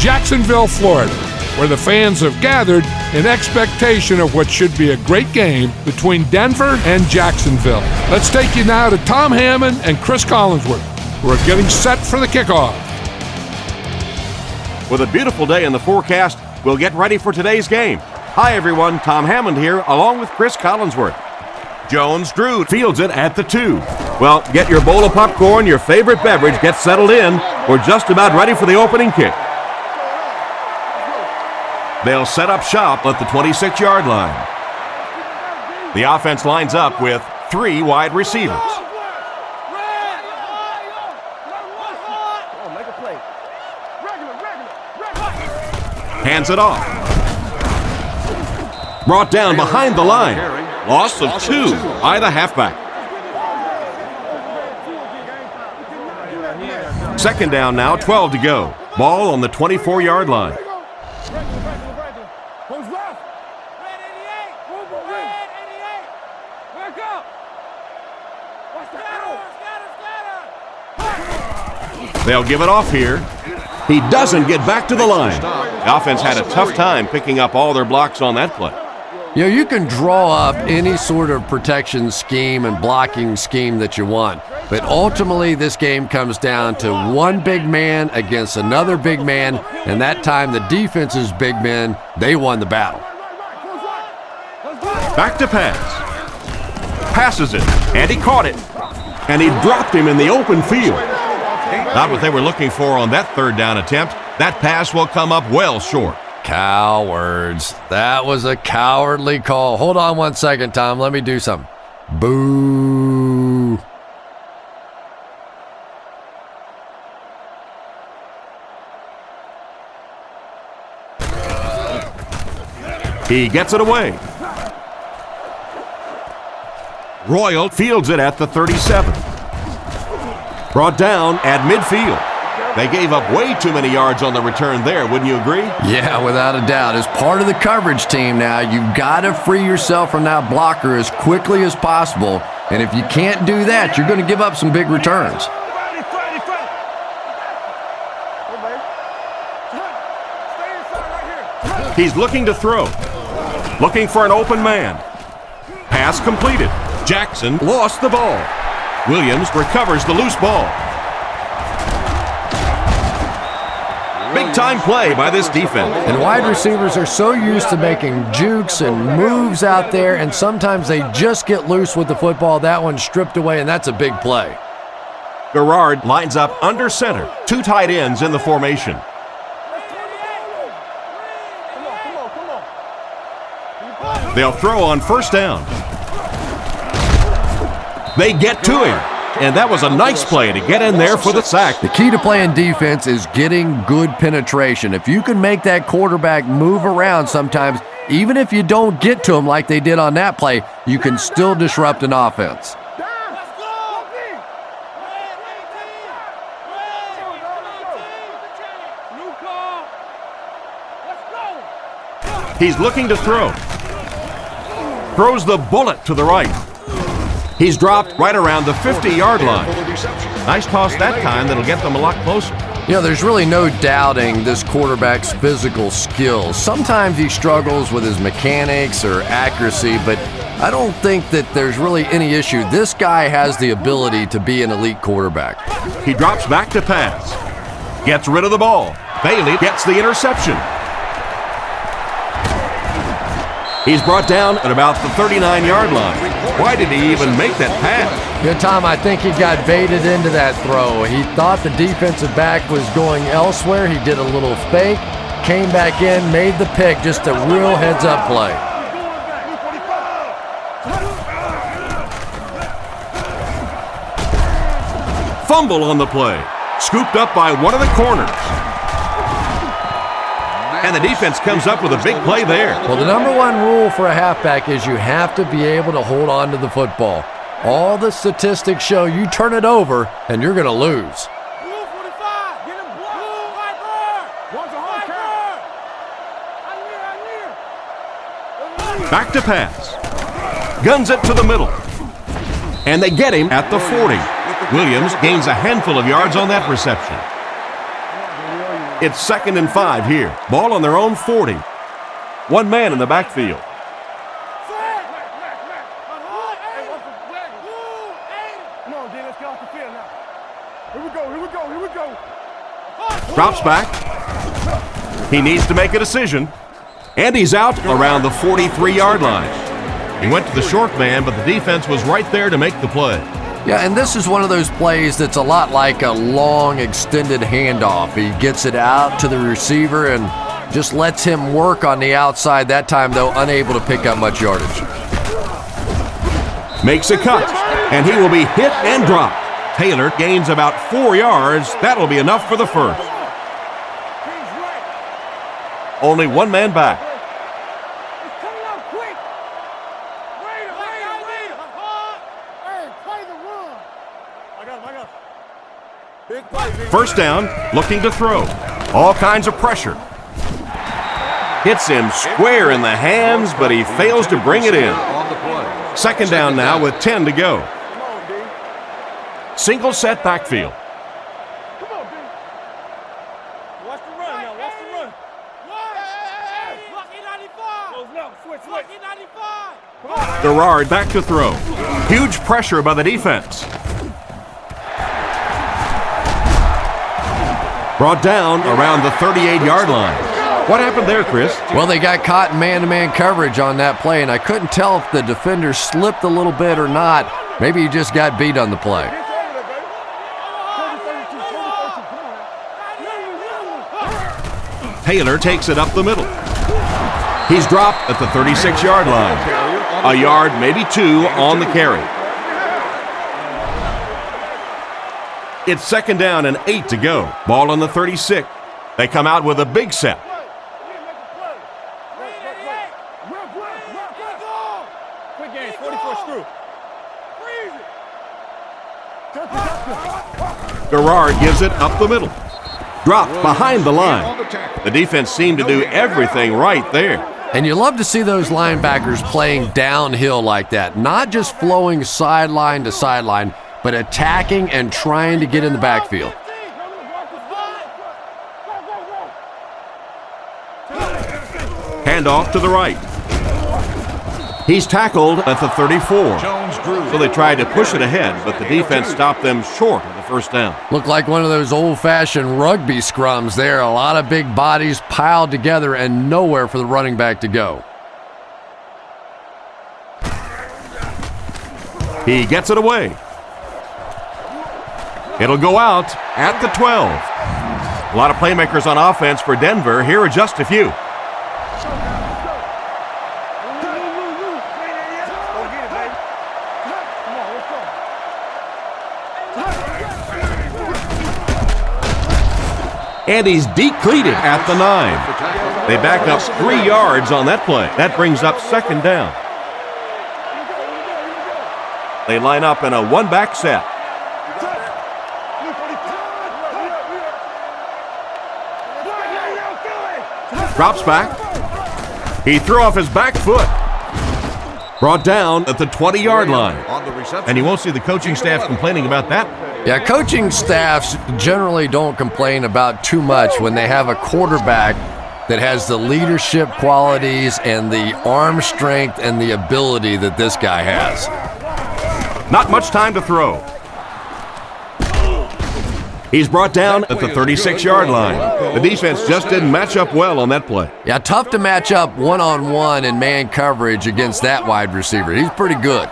Jacksonville, Florida, where the fans have gathered in expectation of what should be a great game between Denver and Jacksonville. Let's take you now to Tom Hammond and Chris Collinsworth, who are getting set for the kickoff. With a beautiful day in the forecast, we'll get ready for today's game. Hi everyone, Tom Hammond here, along with Chris Collinsworth. Jones Drew fields it at the 2. Well, get your bowl of popcorn, your favorite beverage, get settled in. We're just about ready for the opening kick. They'll set up shop at the 26-yard line. The offense lines up with 3 wide receivers. Hands it off. Brought down behind the line. Loss of 2 by the halfback. Second down now, 12 to go. Ball on the 24-yard line. They'll give it off here. He doesn't get back to the line. The offense had a tough time picking up all their blocks on that play. You know, you can draw up any sort of protection scheme and blocking scheme that you want, but ultimately this game comes down to one big man against another big man, and that time the defense's big men, they won the battle. Back to pass. Passes it, and he caught it. And he dropped him in the open field. Not what they were looking for on that third down attempt. That pass will come up well short. Cowards. That was a cowardly call. Hold on one second, Tom. Let me do something. Boo. He gets it away. Royal fields it at the 37. Brought down at midfield. They gave up way too many yards on the return there, wouldn't you agree? Yeah, without a doubt. As part of the coverage team now, you've got to free yourself from that blocker as quickly as possible. And if you can't do that, you're going to give up some big returns. He's looking to throw. Looking for an open man. Pass completed. Jackson lost the ball. Williams recovers the loose ball. Big-time play by this defense. And wide receivers are so used to making jukes and moves out there, and sometimes they just get loose with the football. That one's stripped away, and that's a big play. Garrard lines up under center. 2 tight ends in the formation. They'll throw on first down. They get to him. And that was a nice play to get in there for the sack. The key to playing defense is getting good penetration. If you can make that quarterback move around sometimes, even if you don't get to him like they did on that play, you can still disrupt an offense. He's looking to throw. Throws the bullet to the right. He's dropped right around the 50-yard line. Nice toss that time that'll get them a lot closer. You know, there's really no doubting this quarterback's physical skills. Sometimes he struggles with his mechanics or accuracy, but I don't think that there's really any issue. This guy has the ability to be an elite quarterback. He drops back to pass. Gets rid of the ball. Bailey gets the interception. He's brought down at about the 39-yard line. Why did he even make that pass? Good, Tom. I think he got baited into that throw. He thought the defensive back was going elsewhere. He did a little fake, came back in, made the pick. Just a real heads-up play. Fumble on the play. Scooped up by one of the corners. And the defense comes up with a big play there. Well, the number one rule for a halfback is you have to be able to hold on to the football. All the statistics show you turn it over and you're going to lose. Back to pass. Guns it to the middle. And they get him at the 40. Williams gains a handful of yards on that reception. It's 2nd and 5 here. Ball on their own 40. One man in the backfield. Drops back. He needs to make a decision. And he's out around the 43-yard line. He went to the short man, but the defense was right there to make the play. Yeah, and this is one of those plays that's a lot like a long, extended handoff. He gets it out to the receiver and just lets him work on the outside. That time, though, unable to pick up much yardage. Makes a cut, and he will be hit and dropped. Taylor gains about 4 yards. That'll be enough for the first. Only one man back. First down, looking to throw. All kinds of pressure. Hits him square in the hands, but he fails to bring it in. Second down now with 10 to go. Single set backfield. Gerard back to throw. Huge pressure by the defense. Brought down around the 38-yard line. What happened there, Chris? Well, they got caught in man-to-man coverage on that play, and I couldn't tell if the defender slipped a little bit or not. Maybe he just got beat on the play. Taylor takes it up the middle. He's dropped at the 36-yard line. A yard, maybe two, on the carry. It's second down and 8 to go. Ball on the 36. They come out with a big set. Gerard gives it up the middle. Dropped behind the line. The defense seemed to do everything right there. And you love to see those linebackers playing downhill like that, not just flowing sideline to sideline, but attacking and trying to get in the backfield. Handoff to the right. He's tackled at the 34. So they tried to push it ahead, but the defense stopped them short of the first down. Looked like one of those old-fashioned rugby scrums there. A lot of big bodies piled together and nowhere for the running back to go. He gets it away. It'll go out at the 12. A lot of playmakers on offense for Denver. Here are just a few. And he's decleated at the 9. They back up 3 yards on that play. That brings up second down. They line up in a one-back set. Drops back. He threw off his back foot. Brought down at the 20-yard line. And you won't see the coaching staff complaining about that. Yeah, coaching staffs generally don't complain about too much when they have a quarterback that has the leadership qualities and the arm strength and the ability that this guy has. Not much time to throw. He's brought down at the 36-yard line. The defense just didn't match up well on that play. Yeah, tough to match up one-on-one in man coverage against that wide receiver. He's pretty good.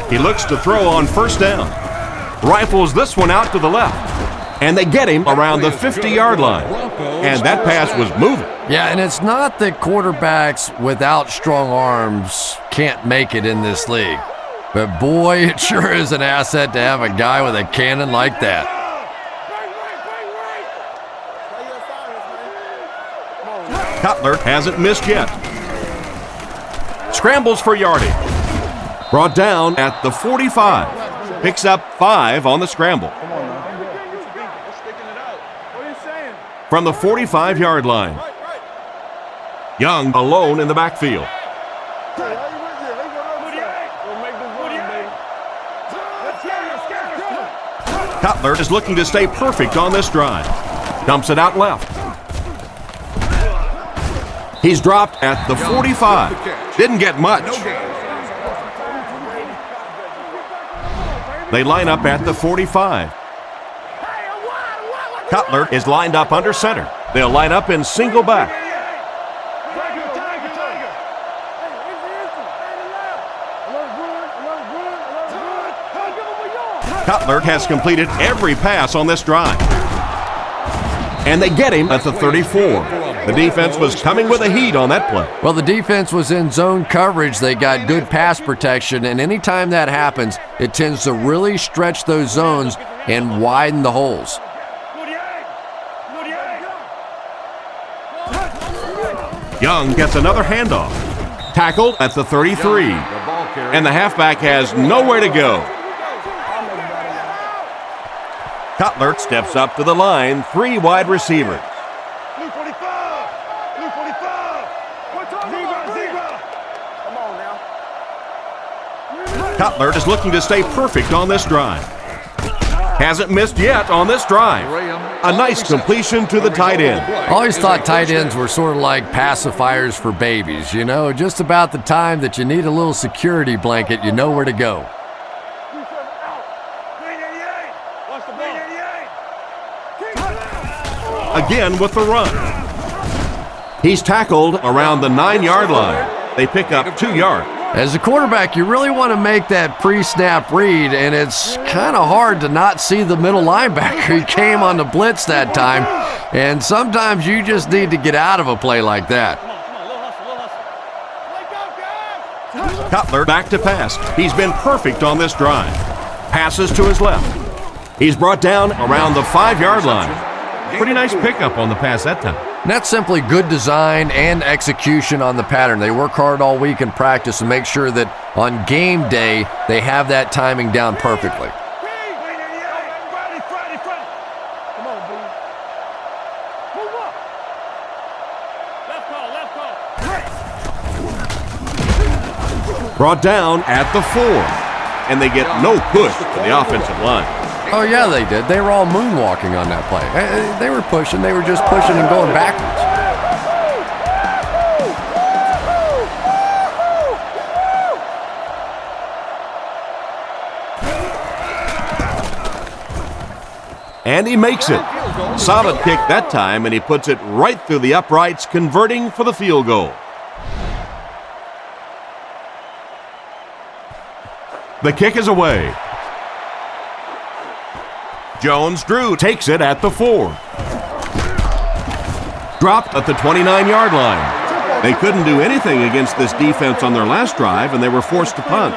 He looks to throw on first down. Rifles this one out to the left. And they get him around the 50-yard line. And that pass was moving. Yeah, and it's not that quarterbacks without strong arms can't make it in this league. But boy, it sure is an asset to have a guy with a cannon like that. Cutler hasn't missed yet. Scrambles for yardage. Brought down at the 45. Picks up 5 on the scramble. From the 45-yard line. Young alone in the backfield. Cutler is looking to stay perfect on this drive. Dumps it out left. He's dropped at the 45. Didn't get much. They line up at the 45. Cutler is lined up under center. They'll line up in single back. Cutler has completed every pass on this drive. And they get him at the 34. The defense was coming with a heat on that play. Well, the defense was in zone coverage. They got good pass protection, and anytime that happens, it tends to really stretch those zones and widen the holes. Young gets another handoff. Tackled at the 33. And the halfback has nowhere to go. Cutler steps up to the line, 3 wide receivers. Cutler is looking to stay perfect on this drive. Hasn't missed yet on this drive. A nice completion to the tight end. I always thought tight ends were sort of like pacifiers for babies. You know, just about the time that you need a little security blanket, you know where to go. Again with the run. He's tackled around the 9-yard line. They pick up 2 yards. As a quarterback, you really want to make that pre-snap read, and it's kind of hard to not see the middle linebacker. He came on the blitz that time, and sometimes you just need to get out of a play like that. Cutler back to pass. He's been perfect on this drive. Passes to his left. He's brought down around the 5-yard line. Pretty nice pickup on the pass that time. And that's simply good design and execution on the pattern. They work hard all week in practice to make sure that on game day they have that timing down perfectly. Brought down at the 4. And they get no push to the offensive line. Oh, yeah, they did. They were all moonwalking on that play. They were pushing. They were just pushing and going backwards. And he makes it. Solid kick that time, and he puts it right through the uprights, converting for the field goal. The kick is away. Jones-Drew takes it at the 4. Dropped at the 29-yard line. They couldn't do anything against this defense on their last drive, and they were forced to punt.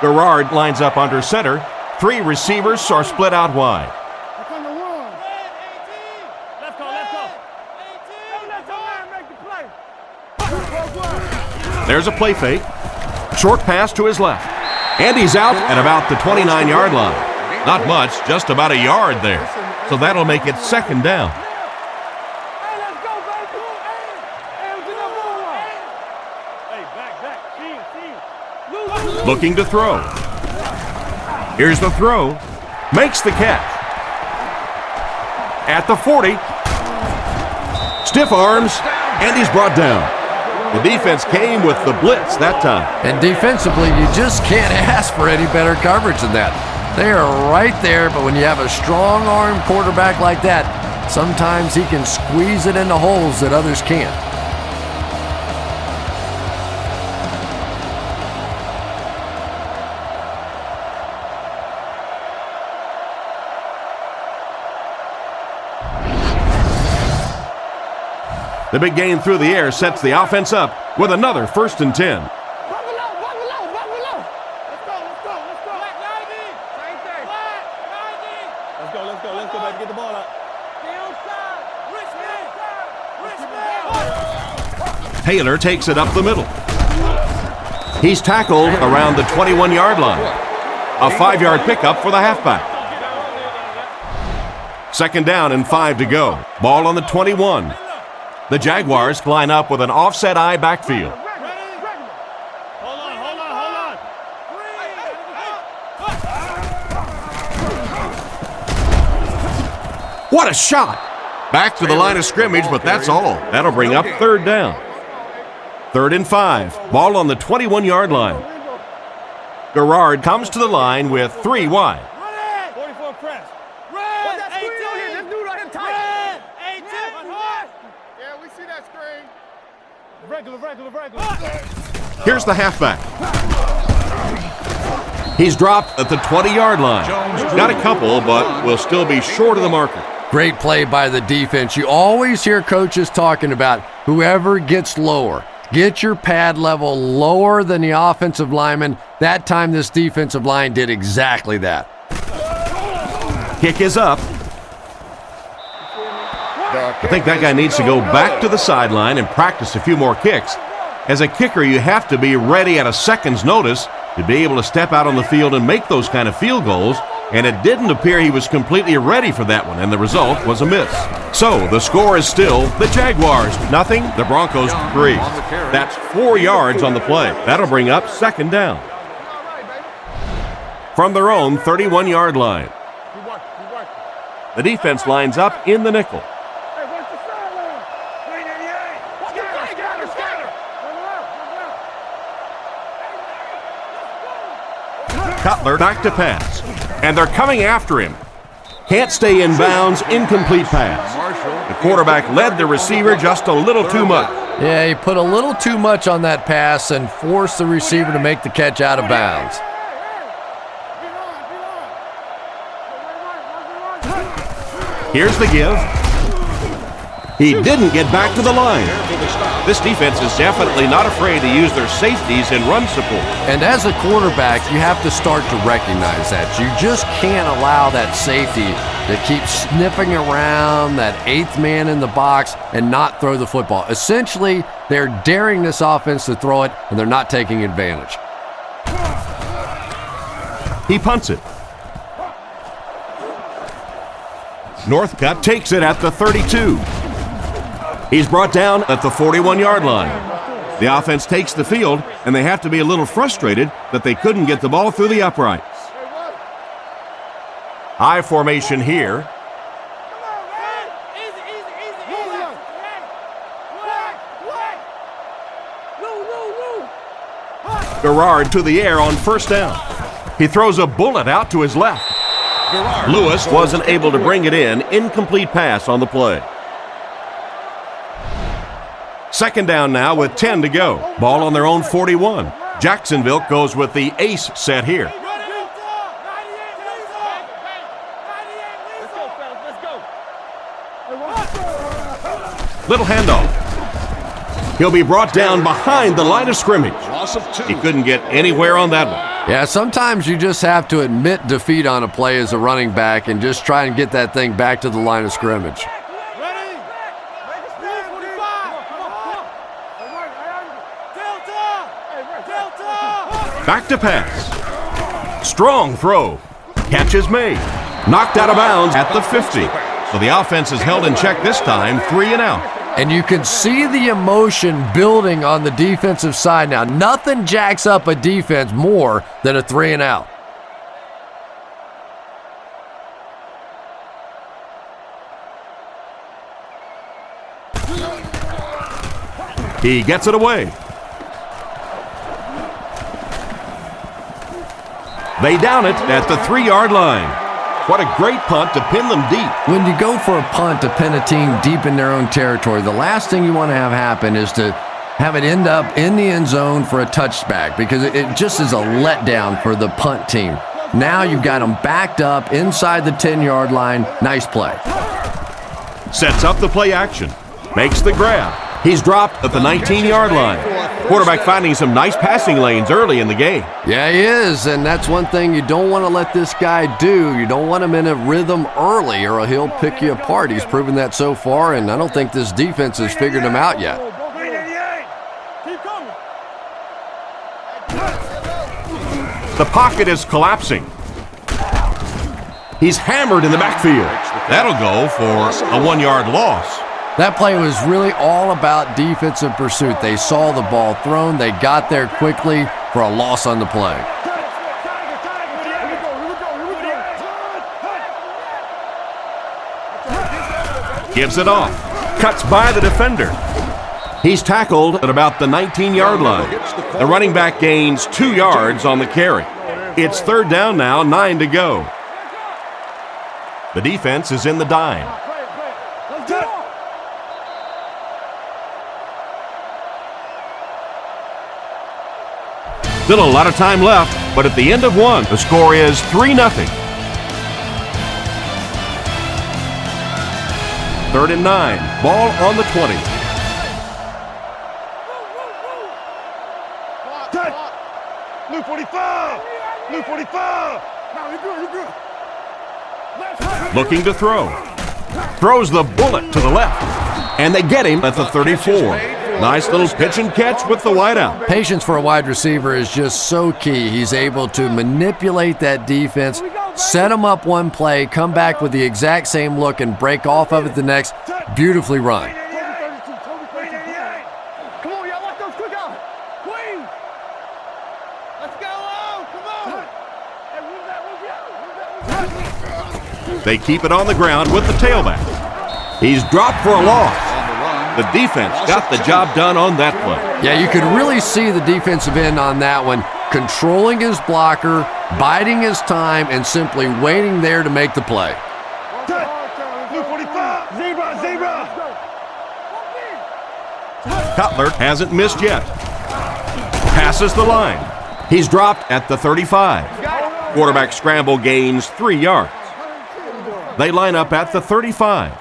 Garrard lines up under center. 3 receivers are split out wide. There's a play fake. Short pass to his left. And he's out at about the 29-yard line. Not much, just about a yard there. So that'll make it 2nd down. Looking to throw. Here's the throw. Makes the catch. At the 40. Stiff arms, and he's brought down. The defense came with the blitz that time. And defensively, you just can't ask for any better coverage than that. They are right there, but when you have a strong-arm quarterback like that, sometimes he can squeeze it into holes that others can't. The big gain through the air sets the offense up with another 1st and 10. Let's go, baby. Get the ball out. Taylor takes it up the middle. He's tackled around the 21-yard line. A 5-yard pickup for the halfback. 2nd down and 5 to go. Ball on the 21. The Jaguars line up with an offset eye backfield. Hold on. What a shot! Back to the line of scrimmage, but that's all. That'll bring up third down. 3rd and 5. Ball on the 21-yard line. Garrard comes to the line with 3 wide. 44 press. Red, 18. This dude right here tight. Red, 18. Yeah, we see that screen. Regular. Here's the halfback. He's dropped at the 20-yard line. Got a couple, but will still be short of the marker. Great play by the defense. You always hear coaches talking about whoever gets lower. Get your pad level lower than the offensive lineman. That time this defensive line did exactly that. Kick is up. I think that guy needs to go back to the sideline and practice a few more kicks. As a kicker, you have to be ready at a second's notice to be able to step out on the field and make those kind of field goals, and it didn't appear he was completely ready for that one, and the result was a miss. So the score is still the Jaguars 0, the Broncos 3. That's 4 yards on the play. That'll bring up 2nd down. From their own 31-yard line. The defense lines up in the nickel. Cutler back to pass, and they're coming after him. Can't stay in bounds, incomplete pass. The quarterback led the receiver just a little too much. Yeah, he put a little too much on that pass and forced the receiver to make the catch out of bounds. Here's the give. He didn't get back to the line. This defense is definitely not afraid to use their safeties in run support. And as a quarterback, you have to start to recognize that. You just can't allow that safety to keep sniffing around that 8th man in the box and not throw the football. Essentially, they're daring this offense to throw it, and they're not taking advantage. He punts it. Northcutt takes it at the 32. He's brought down at the 41-yard line. The offense takes the field, and they have to be a little frustrated that they couldn't get the ball through the uprights. High formation here. Garrard to the air on 1st down. He throws a bullet out to his left. Lewis wasn't able to bring it in. Incomplete pass on the play. 2nd down now with 10 to go. Ball on their own 41. Jacksonville goes with the ace set here. Little handoff. He'll be brought down behind the line of scrimmage. He couldn't get anywhere on that one. Yeah, sometimes you just have to admit defeat on a play as a running back and just try and get that thing back to the line of scrimmage. Back to pass. Strong throw. Catch is made. Knocked out of bounds at the 50. So the offense is held in check this time, 3 and out. And you can see the emotion building on the defensive side now. Nothing jacks up a defense more than a 3 and out. He gets it away. They down it at the 3-yard line. What a great punt to pin them deep. When you go for a punt to pin a team deep in their own territory, the last thing you want to have happen is to have it end up in the end zone for a touchback, because it just is a letdown for the punt team. Now you've got them backed up inside the 10-yard line. Nice play. Sets up the play action. Makes the grab. He's dropped at the 19-yard line. Quarterback finding some nice passing lanes early in the game. Yeah, he is, and that's one thing you don't want to let this guy do. You don't want him in a rhythm early, or he'll pick you apart. He's proven that so far, and I don't think this defense has figured him out yet. The pocket is collapsing. He's hammered in the backfield. That'll go for a 1-yard loss. That play was really all about defensive pursuit. They saw the ball thrown. They got there quickly for a loss on the play. Gives it off. Cuts by the defender. He's tackled at about the 19-yard line. The running back gains 2 yards on the carry. It's third down now, 9 to go. The defense is in the dime. Still a lot of time left, but at the end of one, the score is 3-0. 3rd and 9, ball on the 20. Blue 45! Blue 45! No, you're good, you're good. Looking to throw. Throws the bullet to the left. And they get him at the 34. Nice little pitch and catch with the wideout. Patience for a wide receiver is just so key. He's able to manipulate that defense, set them up one play, come back with the exact same look, and break off of it the next. Beautifully run. Come on, y'all, let those quick out. Queen! Let's go, come on! They keep it on the ground with the tailback. He's dropped for a loss. The defense got the job done on that play. Yeah, you could really see the defensive end on that one, controlling his blocker, biding his time, and simply waiting there to make the play. Blue 45! Zebra, zebra! Cutler hasn't missed yet. Passes the line. He's dropped at the 35. Quarterback scramble gains 3 yards. They line up at the 35.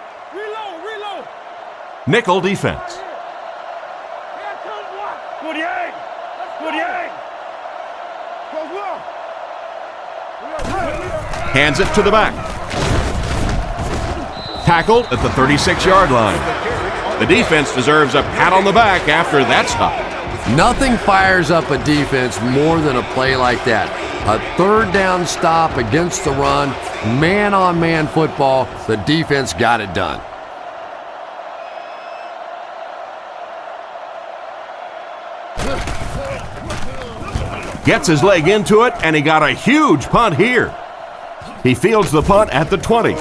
Nickel defense. 48! 48! Hands it to the back. Tackled at the 36-yard line. The defense deserves a pat on the back after that stop. Nothing fires up a defense more than a play like that. A third down stop against the run, man-on-man football. The defense got it done. Gets his leg into it, and he got a huge punt here. He fields the punt at the 20.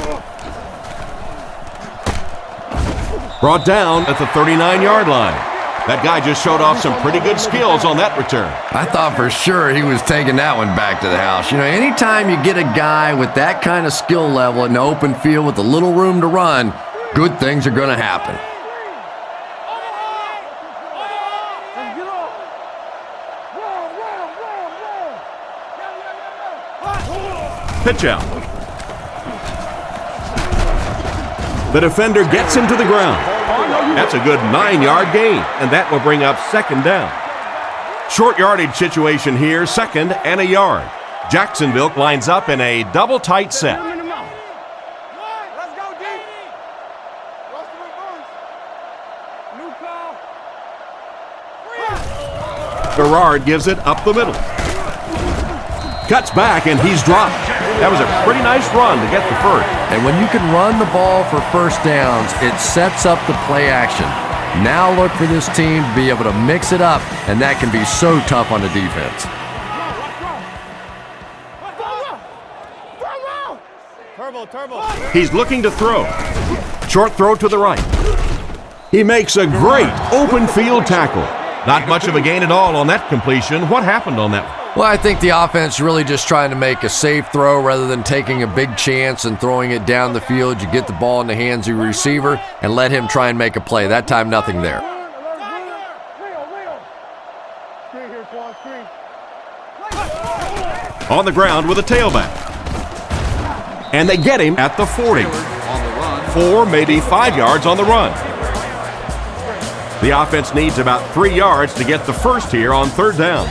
Brought down at the 39-yard line. That guy just showed off some pretty good skills on that return. I thought for sure he was taking that one back to the house. You know, anytime you get a guy with that kind of skill level in the open field with a little room to run, good things are going to happen. Pitch out. The defender gets him to the ground. That's a good 9-yard gain, and that will bring up second down. Short yardage situation here, 2nd and a yard. Jacksonville lines up in a double tight set. Let's go, D. New call. Garrard gives it up the middle. Cuts back, and he's dropped. That was a pretty nice run to get the first. And when you can run the ball for first downs, it sets up the play action. Now look for this team to be able to mix it up, and that can be so tough on the defense. Turbo. He's looking to throw. Short throw to the right. He makes a great open field tackle. Not much of a gain at all on that completion. What happened on that one? Well, I think the offense really just trying to make a safe throw rather than taking a big chance and throwing it down the field. You get the ball in the hands of your receiver and let him try and make a play. That time, nothing there. On the ground with a tailback. And they get him at the 40. 4, maybe 5 yards on the run. The offense needs about 3 yards to get the first here on third down.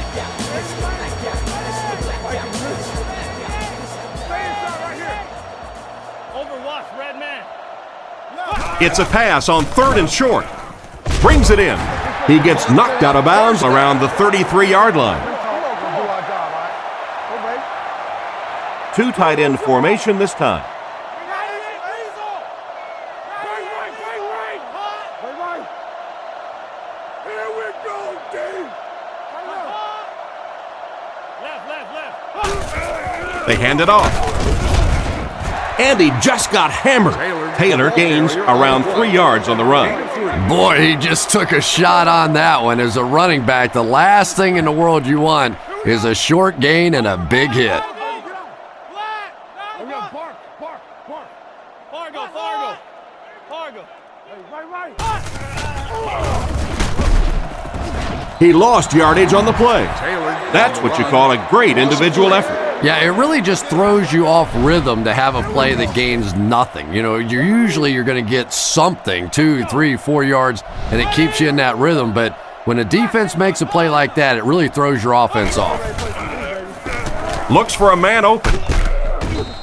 It's a pass on 3rd and short. Brings it in. He gets knocked out of bounds around the 33-yard line. 2 tight end formation this time. They hand it off. And he just got hammered. Taylor gains around 3 yards on the run. Boy, he just took a shot on that one. As a running back, the last thing in the world you want is a short gain and a big hit. He lost yardage on the play. That's what you call a great individual effort. Yeah, it really just throws you off rhythm to have a play that gains nothing. You know, you're going to get something, 2, 3, 4 yards, and it keeps you in that rhythm. But when a defense makes a play like that, it really throws your offense off. Looks for a man open.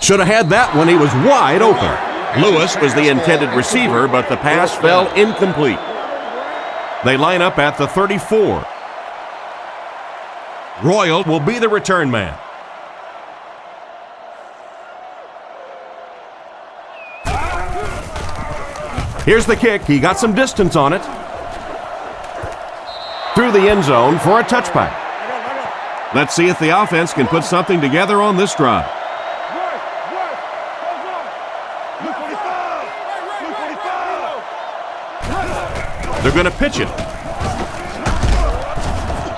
Should have had that when he was wide open. Lewis was the intended receiver, but the pass fell incomplete. They line up at the 34. Royal will be the return man. Here's the kick. He got some distance on it. Through the end zone for a touchback. Let's see if the offense can put something together on this drive. They're going to pitch it.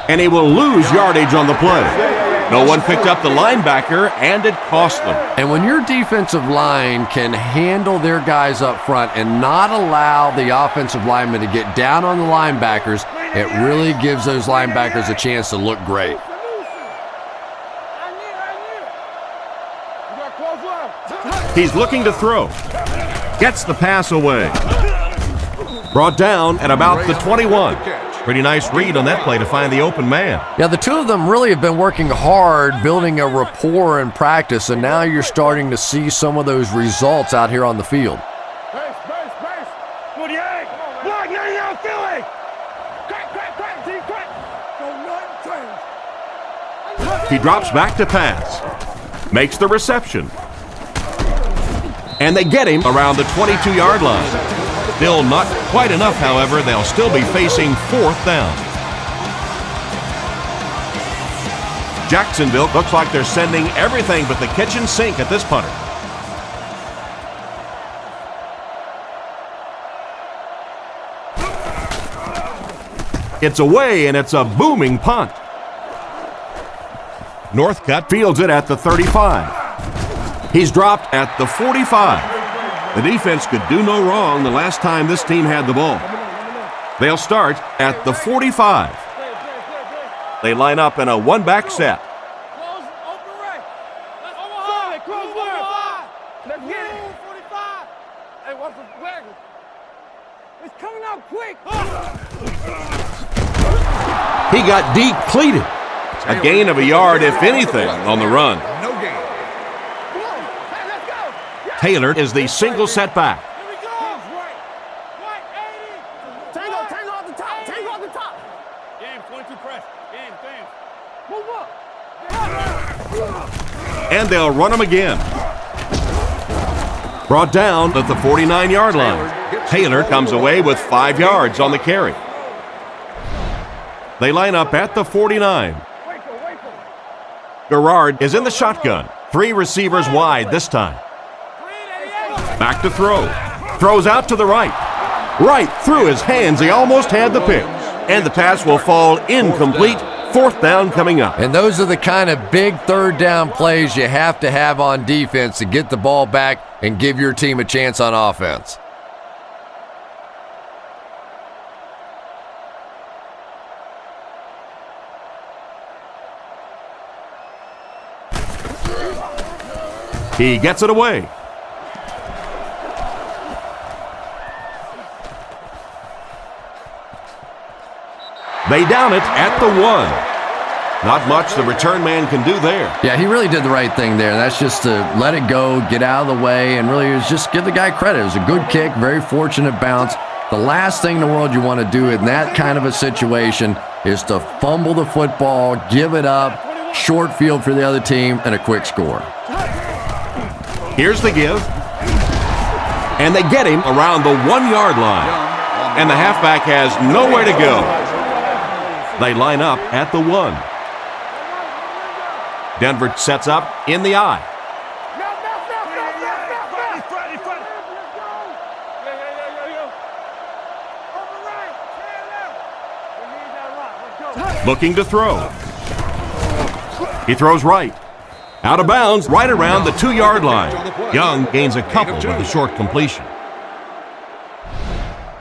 And he will lose yardage on the play. No one picked up the linebacker, and it cost them. And when your defensive line can handle their guys up front and not allow the offensive linemen to get down on the linebackers, it really gives those linebackers a chance to look great. He's looking to throw. Gets the pass away. Brought down at about the 21. Pretty nice read on that play to find the open man. Yeah, the two of them really have been working hard, building a rapport in practice, and now you're starting to see some of those results out here on the field. Base. 48. Block 99 Philly. Crack. Team crack. Don't change. He drops back to pass. Makes the reception. And they get him around the 22-yard line. Still not quite enough, however. They'll still be facing 4th down. Jacksonville looks like they're sending everything but the kitchen sink at this punter. It's away, and it's a booming punt. Northcutt fields it at the 35. He's dropped at the 45. The defense could do no wrong the last time this team had the ball. They'll start at the 45. They line up in a one-back set. It's coming out quick. He got depleted. A gain of a yard, if anything, on the run. Taylor is the single setback. Here we go. Right, 80. Tango off the top. Tango off the top. Game 22 press. Game. Move up. And they'll run him again. Brought down at the 49-yard line. Taylor comes away with 5 yards on the carry. They line up at the 49. Garrard is in the shotgun. 3 receivers wide this time. Back to throw. Throws out to the right. Right through his hands. He almost had the pick. And the pass will fall incomplete. 4th down coming up. And those are the kind of big 3rd down plays you have to have on defense to get the ball back and give your team a chance on offense. He gets it away. They down it at the 1. Not much the return man can do there. Yeah, he really did the right thing there. That's just to let it go, get out of the way, and really just give the guy credit. It was a good kick, very fortunate bounce. The last thing in the world you want to do in that kind of a situation is to fumble the football, give it up, short field for the other team, and a quick score. Here's the give. And they get him around the 1-yard line. And the halfback has nowhere to go. They line up at the 1. Denver sets up in the I. Looking to throw. He throws right. Out of bounds, right around the 2-yard line. Young gains a couple with a short completion.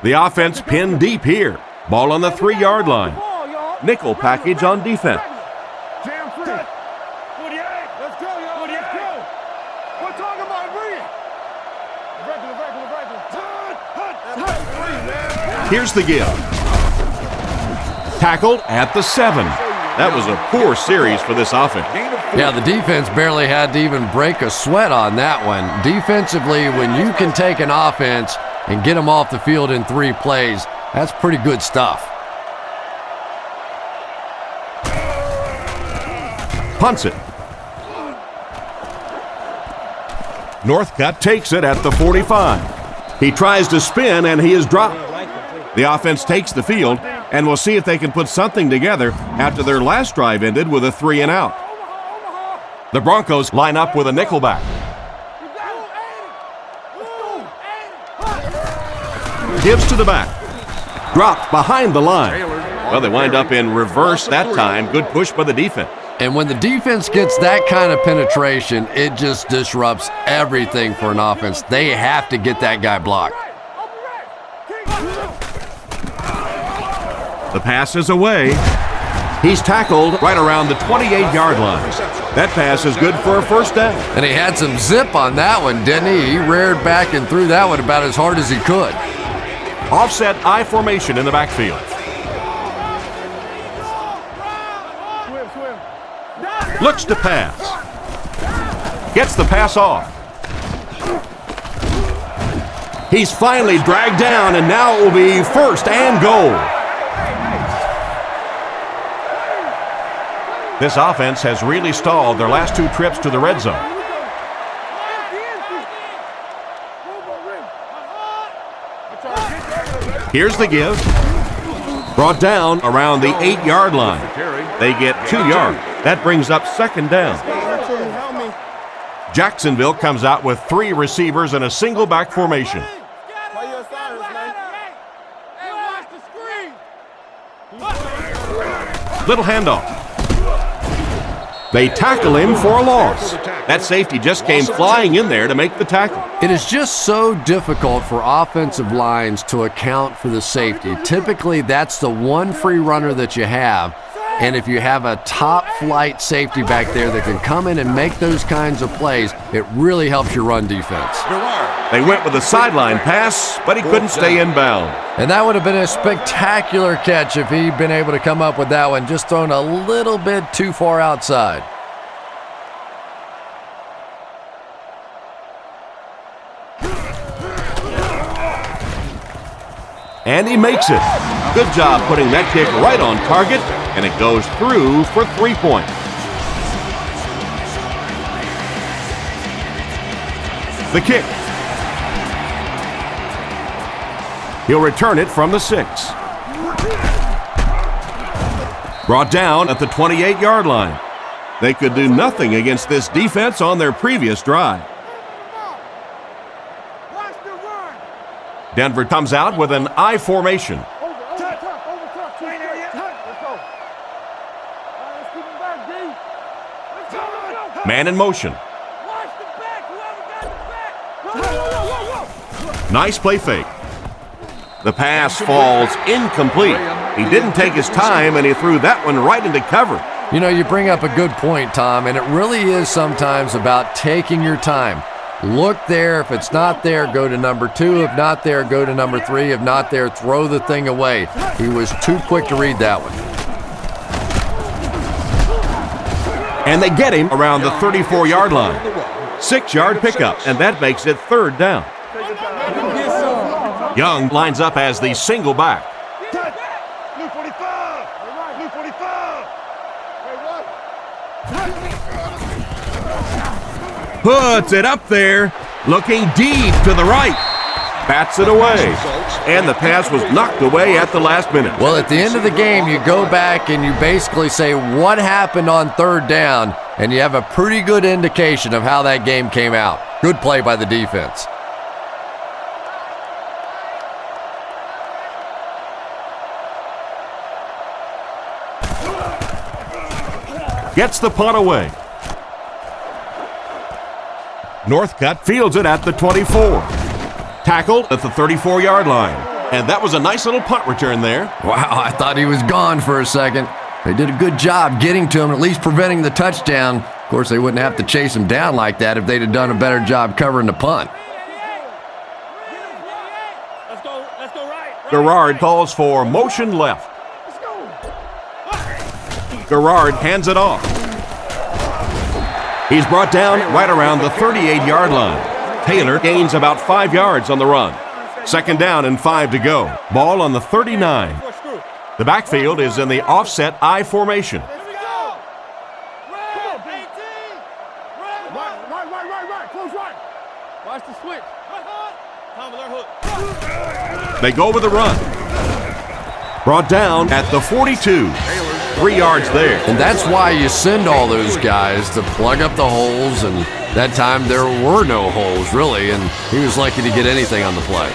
The offense pinned deep here. Ball on the 3-yard line. Nickel package on defense. Jam free. 48. Let's go, y'all. Let's go. We're talking about bring it. Here's the give. Tackled at the 7. That was a poor series for this offense. Yeah, the defense barely had to even break a sweat on that one. Defensively, when you can take an offense and get them off the field in 3 plays, that's pretty good stuff. Punts it. Northcutt takes it at the 45. He tries to spin and he is dropped. The offense takes the field, and we'll see if they can put something together after their last drive ended with a 3 and out. The Broncos line up with a nickelback. Gives to the back. Dropped behind the line. Well, they wind up in reverse that time. Good push by the defense. And when the defense gets that kind of penetration, it just disrupts everything for an offense. They have to get that guy blocked. The pass is away. He's tackled right around the 28-yard line. That pass is good for a first down. And he had some zip on that one, didn't he? He reared back and threw that one about as hard as he could. Offset I formation in the backfield. Looks to pass. Gets the pass off. He's finally dragged down, and now it will be first and goal. This offense has really stalled their last 2 trips to the red zone. Here's the give. Brought down around the 8-yard line. They get 2 yards. That brings up second down. Jacksonville comes out with 3 receivers in a single back formation. Little handoff. They tackle him for a loss. That safety just came flying in there to make the tackle. It is just so difficult for offensive lines to account for the safety. Typically, that's the one free runner that you have. And if you have a top-flight safety back there that can come in and make those kinds of plays, it really helps your run defense. They went with a sideline pass, but he couldn't stay in bounds. And that would have been a spectacular catch if he'd been able to come up with that one, just thrown a little bit too far outside. And he makes it. Good job putting that kick right on target, and it goes through for 3 points. The kick. He'll return it from the 6. Brought down at the 28-yard line. They could do nothing against this defense on their previous drive. Denver comes out with an I formation. Man in motion. Nice play fake. The pass falls incomplete. He didn't take his time, and he threw that one right into cover. You know, you bring up a good point, Tom, and it really is sometimes about taking your time. Look there. If it's not there, go to number 2. If not there, go to number 3. If not there, throw the thing away. He was too quick to read that one. And they get him around the 34-yard line. 6-yard pickup, and that makes it third down. Young lines up as the single back. Puts it up there, looking deep to the right. Bats it away. And the pass was knocked away at the last minute. Well, at the end of the game, you go back and you basically say what happened on third down, and you have a pretty good indication of how that game came out. Good play by the defense. gets the punt away. Northcutt fields it at the 24. Tackled at the 34-yard line. And that was a nice little punt return there. Wow, I thought he was gone for a second. They did a good job getting to him, at least preventing the touchdown. Of course, they wouldn't have to chase him down like that if they'd have done a better job covering the punt. Garrard calls for motion left. Garrard hands it off. He's brought down right around the 38-yard line. Taylor gains about 5 yards on the run. Second down and 5 to go. Ball on the 39. The backfield is in the offset I formation. Watch the switch. They go with the run. Brought down at the 42. 3 yards there. And that's why you send all those guys to plug up the holes, and that time there were no holes, really, and he was lucky to get anything on the play.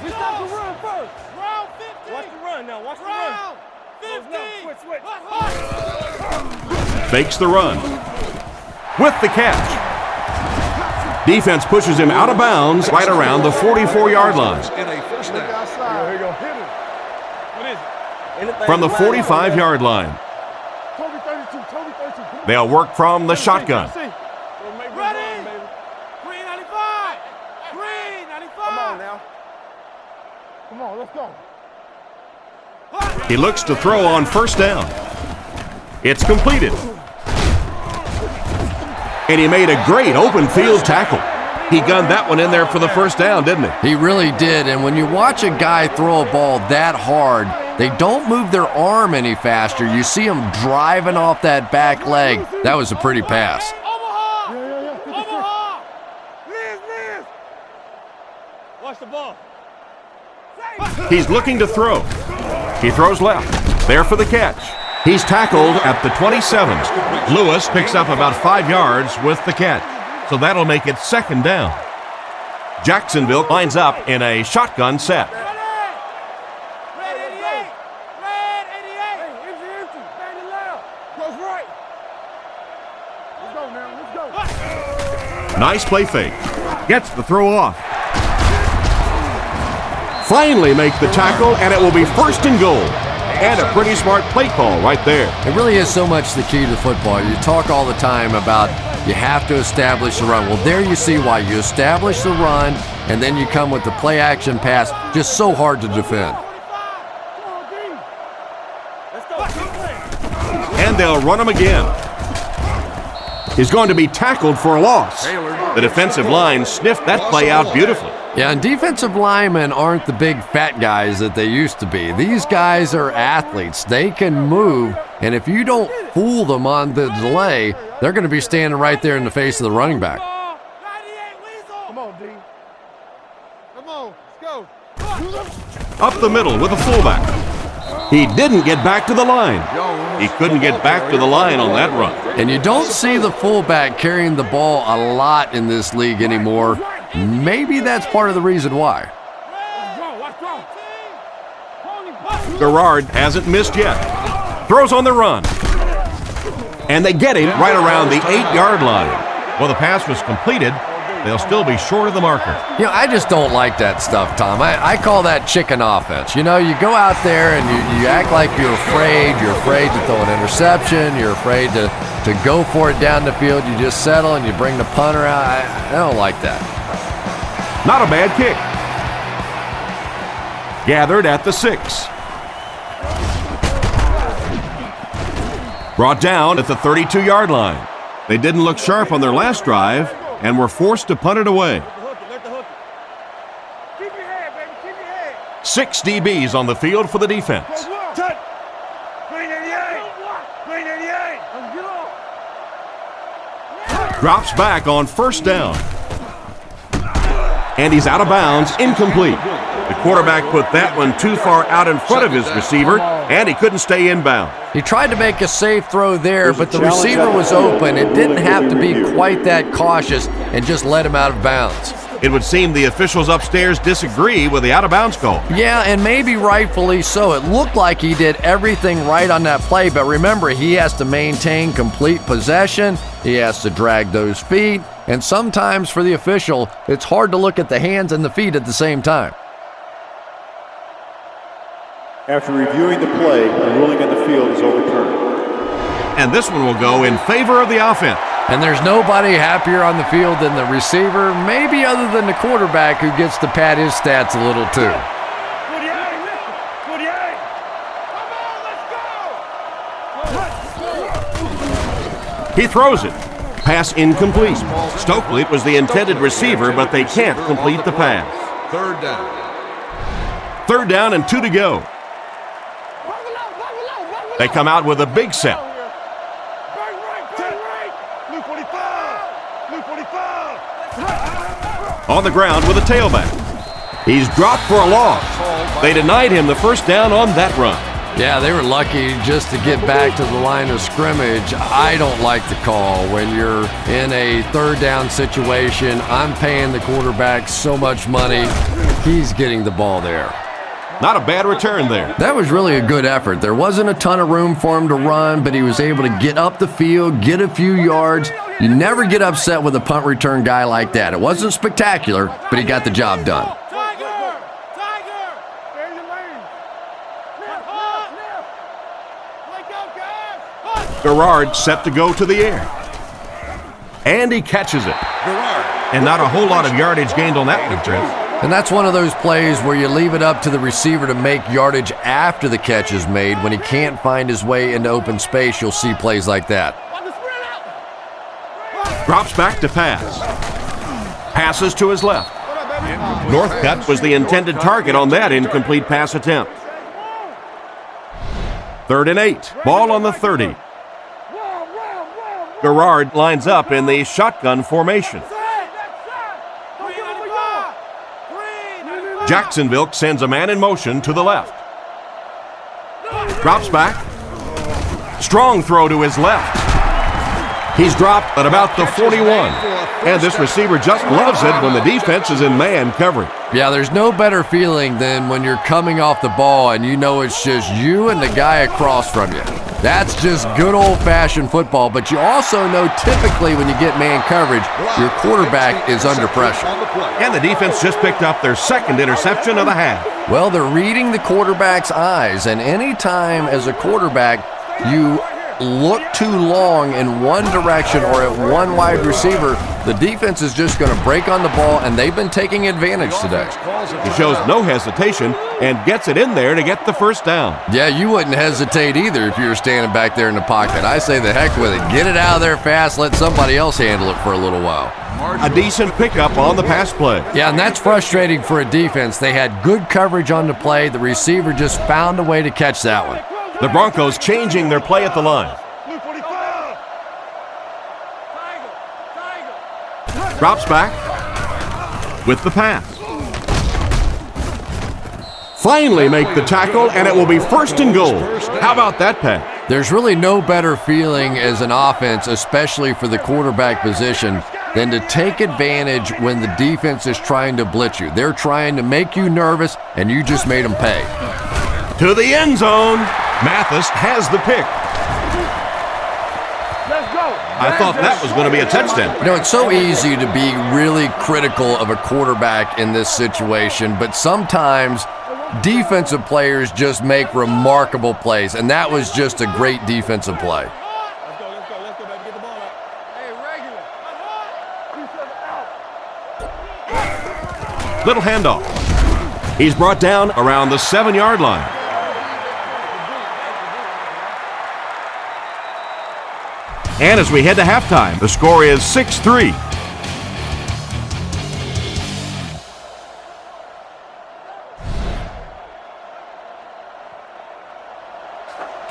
We stop the run first. Round 50. Watch the run now. Watch the run. 50. Fakes the run. With the catch. Defense pushes him out of bounds right around the 44-yard line. From the 45-yard line. They'll work from the shotgun. Ready? Green 95. Green 95. Come on now. Come on, let's go. He looks to throw on first down. It's completed. And he made a great open field tackle. He gunned that one in there for the first down, didn't he? He really did, and when you watch a guy throw a ball that hard, they don't move their arm any faster. You see them driving off that back leg. That was a pretty pass. Omaha! Omaha! Liz! Watch the ball. He's looking to throw. He throws left. There for the catch. He's tackled at the 27. Lewis picks up about 5 yards with the catch. So that'll make it second down. Jacksonville lines up in a shotgun set. Red 88! Red 88! Empty! Bandit left! Goes right! Let's go now, let's go! Nice play fake. Gets the throw off. Finally make the tackle, and it will be first and goal. And a pretty smart play call right there. It really is so much the key to football. You talk all the time about you have to establish the run. Well, there you see why. You establish the run, and then you come with the play-action pass. Just so hard to defend. And they'll run him again. He's going to be tackled for a loss. The defensive line sniffed that play out beautifully. Yeah, and defensive linemen aren't the big fat guys that they used to be. These guys are athletes. They can move, and if you don't fool them on the delay, they're going to be standing right there in the face of the running back. Come on, D. Come on, let's go. Up the middle with a fullback. He didn't get back to the line. He couldn't get back to the line on that run. And you don't see the fullback carrying the ball a lot in this league anymore. Maybe that's part of the reason why. Garrard hasn't missed yet. Throws on the run. And they get him right around the 8-yard line. Well, the pass was completed. They'll still be short of the marker. You know, I just don't like that stuff, Tom. I call that chicken offense. You know, you go out there and you act like you're afraid. You're afraid to throw an interception. You're afraid to go for it down the field. You just settle and you bring the punter out. I don't like that. Not a bad kick. Gathered at the 6. Brought down at the 32-yard line. They didn't look sharp on their last drive and were forced to punt it away. Let the hook. Keep your head, baby. Keep your head. 6 DBs on the field for the defense. Touch. Green 88. Green 88. Let's get off. Drops back on first down. And he's out of bounds, incomplete. The quarterback put that one too far out in front of his receiver, and he couldn't stay inbound. He tried to make a safe throw there, but the receiver was open. It didn't have to be quite that cautious and just let him out of bounds. It would seem the officials upstairs disagree with the out-of-bounds call. Yeah, and maybe rightfully so. It looked like he did everything right on that play, but remember, he has to maintain complete possession. He has to drag those feet, and sometimes for the official, it's hard to look at the hands and the feet at the same time. After reviewing the play, the ruling on the field is overturned. And this one will go in favor of the offense. And there's nobody happier on the field than the receiver, maybe other than the quarterback who gets to pad his stats a little too. 48, 48. He throws it. Pass incomplete. Stokely was the intended receiver, but they can't complete the pass. Third down. Third down and 2 to go. They come out with a big set. On the ground with a tailback. He's dropped for a loss. They denied him the first down on that run. Yeah, they were lucky just to get back to the line of scrimmage. I don't like the call when you're in a third down situation. I'm paying the quarterback so much money. He's getting the ball there. Not a bad return there. That was really a good effort. There wasn't a ton of room for him to run, but he was able to get up the field, get a few yards. You never get upset with a punt return guy like that. It wasn't spectacular, but he got the job done. Garrard set to go to the air. And he catches it. And not a whole lot of yardage gained on that one, Trent. And that's one of those plays where you leave it up to the receiver to make yardage after the catch is made. When he can't find his way into open space, you'll see plays like that. Drops back to pass. Passes to his left. Northcutt was the intended target on that incomplete pass attempt. 3rd and 8. Ball on the 30. Garrard lines up in the shotgun formation. Jacksonville sends a man in motion to the left. Drops back. Strong throw to his left. He's dropped at about the 41. And this receiver just loves it when the defense is in man coverage. Yeah, there's no better feeling than when you're coming off the ball and you know it's just you and the guy across from you. That's just good old-fashioned football, but you also know typically when you get man coverage, your quarterback is under pressure. And the defense just picked up their second interception of the half. Well, they're reading the quarterback's eyes, and any time as a quarterback you look too long in one direction or at one wide receiver, the defense is just going to break on the ball, and they've been taking advantage today. He shows no hesitation and gets it in there to get the first down. Yeah, you wouldn't hesitate either if you were standing back there in the pocket. I say the heck with it. Get it out of there fast. Let somebody else handle it for a little while. A decent pickup on the pass play. Yeah, and that's frustrating for a defense. They had good coverage on the play. The receiver just found a way to catch that one. The Broncos changing their play at the line. Drops back with the pass. Finally make the tackle, and it will be 1st and goal. How about that pass? There's really no better feeling as an offense, especially for the quarterback position, than to take advantage when the defense is trying to blitz you. They're trying to make you nervous, and you just made them pay. To the end zone. Mathis has the pick. I thought that was going to be a touchdown. You know, it's so easy to be really critical of a quarterback in this situation, but sometimes defensive players just make remarkable plays, and that was just a great defensive play. Let's go, baby. Get the ball out. Hey, regular. Little handoff. He's brought down around the 7-yard line. And as we head to halftime, the score is 6-3.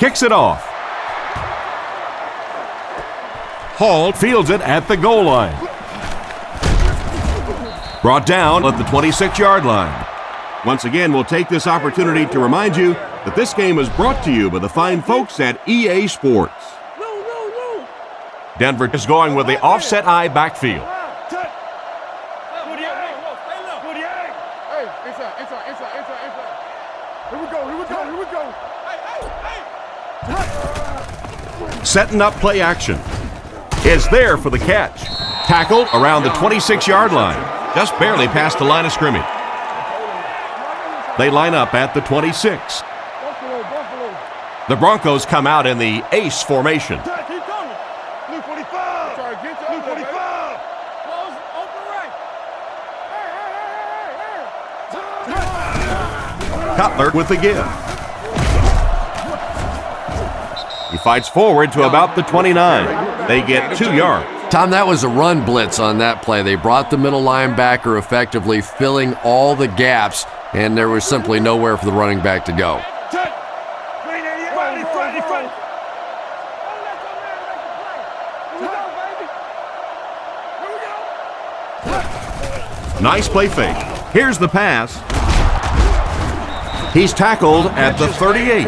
Kicks it off. Hall fields it at the goal line. Brought down at the 26-yard line. Once again, we'll take this opportunity to remind you that this game is brought to you by the fine folks at EA Sports. Denver is going with the offset eye backfield. Setting up play action. Is there for the catch. Tackled around the 26-yard line. Just barely past the line of scrimmage. They line up at the 26. The Broncos come out in the ace formation. Keep coming. Blue 45. Sorry, get to Blue 45. Close, open right. Hey. Cutler with the give. He fights forward to about the 29. They get 2 yards. Tom, that was a run blitz on that play. They brought the middle linebacker effectively, filling all the gaps, and there was simply nowhere for the running back to go. Nice play fake. Here's the pass. He's tackled at the 38.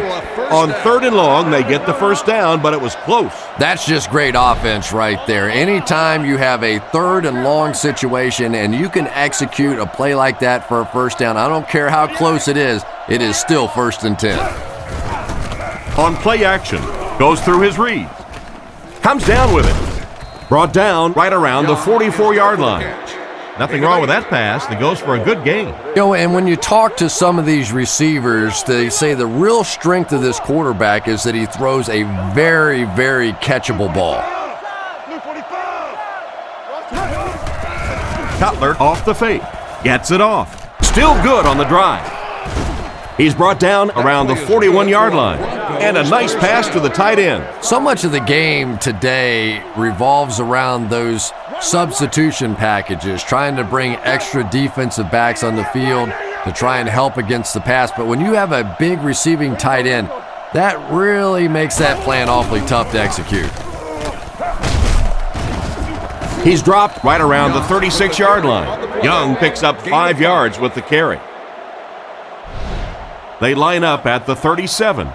On 3rd and long, they get the first down, but it was close. That's just great offense right there. Anytime you have a 3rd and long situation and you can execute a play like that for a first down, I don't care how close it is still 1st and 10. On play action, goes through his read. Comes down with it. Brought down right around the 44-yard line. Nothing wrong with that pass. That goes for a good gain. You know, and when you talk to some of these receivers, they say the real strength of this quarterback is that he throws a very, very catchable ball. Cutler off the fake. Gets it off. Still good on the drive. He's brought down around the 41-yard line. And a nice pass to the tight end. So much of the game today revolves around those substitution packages, trying to bring extra defensive backs on the field to try and help against the pass. But when you have a big receiving tight end, that really makes that plan awfully tough to execute. He's dropped right around the 36-yard line. Young picks up 5 yards with the carry. They line up at the 37.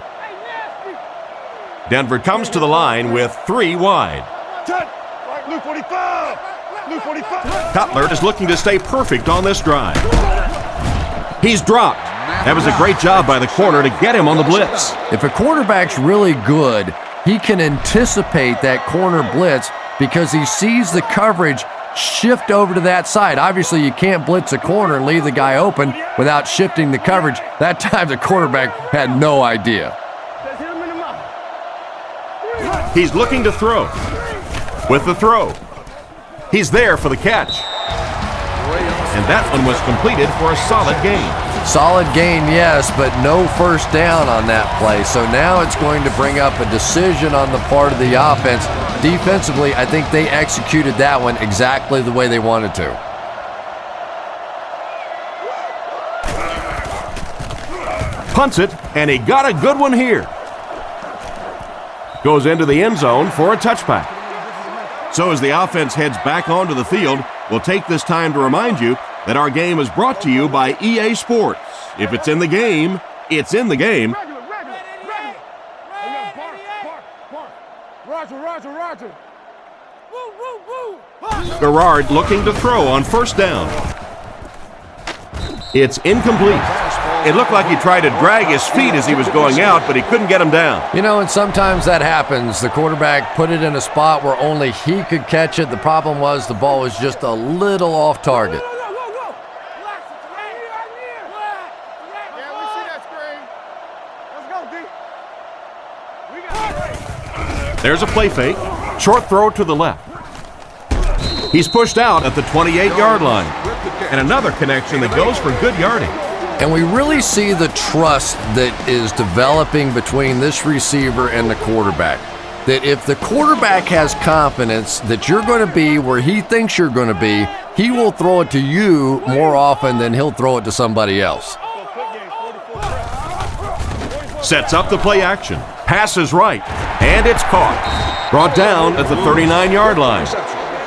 Denver comes to the line with 3 wide. Blue 45. Blue 45. Cutler is looking to stay perfect on this drive. He's dropped. That was a great job by the corner to get him on the blitz. If a quarterback's really good, he can anticipate that corner blitz because he sees the coverage shift over to that side. Obviously, you can't blitz a corner and leave the guy open without shifting the coverage. That time, the quarterback had no idea. He's looking to throw. With the throw. He's there for the catch. And that one was completed for a solid gain. Solid gain, yes, but no first down on that play. So now it's going to bring up a decision on the part of the offense. Defensively, I think they executed that one exactly the way they wanted to. Punts it, and he got a good one here. Goes into the end zone for a touchback. So as the offense heads back onto the field, we'll take this time to remind you that our game is brought to you by EA Sports. If it's in the game, it's in the game. Roger. Garrard looking to throw on first down. It's incomplete. It looked like he tried to drag his feet as he was going out, but he couldn't get him down. You know, and sometimes that happens. The quarterback put it in a spot where only he could catch it. The problem was the ball was just a little off target. There's a play fake. Short throw to the left. He's pushed out at the 28-yard line. And another connection that goes for good yardage. And we really see the trust that is developing between this receiver and the quarterback. That if the quarterback has confidence that you're going to be where he thinks you're going to be, he will throw it to you more often than he'll throw it to somebody else. Sets up the play action. Passes right. And it's caught. Brought down at the 39-yard line.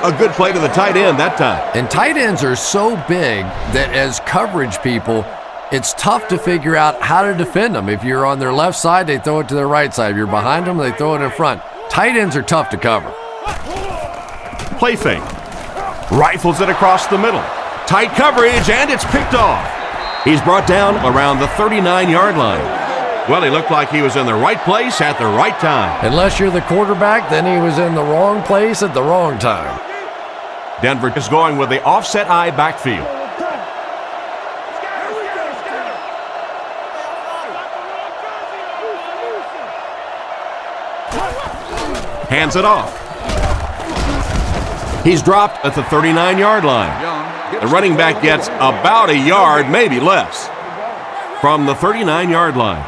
A good play to the tight end that time. And tight ends are so big that as coverage people, it's tough to figure out how to defend them. If you're on their left side, they throw it to their right side. If you're behind them, they throw it in front. Tight ends are tough to cover. Play fake. Rifles it across the middle. Tight coverage, and it's picked off. He's brought down around the 39-yard line. Well, he looked like he was in the right place at the right time. Unless you're the quarterback, then he was in the wrong place at the wrong time. Denver is going with the offset eye backfield. Hands it off. He's dropped at the 39-yard line. The running back gets about a yard, maybe less, from the 39-yard line.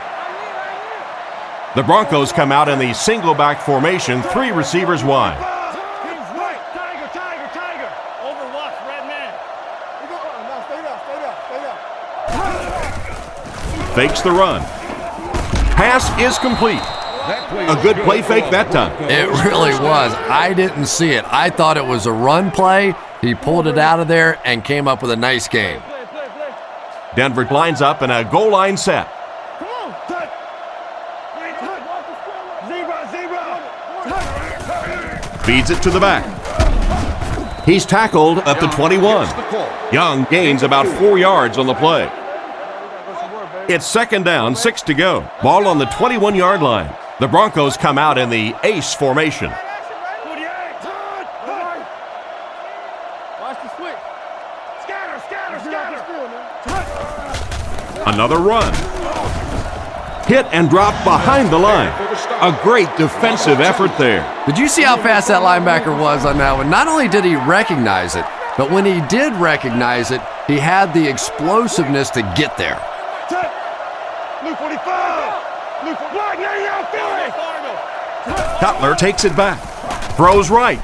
The Broncos come out in the single back formation, 3 receivers wide. Tiger. Overwatch, red man. Stay down. Fakes the run. Pass is complete. A good play fake that time. It really was. I didn't see it. I thought it was a run play. He pulled it out of there and came up with a nice game. Denver lines up in a goal line set. Come on. Zebra. Feeds it to the back. He's tackled at the 21. Young gains about 4 yards on the play. It's second down, 6 to go. Ball on the 21-yard line. The Broncos come out in the ace formation. Watch the switch. Scatter. Another run. Hit and drop behind the line. A great defensive effort there. Did you see how fast that linebacker was on that one? Not only did he recognize it, but when he did recognize it, he had the explosiveness to get there. Luke 45. Luke block. Now Cutler takes it back. Throws right.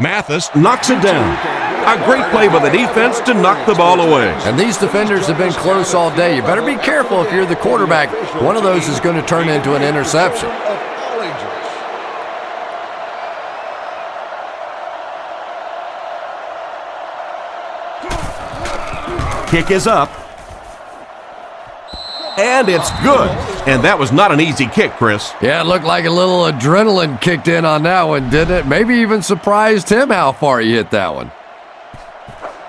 Mathis knocks it down. A great play by the defense to knock the ball away. And these defenders have been close all day. You better be careful if you're the quarterback. One of those is going to turn into an interception. Kick is up. And it's good. And that was not an easy kick, Chris. Yeah, it looked like a little adrenaline kicked in on that one, didn't it? Maybe even surprised him how far he hit that one.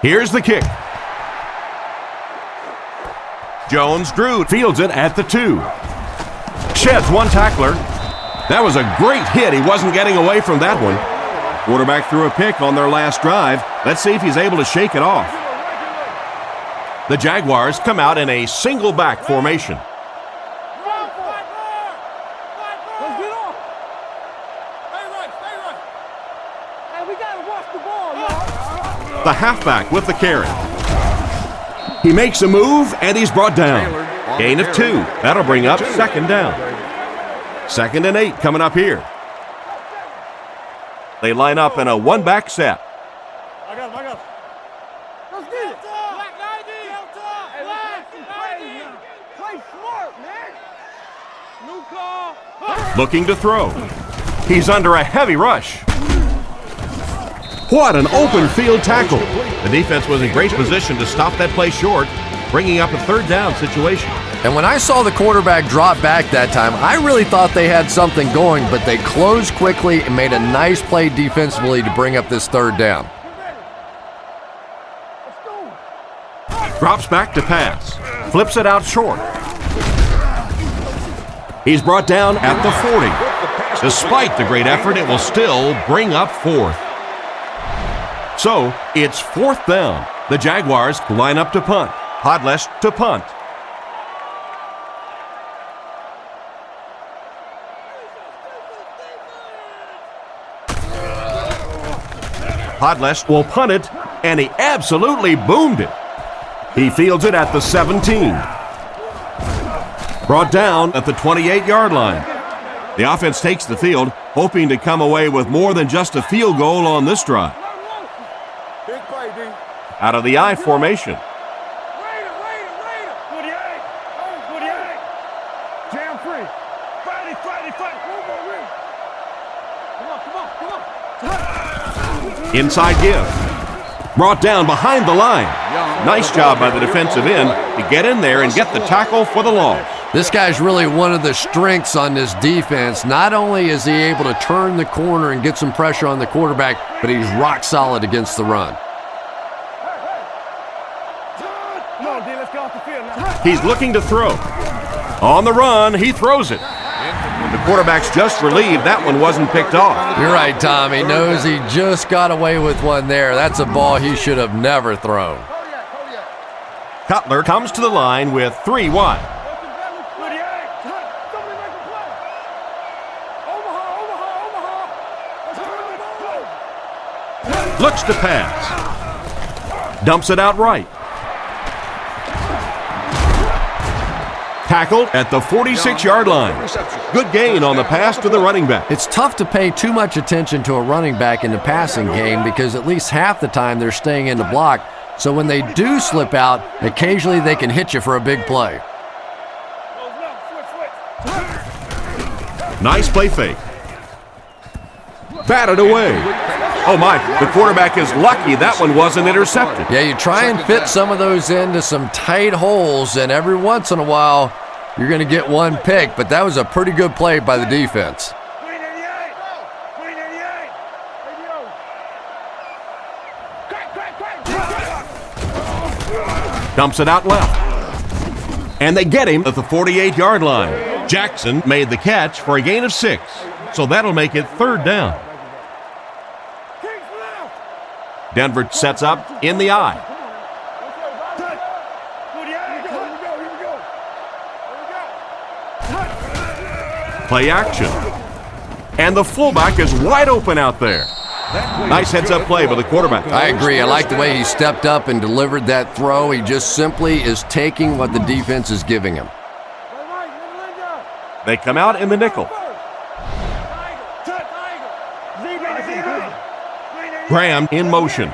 Here's the kick. Jones-Drew fields it at the 2. Sheds one tackler. That was a great hit. He wasn't getting away from that one. Quarterback threw a pick on their last drive. Let's see if he's able to shake it off. The Jaguars come out in a single back formation. The halfback with the carry. He makes a move, and he's brought down. Gain of 2. That'll bring up second down. 2nd and 8 coming up here. They line up in a one-back set. I got him. Let's get it. Play smart, man. New call. Looking to throw. He's under a heavy rush. What an open field tackle. The defense was in great position to stop that play short, bringing up a 3rd down situation. And when I saw the quarterback drop back that time, I really thought they had something going, but they closed quickly and made a nice play defensively to bring up this 3rd down. Drops back to pass. Flips it out short. He's brought down at the 40. Despite the great effort, it will still bring up 4th. So, it's 4th down. The Jaguars line up to punt. Hodles to punt. Hodles will punt it, and he absolutely boomed it. He fields it at the 17. Brought down at the 28-yard line. The offense takes the field, hoping to come away with more than just a field goal on this drive. Big play, D. Out of the I formation. Raider. 48. Jam free. Fight. Come on. Inside give. Brought down behind the line. Nice job by the defensive end to get in there and get the tackle for the loss. This guy's really one of the strengths on this defense. Not only is he able to turn the corner and get some pressure on the quarterback, but he's rock solid against the run. Come on, D. Let's get off the field now. He's looking to throw. On the run, he throws it. The quarterback's just relieved that one wasn't picked off. You're right, Tom. He knows he just got away with one there. That's a ball he should have never thrown. Cutler comes to the line with 3 wide. Looks to pass. Dumps it out right. Tackled at the 46-yard line. Good gain on the pass to the running back. It's tough to pay too much attention to a running back in the passing game because at least half the time they're staying in the block. So when they do slip out, occasionally they can hit you for a big play. Nice play fake. Batted away. Oh my, the quarterback is lucky that one wasn't intercepted. Yeah, you try and fit some of those into some tight holes, and every once in a while you're going to get one pick, but that was a pretty good play by the defense. Dumps it out left. And they get him at the 48-yard line. Jackson made the catch for a gain of 6, so that'll make it 3rd down. Denver sets up in the eye. Play action. And the fullback is wide open out there. Nice heads-up play by the quarterback. I agree. I like the way he stepped up and delivered that throw. He just simply is taking what the defense is giving him. They come out in the nickel. Graham in motion.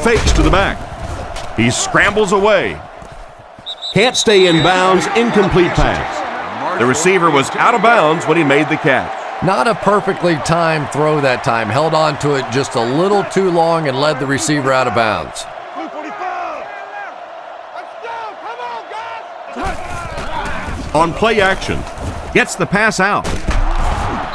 Fakes to the back. He scrambles away. Can't stay in bounds. Incomplete pass. The receiver was out of bounds when he made the catch. Not a perfectly timed throw that time. Held on to it just a little too long and led the receiver out of bounds. On play action. Gets the pass out.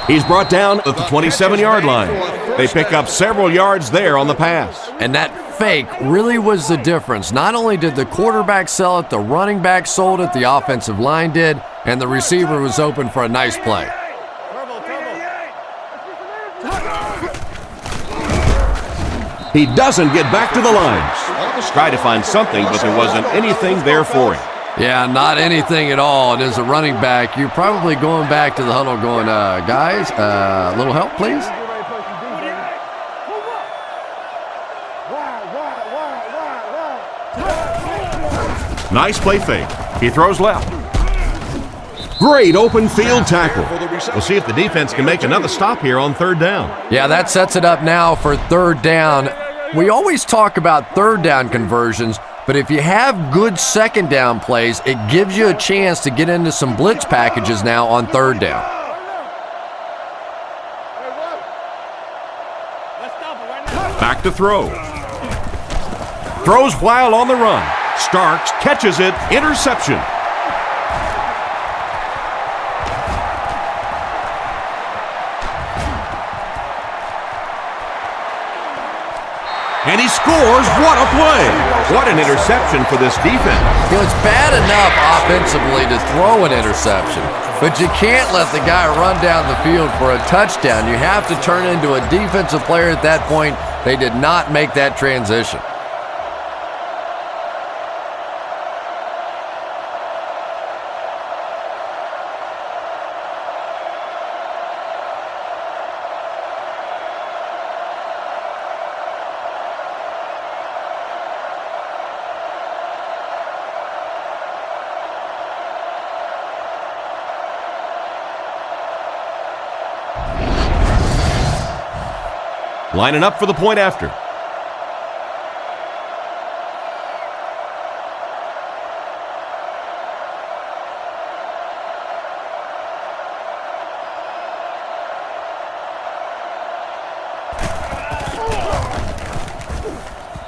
He's brought down at the 27-yard line. They pick up several yards there on the pass. And that fake really was the difference. Not only did the quarterback sell it, the running back sold it, the offensive line did, and the receiver was open for a nice play. He doesn't get back to the lines. Tried to find something, but there wasn't anything there for him. Yeah, not anything at all. And as a running back, you're probably going back to the huddle going, guys, a little help, please? Nice play fake. He throws left. Great open field tackle. We'll see if the defense can make another stop here on 3rd down. Yeah, that sets it up now for 3rd down. We always talk about 3rd down conversions, but if you have good 2nd down plays, it gives you a chance to get into some blitz packages now on 3rd down. Back to throw. Throws while on the run. Starks catches it. Interception. And he scores. What a play. What an interception for this defense. You know, it's bad enough offensively to throw an interception, but you can't let the guy run down the field for a touchdown. You have to turn into a defensive player at that point. They did not make that transition. Lining up for the point after.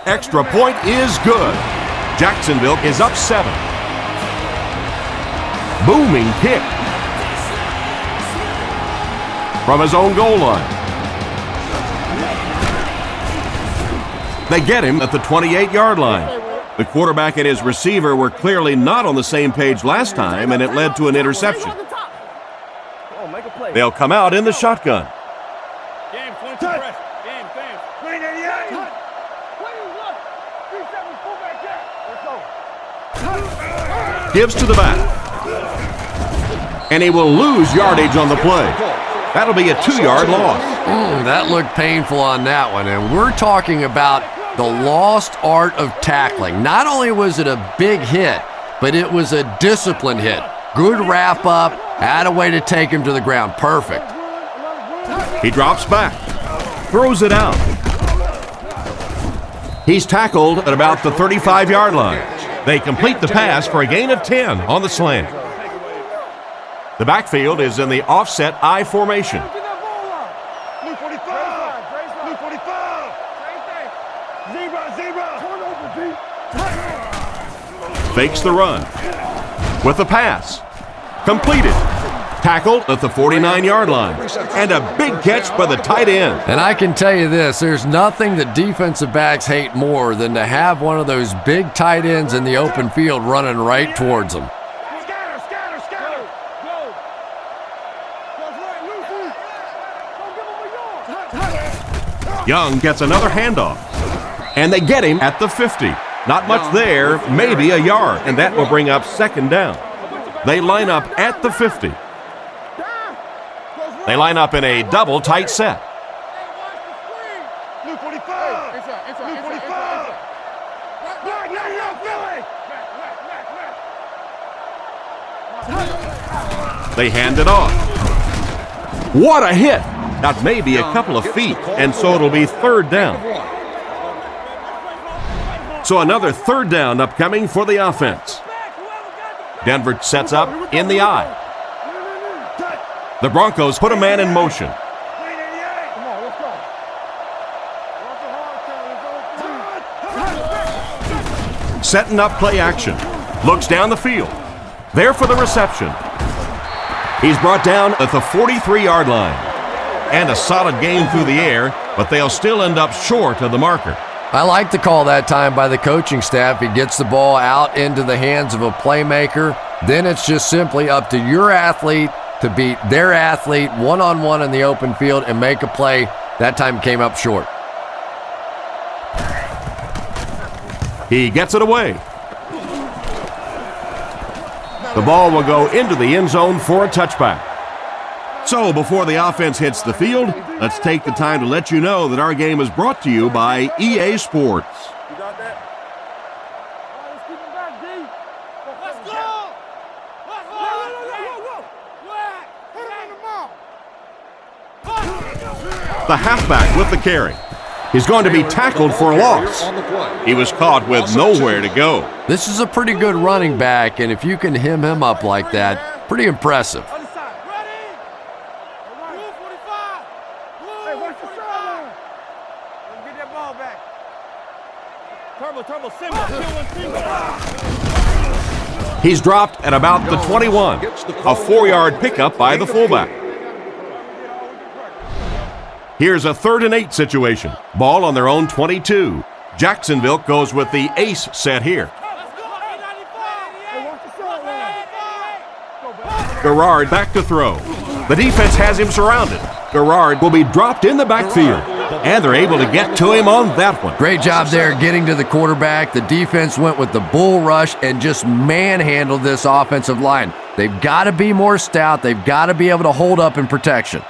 Extra point is good. Jacksonville is up 7. Booming kick. From his own goal line. They get him at the 28-yard line. The quarterback and his receiver were clearly not on the same page last time, and it led to an interception. They'll come out in the shotgun. Game, 22 press. Game, fans. Green 88. Gives to the back. And he will lose yardage on the play. That'll be a 2-yard loss. That looked painful on that one. And we're talking about the lost art of tackling. Not only was it a big hit, but it was a disciplined hit. Good wrap up, had a way to take him to the ground. Perfect. He drops back, throws it out. He's tackled at about the 35-yard line. They complete the pass for a gain of 10 on the slant. The backfield is in the offset I formation. Blue 45. Blue 45. Zebra. Fakes the run. With the pass. Completed. Tackled at the 49-yard line. And a big catch by the tight end. And I can tell you this, there's nothing that defensive backs hate more than to have one of those big tight ends in the open field running right towards them. Scatter. Go. Young gets another handoff. And they get him at the 50. Not much there, maybe a yard. And that will bring up second down. They line up at the 50. They line up in a double tight set. Blue 45. Blue 45. They hand it off. What a hit! That may be a couple of feet, and so it'll be third down. So another third down upcoming for the offense. Denver sets up in the I. The Broncos put a man in motion. Setting up play action. Looks down the field. There for the reception. He's brought down at the 43-yard line. And a solid game through the air, but they'll still end up short of the marker. I like the call that time by the coaching staff. He gets the ball out into the hands of a playmaker. Then it's just simply up to your athlete to beat their athlete one-on-one in the open field and make a play. That time came up short. He gets it away. The ball will go into the end zone for a touchback. So before the offense hits the field, let's take the time to let you know that our game is brought to you by EA Sports. You got that? Let's keep him back, D. Let's go! The halfback with the carry. He's going to be tackled for a loss. He was caught with nowhere to go. This is a pretty good running back, and if you can hem him up like that, pretty impressive. He's dropped at about the 21. A 4-yard pickup by the fullback. Here's a 3rd and 8 situation. Ball on their own 22. Jacksonville goes with the ace set here. Garrard back to throw. The defense has him surrounded. Garrard will be dropped in the backfield, and they're able to get to him on that one. Great job there getting to the quarterback. The defense went with the bull rush and just manhandled this offensive line. They've got to be more stout. They've got to be able to hold up in protection.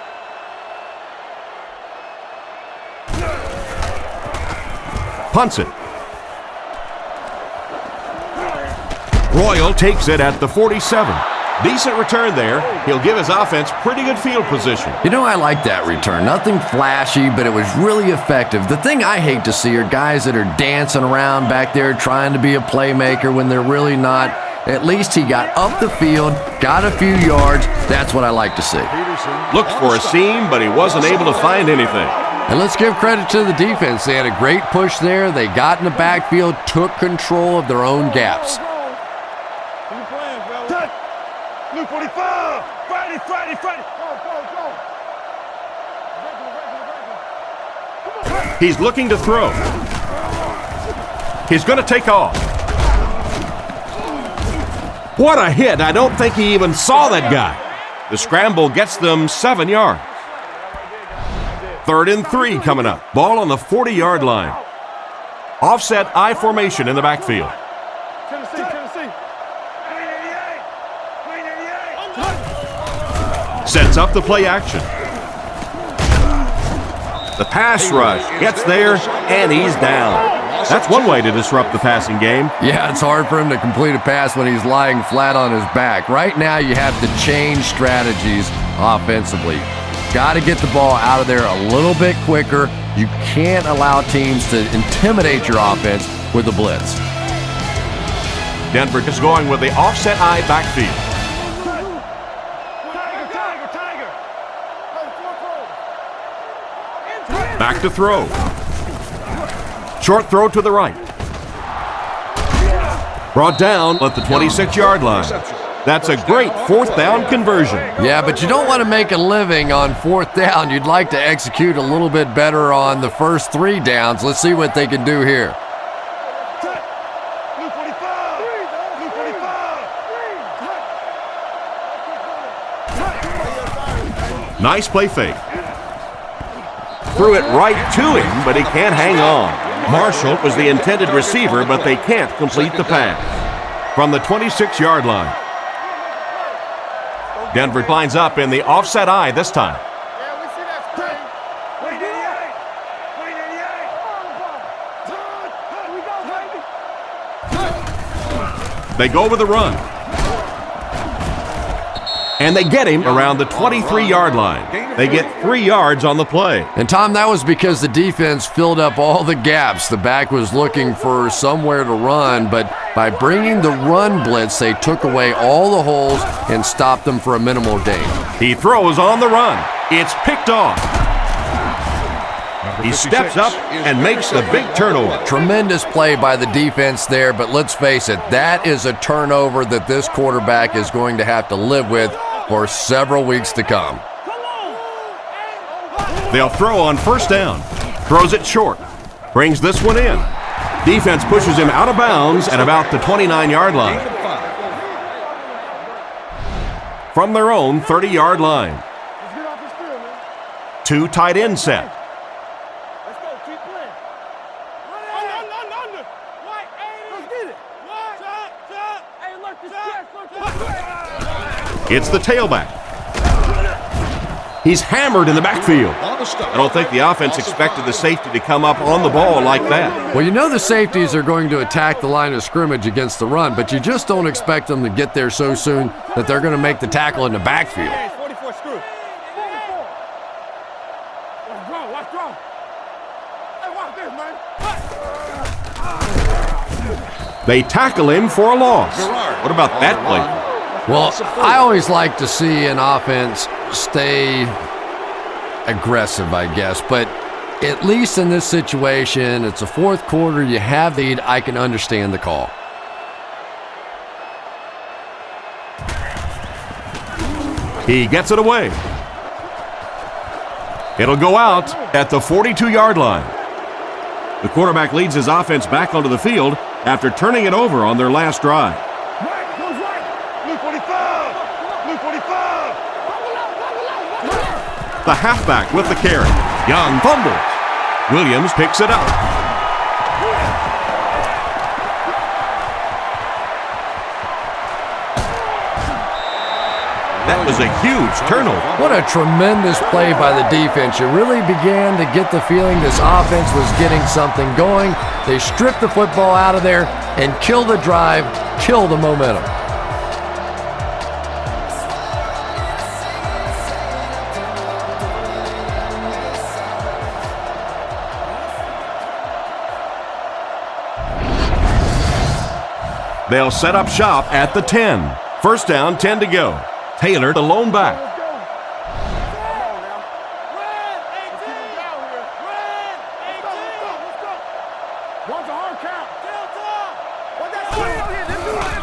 Punts it. Royal takes it at the 47. Decent return there. He'll give his offense pretty good field position. You know, I like that return. Nothing flashy, but it was really effective. The thing I hate to see are guys that are dancing around back there trying to be a playmaker when they're really not. At least he got up the field, got a few yards. That's what I like to see. Looked for a seam, but he wasn't able to find anything. And let's give credit to the defense. They had a great push there. They got in the backfield, took control of their own gaps. Blue 45! Friday! Go! Come He's looking to throw. He's going to take off. What a hit. I don't think he even saw that guy. The scramble gets them 7 yards. 3rd and 3 coming up. Ball on the 40-yard line. Offset I formation in the backfield. Sets up the play action. The pass rush gets there, and he's down. That's one way to disrupt the passing game. Yeah, it's hard for him to complete a pass when he's lying flat on his back. Right now, you have to change strategies offensively. Got to get the ball out of there a little bit quicker. You can't allow teams to intimidate your offense with a blitz. Denver is going with the offset I backfield. Back to throw. Short throw to the right. Brought down at the 26-yard line. That's a great 4th down conversion. Yeah, but you don't want to make a living on 4th down. You'd like to execute a little bit better on the first 3 downs. Let's see what they can do here. Nice play fake. Threw it right to him, but he can't hang on. Marshall was the intended receiver, but they can't complete the pass. From the 26-yard line. Denver lines up in the offset I this time. They go with the run. And they get him around the 23-yard line. They get 3 yards on the play. And Tom, that was because the defense filled up all the gaps. The back was looking for somewhere to run, but by bringing the run blitz, they took away all the holes and stopped them for a minimal gain. He throws on the run. It's picked off. He steps up and makes the big turnover. Tremendous play by the defense there, but let's face it, that is a turnover that this quarterback is going to have to live with for several weeks to come. They'll throw on 1st down. Throws it short. Brings this one in. Defense pushes him out of bounds at about the 29-yard line. From their own 30-yard line. 2 tight end set. It's the tailback. He's hammered in the backfield. I don't think the offense expected the safety to come up on the ball like that. Well, you know the safeties are going to attack the line of scrimmage against the run, but you just don't expect them to get there so soon that they're going to make the tackle in the backfield. They tackle him for a loss. What about that play? Well, I always like to see an offense stay aggressive, I guess, but at least in this situation, it's a 4th quarter, you have the lead, I can understand the call. He gets it away. It'll go out at the 42-yard line. The quarterback leads his offense back onto the field after turning it over on their last drive. The halfback with the carry. Young fumbles. Williams picks it up. That was a huge turnover. What a tremendous play by the defense. You really began to get the feeling this offense was getting something going. They stripped the football out of there and killed the drive, killed the momentum. They'll set up shop at the 10. 1st down, 10 to go. Taylor, the lone back.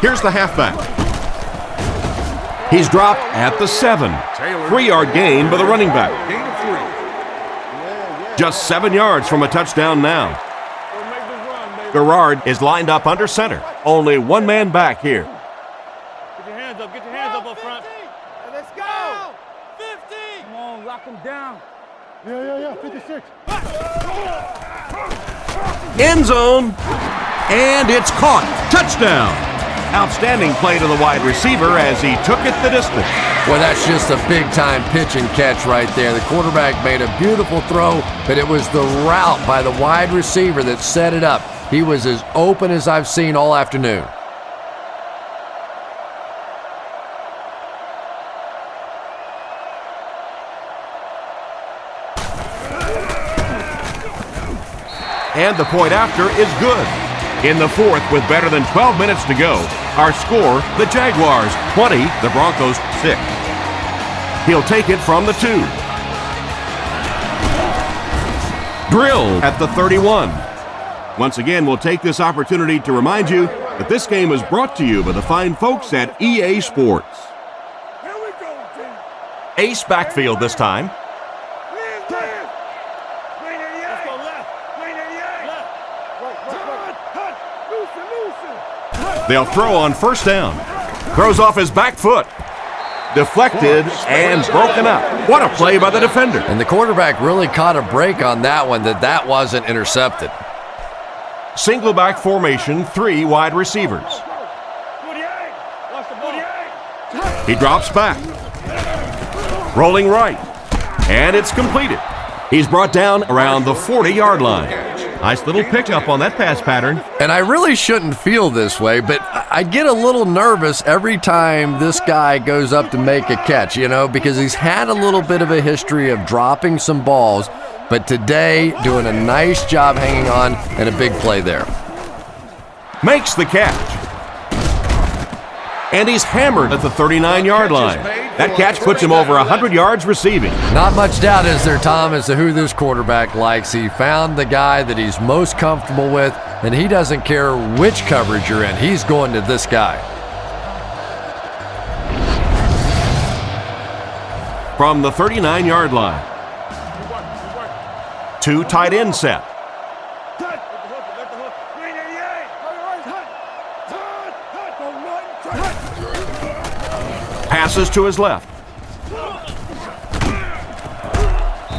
Here's the halfback. He's dropped at the 7. 3-yard gain by the running back. Just 7 yards from a touchdown now. Garrard is lined up under center. Only one man back here. Get your hands up up front. Let's go. 50. Come on, lock them down. Yeah, 56. End zone. And it's caught. Touchdown. Outstanding play to the wide receiver as he took it the distance. Well, that's just a big-time pitch and catch right there. The quarterback made a beautiful throw, but it was the route by the wide receiver that set it up. He was as open as I've seen all afternoon. And the point after is good. In the fourth, with better than 12 minutes to go, our score, the Jaguars 20, the Broncos 6. He'll take it from the 2. Drilled at the 31. Once again, we'll take this opportunity to remind you that this game is brought to you by the fine folks at EA Sports. Here we go, team. Ace backfield this time. Let's go left. They'll throw on first down. Throws off his back foot. Deflected and broken up. What a play by the defender. And the quarterback really caught a break on that one, that wasn't intercepted. Single back formation, 3 wide receivers. He drops back. Rolling right. And it's completed. He's brought down around the 40-yard line. Nice little pickup on that pass pattern. And I really shouldn't feel this way, but I get a little nervous every time this guy goes up to make a catch, because he's had a little bit of a history of dropping some balls, but today doing a nice job hanging on and a big play there. Makes the catch. And he's hammered at the 39-yard line. That catch puts him over 100 yards receiving. Not much doubt, is there, Tom, as to who this quarterback likes. He found the guy that he's most comfortable with, and he doesn't care which coverage you're in. He's going to this guy. From the 39-yard line. 2 tight end set. Passes to his left.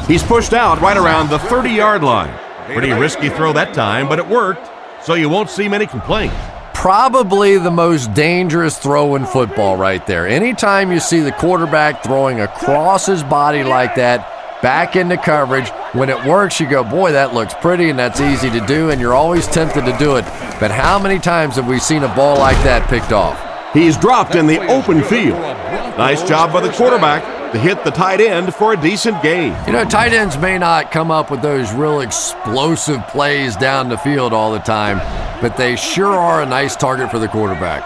He's pushed out right around the 30-yard line. Pretty risky throw that time, but it worked, so you won't see many complaints. Probably the most dangerous throw in football right there. Anytime you see the quarterback throwing across his body like that, back into coverage, when it works, you go, boy, that looks pretty and that's easy to do, and you're always tempted to do it. But how many times have we seen a ball like that picked off? He's dropped in the open field. Nice job by the quarterback to hit the tight end for a decent gain. Tight ends may not come up with those real explosive plays down the field all the time, but they sure are a nice target for the quarterback.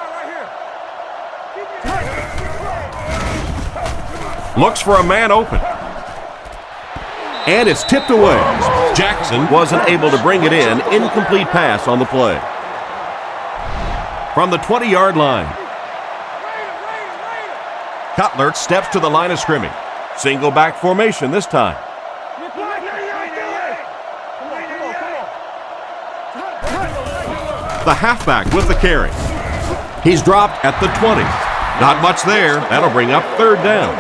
Looks for a man open. And it's tipped away. Jackson wasn't able to bring it in. Incomplete pass on the play. From the 20-yard line. Cutler steps to the line of scrimmage. Single back formation this time. The halfback with the carry. He's dropped at the 20. Not much there. That'll bring up third down.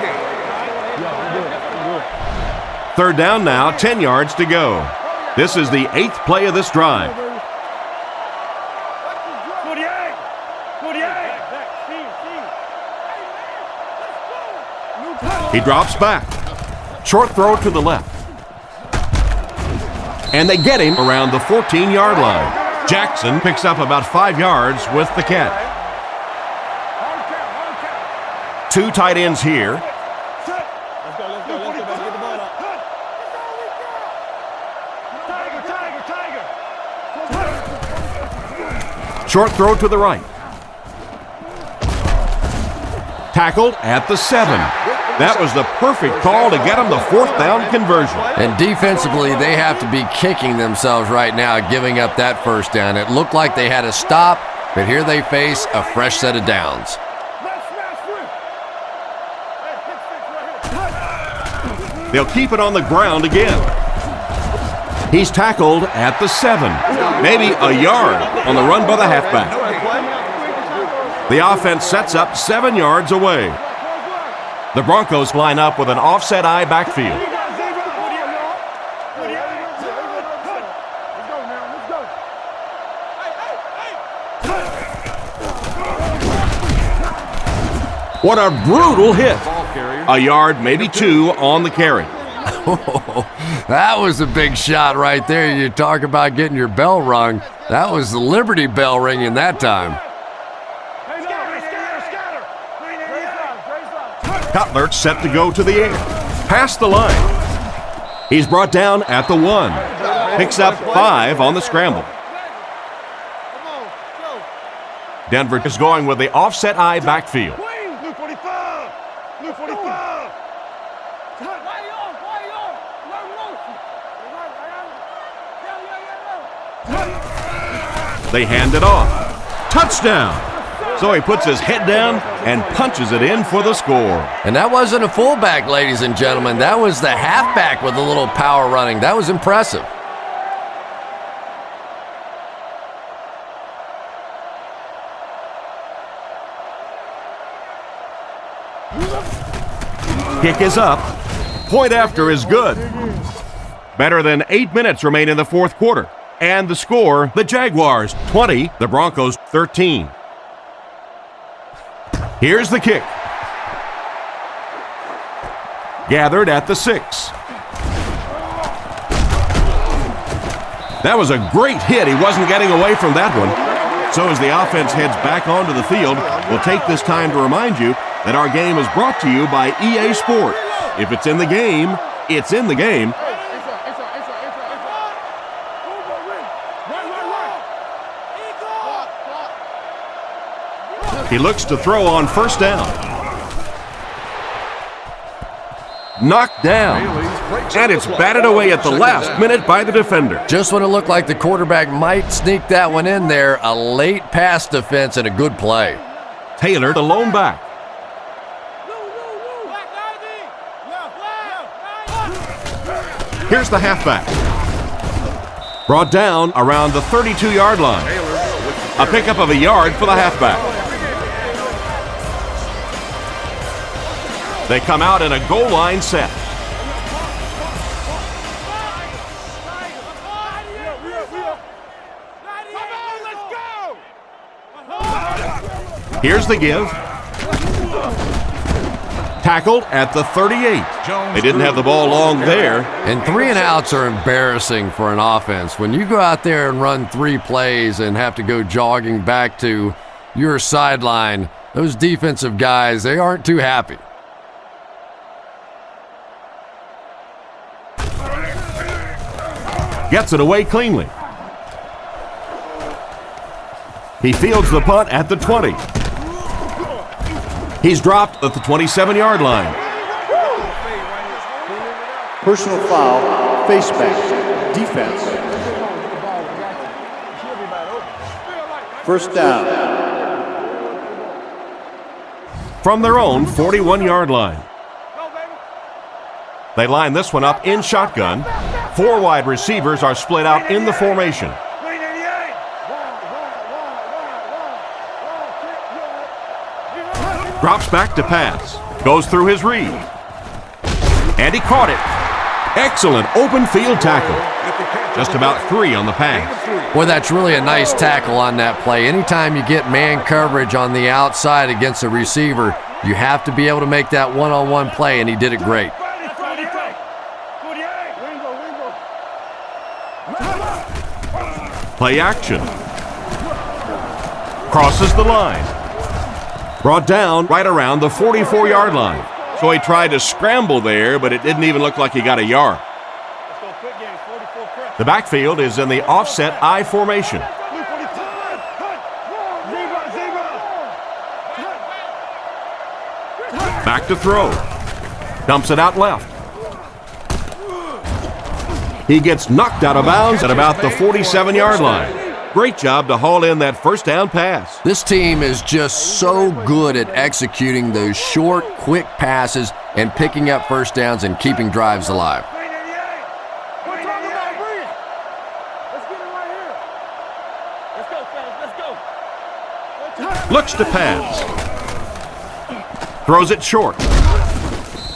Third down now, 10 yards to go. This is the 8th play of this drive. He drops back. Short throw to the left. And they get him around the 14-yard line. Jackson picks up about 5 yards with the catch. 2 tight ends here. Short throw to the right. Tackled at the 7. That was the perfect call to get him the 4th down conversion. And defensively, they have to be kicking themselves right now, giving up that first down. It looked like they had a stop, but here they face a fresh set of downs. They'll keep it on the ground again. He's tackled at the 7, maybe a yard on the run by the halfback. The offense sets up 7 yards away. The Broncos line up with an offset I backfield. What a brutal hit. A yard, maybe 2 on the carry. That was a big shot right there. You talk about getting your bell rung. That was the Liberty Bell ringing that time. Cutler set to go to the air. Past the line. He's brought down at the 1. Picks up 5 on the scramble. Denver is going with the offset I backfield. They hand it off. Touchdown! So he puts his head down and punches it in for the score. And that wasn't a fullback, ladies and gentlemen. That was the halfback with a little power running. That was impressive. Kick is up. Point after is good. Better than 8 minutes remain in the fourth quarter. And the score, the Jaguars 20, the Broncos 13. Here's the kick. Gathered at the 6. That was a great hit. He wasn't getting away from that one. So as the offense heads back onto the field, we'll take this time to remind you that our game is brought to you by EA Sports. If it's in the game, it's in the game. He looks to throw on first down. Knocked down. And it's batted away at the last minute by the defender. Just when it looked like the quarterback might sneak that one in there, a late pass defense and a good play. Taylor, the lone back. Here's the halfback. Brought down around the 32-yard line. A pickup of a yard for the halfback. They come out in a goal line set. Here's the give. Tackled at the 38. They didn't have the ball long there. And 3 and outs are embarrassing for an offense. When you go out there and run 3 plays and have to go jogging back to your sideline, those defensive guys, they aren't too happy. Gets it away cleanly. He fields the punt at the 20. He's dropped at the 27-yard line. Personal foul, face mask, defense. First down. From their own 41-yard line. They line this one up in shotgun. 4 wide receivers are split out in the formation. Drops back to pass. Goes through his read. And he caught it. Excellent open field tackle. Just about 3 on the pass. Boy, that's really a nice tackle on that play. Anytime you get man coverage on the outside against a receiver, you have to be able to make that one-on-one play, and he did it great. Play action. Crosses the line. Brought down right around the 44-yard line. So he tried to scramble there, but it didn't even look like he got a yard. The backfield is in the offset I formation. Back to throw. Dumps it out left. He gets knocked out of bounds at about the 47-yard line. Great job to haul in that first down pass. This team is just so good at executing those short, quick passes and picking up first downs and keeping drives alive. Looks to pass. Throws it short.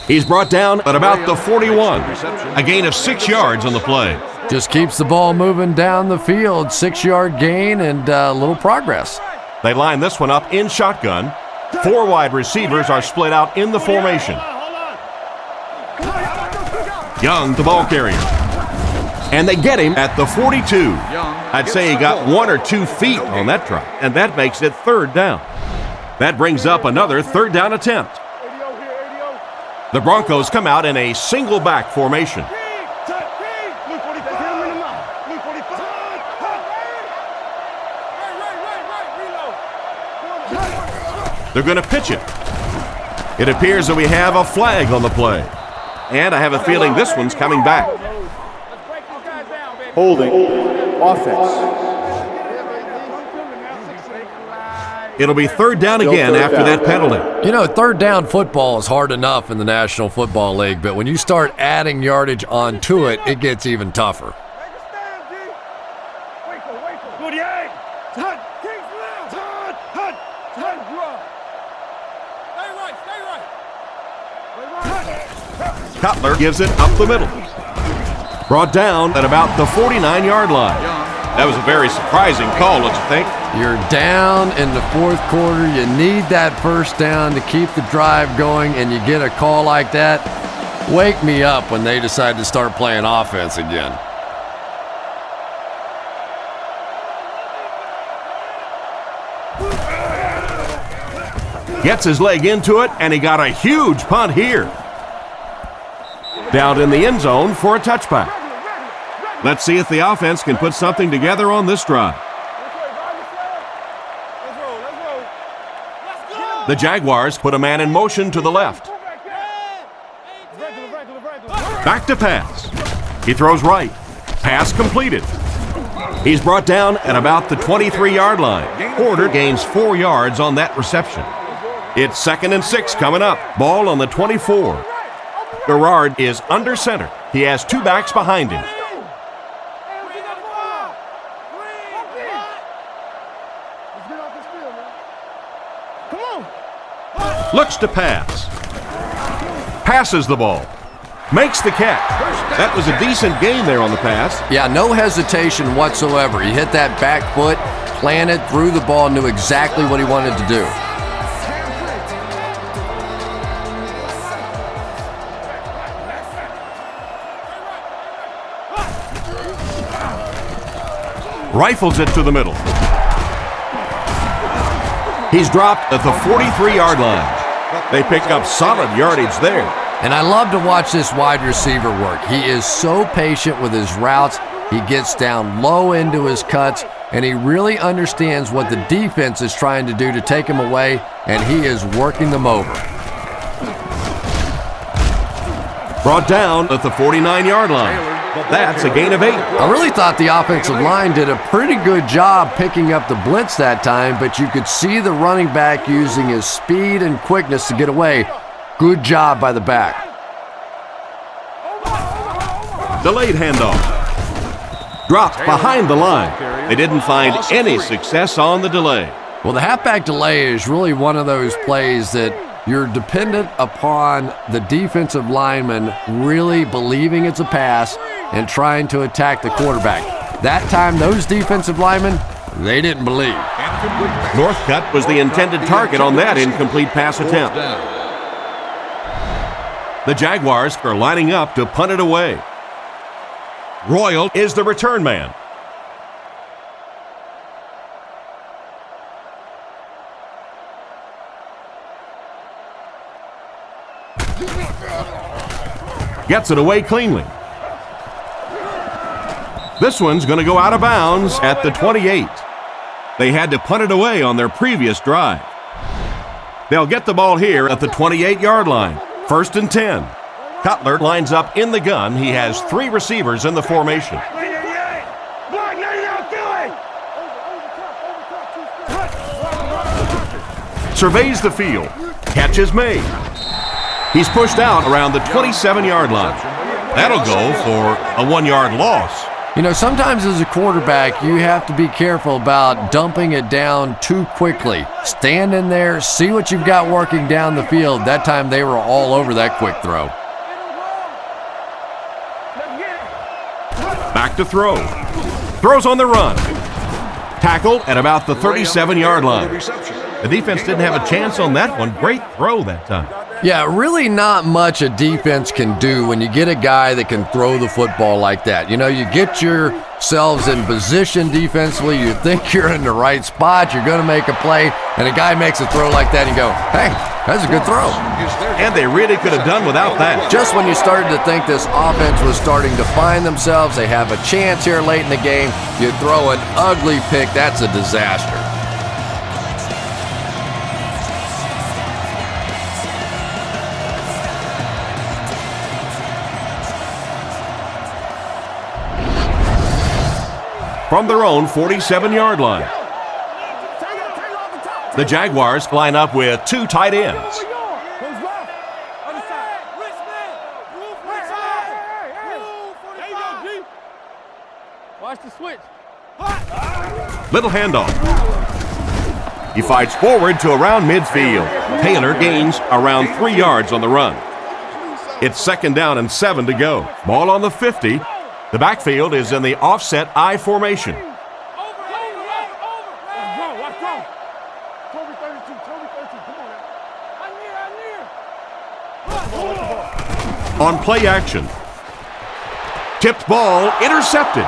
He's brought down at about the 41. A gain of 6 yards on the play. Just keeps the ball moving down the field. 6-yard gain and a little progress. They line this one up in shotgun. 4 wide receivers are split out in the formation. Young, the ball carrier. And they get him at the 42. I'd say he got 1 or 2 feet on that drop, and that makes it 3rd down. That brings up another 3rd down attempt. The Broncos come out in a single back formation. They're going to pitch it. It appears that we have a flag on the play. And I have a feeling this one's coming back. Holding. Offense. It'll be 3rd down again after that penalty. You know, 3rd down football is hard enough in the National Football League, but when you start adding yardage onto it, it gets even tougher. Cutler gives it up the middle. Brought down at about the 49-yard line. That was a very surprising call, don't you think? You're down in the 4th quarter. You need that 1st down to keep the drive going, and you get a call like that. Wake me up when they decide to start playing offense again. Gets his leg into it, and he got a huge punt here. Down in the end zone for a touchback. Let's see if the offense can put something together on this drive. The Jaguars put a man in motion to the left. Back to pass. He throws right. Pass completed. He's brought down at about the 23-yard line. Porter gains 4 yards on that reception. It's 2nd and 6 coming up. Ball on the 24. Garrard is under center. He has 2 backs behind him. Looks to pass. Passes the ball. Makes the catch. That was a decent gain there on the pass. Yeah, no hesitation whatsoever. He hit that back foot, planted, threw the ball, knew exactly what he wanted to do. Rifles it to the middle. He's dropped at the 43-yard line. They pick up solid yardage there. And I love to watch this wide receiver work. He is so patient with his routes. He gets down low into his cuts, and he really understands what the defense is trying to do to take him away, and he is working them over. Brought down at the 49-yard line. That's a gain of 8. I really thought the offensive line did a pretty good job picking up the blitz that time, but you could see the running back using his speed and quickness to get away. Good job by the back. Delayed handoff. Dropped behind the line. They didn't find any success on the delay. Well, the halfback delay is really one of those plays that you're dependent upon the defensive lineman really believing it's a pass and trying to attack the quarterback. That time, those defensive linemen, they didn't believe. Northcutt was the intended target on that incomplete pass attempt. The Jaguars are lining up to punt it away. Royal is the return man. Gets it away cleanly. This one's going to go out of bounds at the 28. They had to punt it away on their previous drive. They'll get the ball here at the 28-yard line. 1st and 10. Cutler lines up in the gun. He has 3 receivers in the formation. Surveys the field. Catch is made. He's pushed out around the 27-yard line. That'll go for a 1-yard loss. You know, sometimes as a quarterback, you have to be careful about dumping it down too quickly. Stand in there, see what you've got working down the field. That time they were all over that quick throw. Back to throw. Throws on the run. Tackled at about the 37-yard line. The defense didn't have a chance on that one. Great throw that time. Yeah, really not much a defense can do when you get a guy that can throw the football like that. You know, you get yourselves in position defensively, you think you're in the right spot, you're going to make a play, and a guy makes a throw like that and you go, hey, that's a good throw. And they really could have done without that. Just when you started to think this offense was starting to find themselves, they have a chance here late in the game, you throw an ugly pick, that's a disaster. From their own 47-yard line. The Jaguars line up with two tight ends. Watch the switch. Little handoff. He fights forward to around midfield. Taylor gains around 3 yards on the run. It's 2nd down and 7 to go. Ball on the 50. The backfield is in the offset I formation. On play action. Tipped ball, intercepted.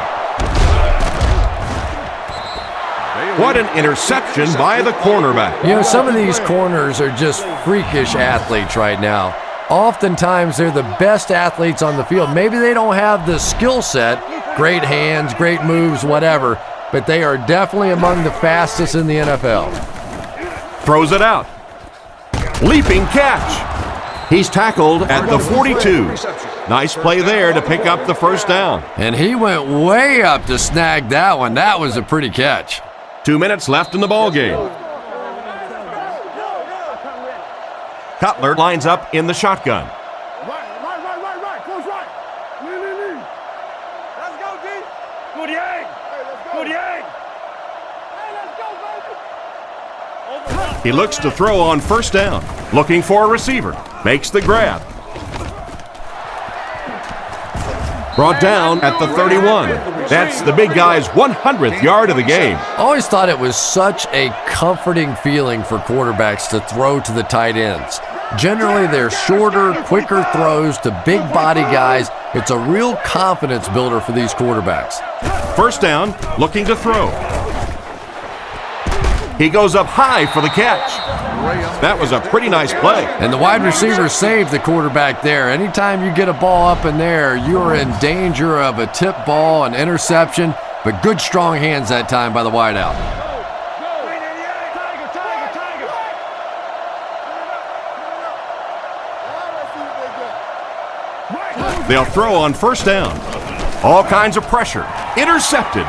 What an interception by the cornerback. You know, some of these corners are just freakish athletes right now. Oftentimes, they're the best athletes on the field. Maybe they don't have the skill set, great hands, great moves, whatever, but they are definitely among the fastest in the NFL. Throws it out. Leaping catch. He's tackled at the 42. Nice play there to pick up the 1st down. And he went way up to snag that one. That was a pretty catch. 2 minutes left in the ball game. Cutler lines up in the shotgun. Right. Close right. Lean. Let's go, D. Good yang. Hey, let's go, baby. He looks to throw on 1st down. Looking for a receiver. Makes the grab. Brought down at the 31. That's the big guy's 100th yard of the game. Always thought it was such a comforting feeling for quarterbacks to throw to the tight ends. Generally, they're shorter, quicker throws to big body guys. It's a real confidence builder for these quarterbacks. 1st down, looking to throw. He goes up high for the catch. That was a pretty nice play. And the wide receiver saved the quarterback there. Anytime you get a ball up in there, you're in danger of a tip ball, an interception, but good strong hands that time by the wideout. They'll throw on 1st down. All kinds of pressure. Intercepted.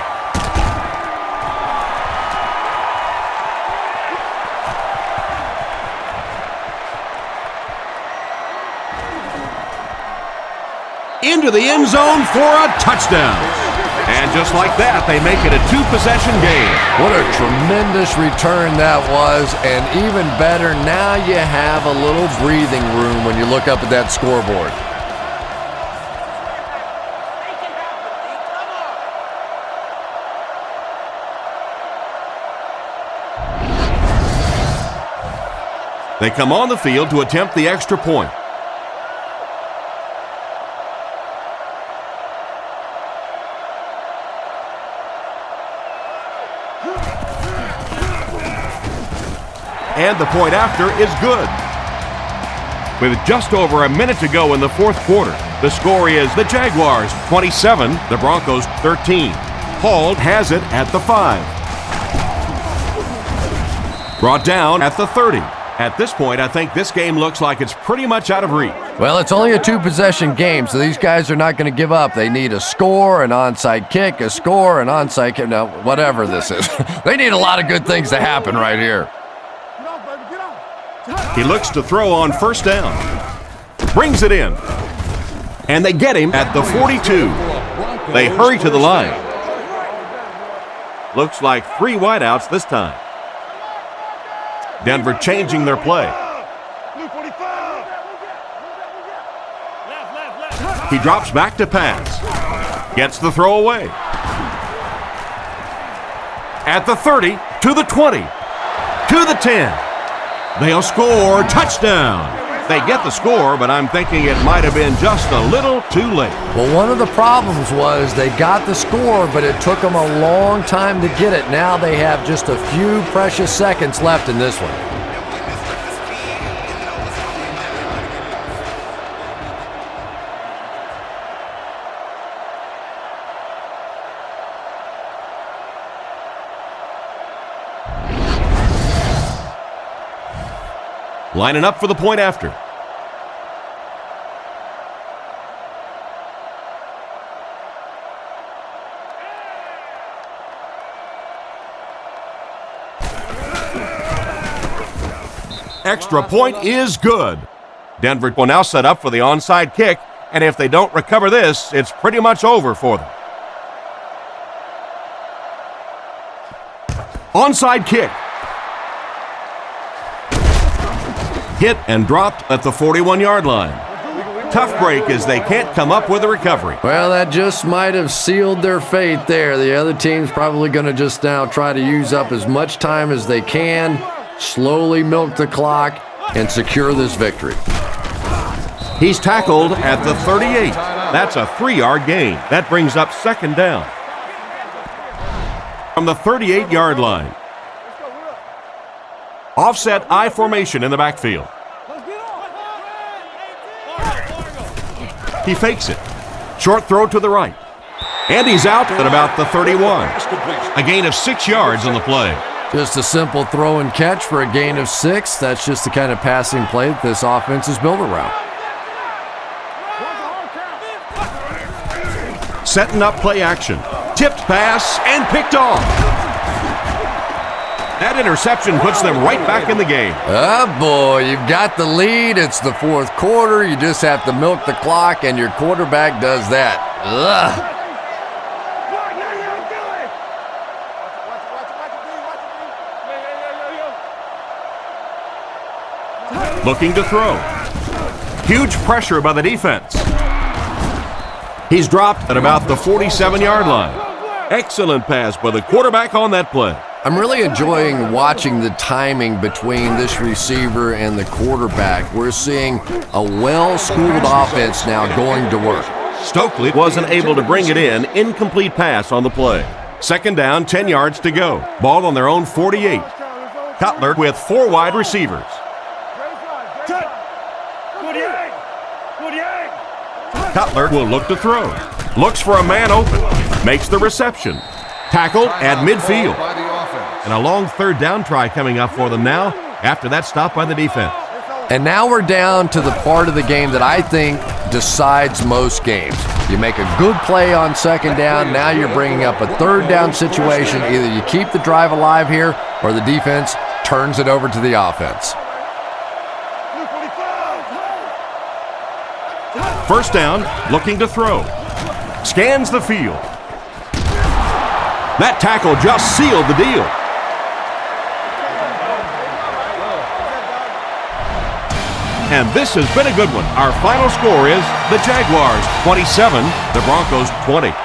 Into the end zone for a touchdown. And just like that, they make it a 2-possession game. What a tremendous return that was, and even better, now you have a little breathing room when you look up at that scoreboard. They come on the field to attempt the extra point. And the point after is good. With just over a minute to go in the 4th quarter, the score is the Jaguars 27, the Broncos 13. Hall has it at the 5. Brought down at the 30. At this point, I think this game looks like it's pretty much out of reach. Well, it's only a 2-possession game, so these guys are not going to give up. They need a score, an onside kick, a score, an onside kick. Now, whatever this is. They need a lot of good things to happen right here. He looks to throw on 1st down. Brings it in. And they get him at the 42. They hurry to the line. Looks like 3 wideouts this time. Denver changing their play. He drops back to pass. Gets the throw away. At the 30, to the 20, to the 10. They'll score. Touchdown. They get the score, but I'm thinking it might have been just a little too late. Well, one of the problems was they got the score, but it took them a long time to get it. Now they have just a few precious seconds left in this one. Lining up for the point after. Extra point is good. Denver will now set up for the onside kick, and if they don't recover this, it's pretty much over for them. Onside kick. Hit and dropped at the 41-yard line. Tough break as they can't come up with a recovery. Well, that just might have sealed their fate there. The other team's probably going to just now try to use up as much time as they can, slowly milk the clock, and secure this victory. He's tackled at the 38. That's a 3-yard gain. That brings up second down. From the 38-yard line. Offset I formation in the backfield. He fakes it. Short throw to the right. And he's out at about the 31. A gain of 6 yards on the play. Just a simple throw and catch for a gain of 6. That's just the kind of passing play that this offense is built around. Setting up play action. Tipped pass and picked off. That interception puts them right back in the game. Oh, boy, you've got the lead. It's the fourth quarter. You just have to milk the clock, and your quarterback does that. Ugh. Looking to throw. Huge pressure by the defense. He's dropped at about the 47-yard line. Excellent pass by the quarterback on that play. I'm really enjoying watching the timing between this receiver and the quarterback. We're seeing a well-schooled offense now going to work. Stokely wasn't able to bring it in. Incomplete pass on the play. Second down, 10 yards to go. Ball on their own 48. Cutler with 4 wide receivers. Cutler will look to throw. Looks for a man open. Makes the reception. Tackled at midfield. And a long third down try coming up for them now after that stop by the defense. And now we're down to the part of the game that I think decides most games. You make a good play on second down, now you're bringing up a third down situation. Either you keep the drive alive here or the defense turns it over to the offense. First down, looking to throw. Scans the field. That tackle just sealed the deal. And this has been a good one. Our final score is the Jaguars 27, the Broncos 20.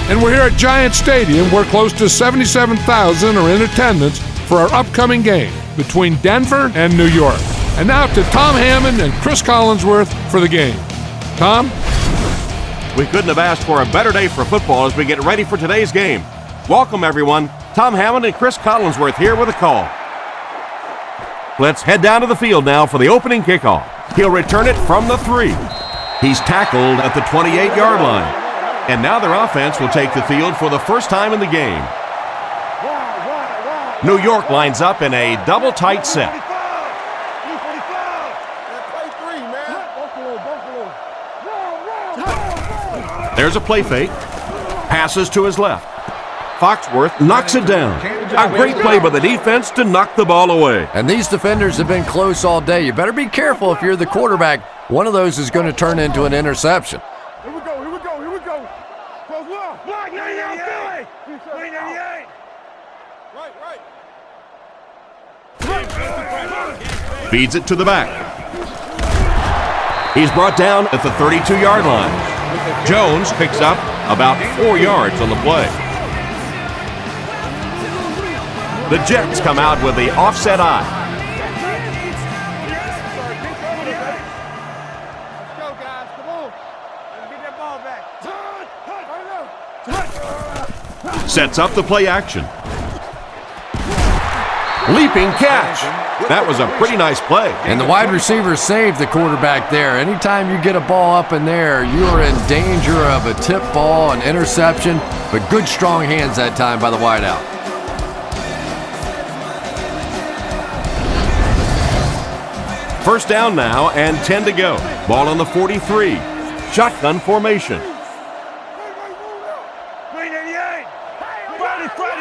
And we're here at Giant Stadium where close to 77,000 are in attendance for our upcoming game between Denver and New York. And now to Tom Hammond and Chris Collinsworth for the game. Tom? We couldn't have asked for a better day for football as we get ready for today's game. Welcome, everyone. Tom Hammond and Chris Collinsworth here with a call. Let's head down to the field now for the opening kickoff. He'll return it from the 3. He's tackled at the 28-yard line. And now their offense will take the field for the first time in the game. New York lines up in a double tight set. There's a play fake. Passes to his left. Foxworth knocks it down. A great play by the defense to knock the ball away. And these defenders have been close all day. You better be careful if you're the quarterback. One of those is going to turn into an interception. Here we go, here we go, here we go. Close left. Block, 98. 98. Right. Feeds it to the back. He's brought down at the 32-yard line. Jones picks up about 4 yards on the play. The Jets come out with the offset eye. Let's go, guys. Come on. Let's get that ball back. Sets up the play action. Leaping catch. That was a pretty nice play. And the wide receiver saved the quarterback there. Anytime you get a ball up in there, you're in danger of a tip ball, an interception, but good strong hands that time by the wideout. First down now and 10 to go. Ball on the 43. Shotgun formation. 98.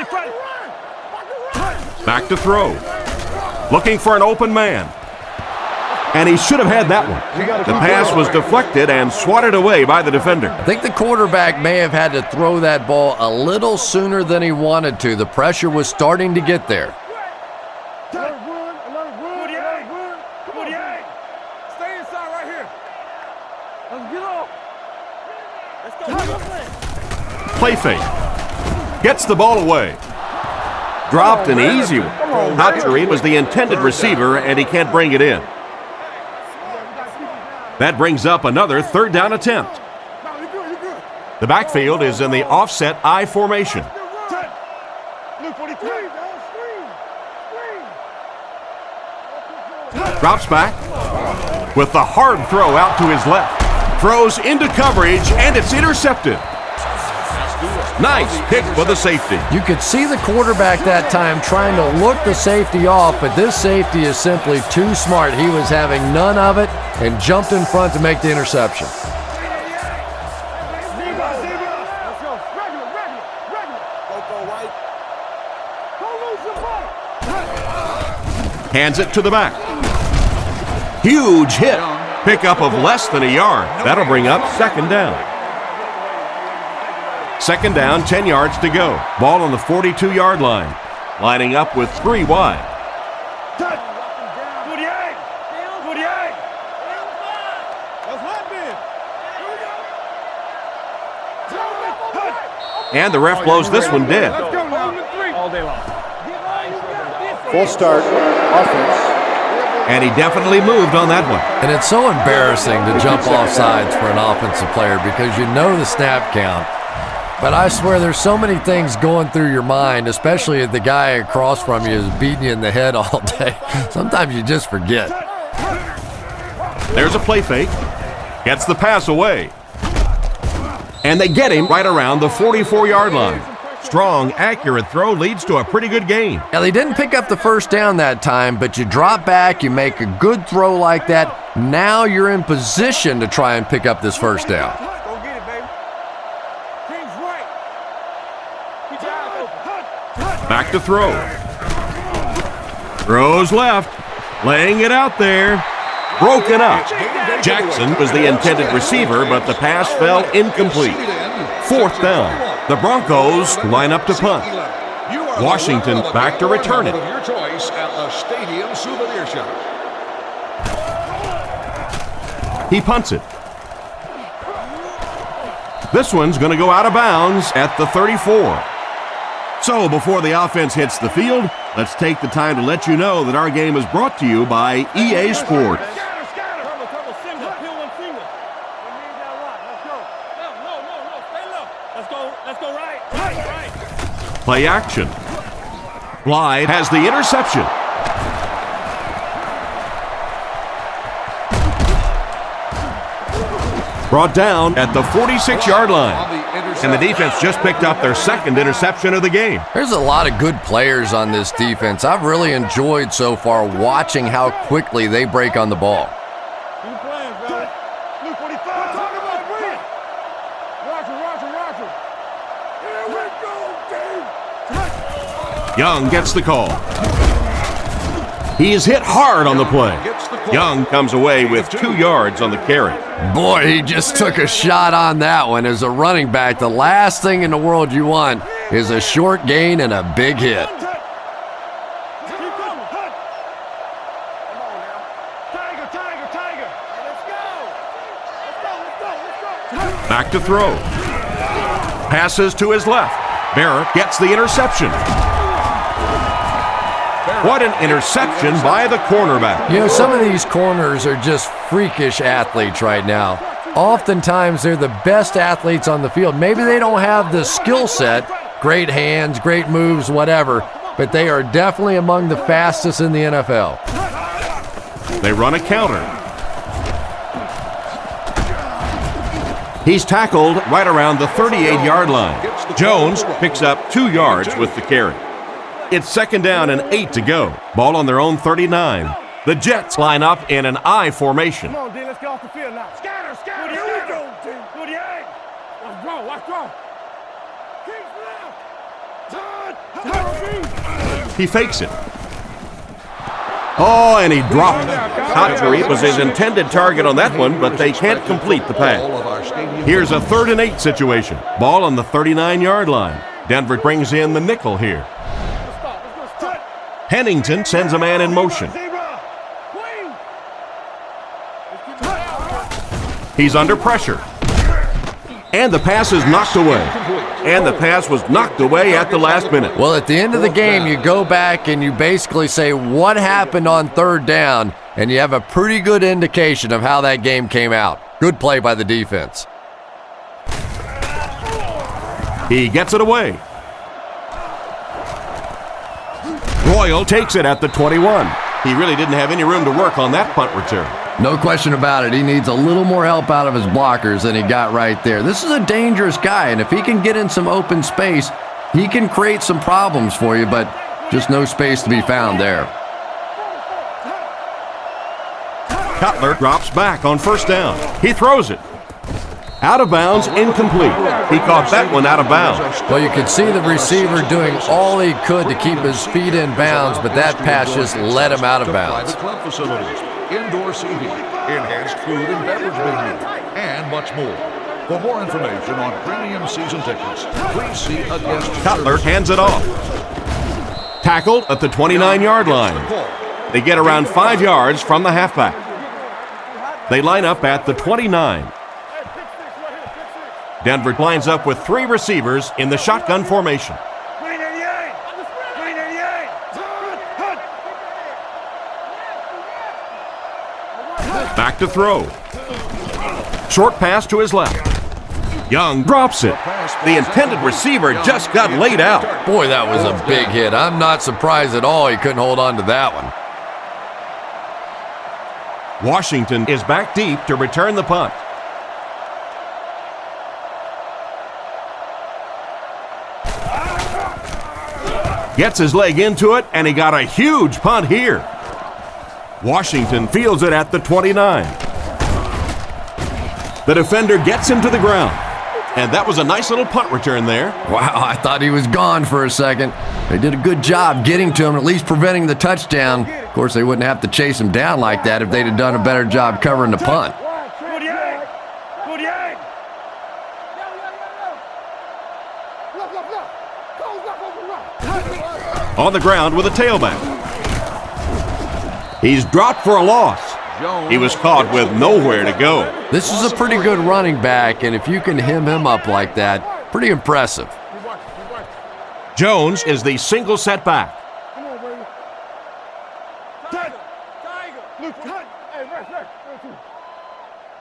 Friday. Back to throw. Looking for an open man. And he should have had that one. The pass was deflected and swatted away by the defender. I think the quarterback may have had to throw that ball a little sooner than he wanted to. The pressure was starting to get there. 48. Stay inside right here. Let's get off. Let's go. Play fake. Gets the ball away. Dropped an easy one. Hatchery was the intended receiver, and he can't bring it in. That brings up another third down attempt. The backfield is in the offset I formation. Drops back with the hard throw out to his left. Throws into coverage, and it's intercepted. Nice pick for the safety. You could see the quarterback that time trying to look the safety off, but this safety is simply too smart. He was having none of it and jumped in front to make the interception. Hands it to the back. Huge hit. Pickup of less than a yard. That'll bring up second down. Second down, 10 yards to go. Ball on the 42-yard line. Lining up with 3 wide. 48. And the ref blows this one dead. Let's go now. All day long. Full start, offense. And he definitely moved on that one. And it's so embarrassing to jump off sides for an offensive player because you know the snap count. But I swear there's so many things going through your mind, especially if the guy across from you is beating you in the head all day. Sometimes you just forget. There's a play fake. Gets the pass away. And they get him right around the 44-yard line. Strong, accurate throw leads to a pretty good gain. Now, they didn't pick up the first down that time, but you drop back, you make a good throw like that. Now you're in position to try and pick up this first down. Go get it, baby. King's right. Back to throw. Throws left. Laying it out there. Broken up. Jackson was the intended receiver, but the pass fell incomplete. Fourth down. The Broncos line up to punt. Washington back to return it. Your choice at the Stadium Souvenir Shop. He punts it. This one's going to go out of bounds at the 34. So before the offense hits the field, let's take the time to let you know that our game is brought to you by EA Sports. Play action. Blythe has the interception. Brought down at the 46-yard line. And the defense just picked up their second interception of the game. There's a lot of good players on this defense. I've really enjoyed so far watching how quickly they break on the ball. Young gets the call. He is hit hard on the play. Young comes away with 2 yards on the carry. Boy, he just took a shot on that one. As a running back, the last thing in the world you want is a short gain and a big hit. Back to throw. Passes to his left. Barrett gets the interception. What an interception by the cornerback. You know, some of these corners are just freakish athletes right now. Oftentimes, they're the best athletes on the field. Maybe they don't have the skill set, great hands, great moves, whatever, but they are definitely among the fastest in the NFL. They run a counter. He's tackled right around the 38-yard line. Jones picks up 2 yards with the carry. It's 2nd down and 8 to go. Ball on their own 39. The Jets line up in an I formation. Come on, D, let's get off the field now. Scatter, scatter, here we go, D. Good yank. Let's go, let's go. Kings left. He fakes it. Oh, and he dropped it. Cotchery was his intended target on that one, but they can't complete the pass. Here's a 3rd and 8 situation. Ball on the 39-yard line. Denver brings in the nickel here. Pennington sends a man in motion. He's under pressure. And the pass is knocked away. And the pass was knocked away at the last minute. Well, at the end of the game, you go back and you basically say what happened on 3rd down, and you have a pretty good indication of how that game came out. Good play by the defense. He gets it away. Royal takes it at the 21. He really didn't have any room to work on that punt return. No question about it. He needs a little more help out of his blockers than he got right there. This is a dangerous guy, and if he can get in some open space, he can create some problems for you, but just no space to be found there. Cutler drops back on 1st down. He throws it. Out of bounds, incomplete. He caught that one out of bounds. Well, you could see the receiver doing all he could to keep his feet in bounds, but that pass just let him out of bounds. Club facilities, indoor seating, enhanced food and beverage menu, and much more. For more information on premium season tickets, please see a guest. Cutler hands it off. Tackled at the 29-yard line. They get around 5 yards from the halfback. They line up at the 29. Denver lines up with 3 receivers in the shotgun formation. Back to throw. Short pass to his left. Young drops it. The intended receiver just got laid out. Boy, that was a big hit. I'm not surprised at all he couldn't hold on to that one. Washington is back deep to return the punt. Gets his leg into it, and he got a huge punt here. Washington fields it at the 29. The defender gets him to the ground. And that was a nice little punt return there. Wow, I thought he was gone for a second. They did a good job getting to him, at least preventing the touchdown. Of course, they wouldn't have to chase him down like that if they'd have done a better job covering the punt. On the ground with a tailback. He's dropped for a loss. He was caught with nowhere to go. This is a pretty good running back, and if you can hem him up like that, pretty impressive. Jones is the single setback. Come on, baby. Tiger. Look, cut. Hey, rest.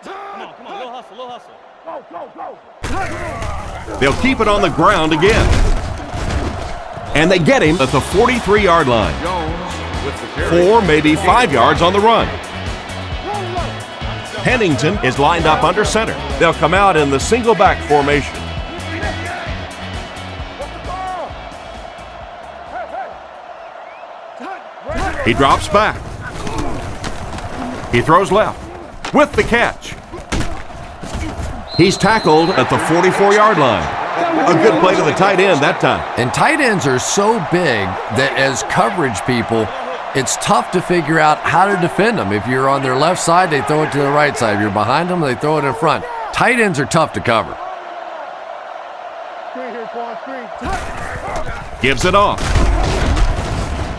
Come on, little hustle. Go. They'll keep it on the ground again. And they get him at the 43-yard line. 4, maybe 5 yards on the run. Pennington is lined up under center. They'll come out in the single back formation. He drops back. He throws left with the catch. He's tackled at the 44-yard line. A good play to the tight end that time. And tight ends are so big that as coverage people, it's tough to figure out how to defend them. If you're on their left side, they throw it to the right side. If you're behind them, they throw it in front. Tight ends are tough to cover. Gives it off.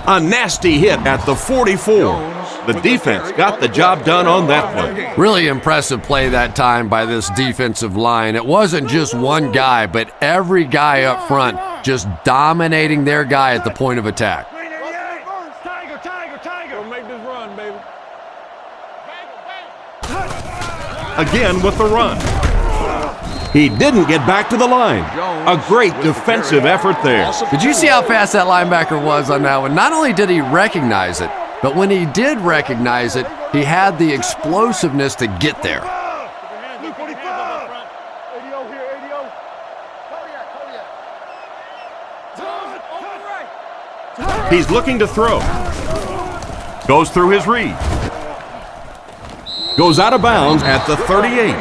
A nasty hit at the 44. The defense got the job done on that play. Really impressive play that time by this defensive line. It wasn't just one guy, but every guy up front just dominating their guy at the point of attack. Tiger. Make this run, baby. Again with the run. He didn't get back to the line. A great defensive effort there. Did you see how fast that linebacker was on that one? Not only did he recognize it, but when he did recognize it, he had the explosiveness to get there. He's looking to throw. Goes through his read. Goes out of bounds at the 38.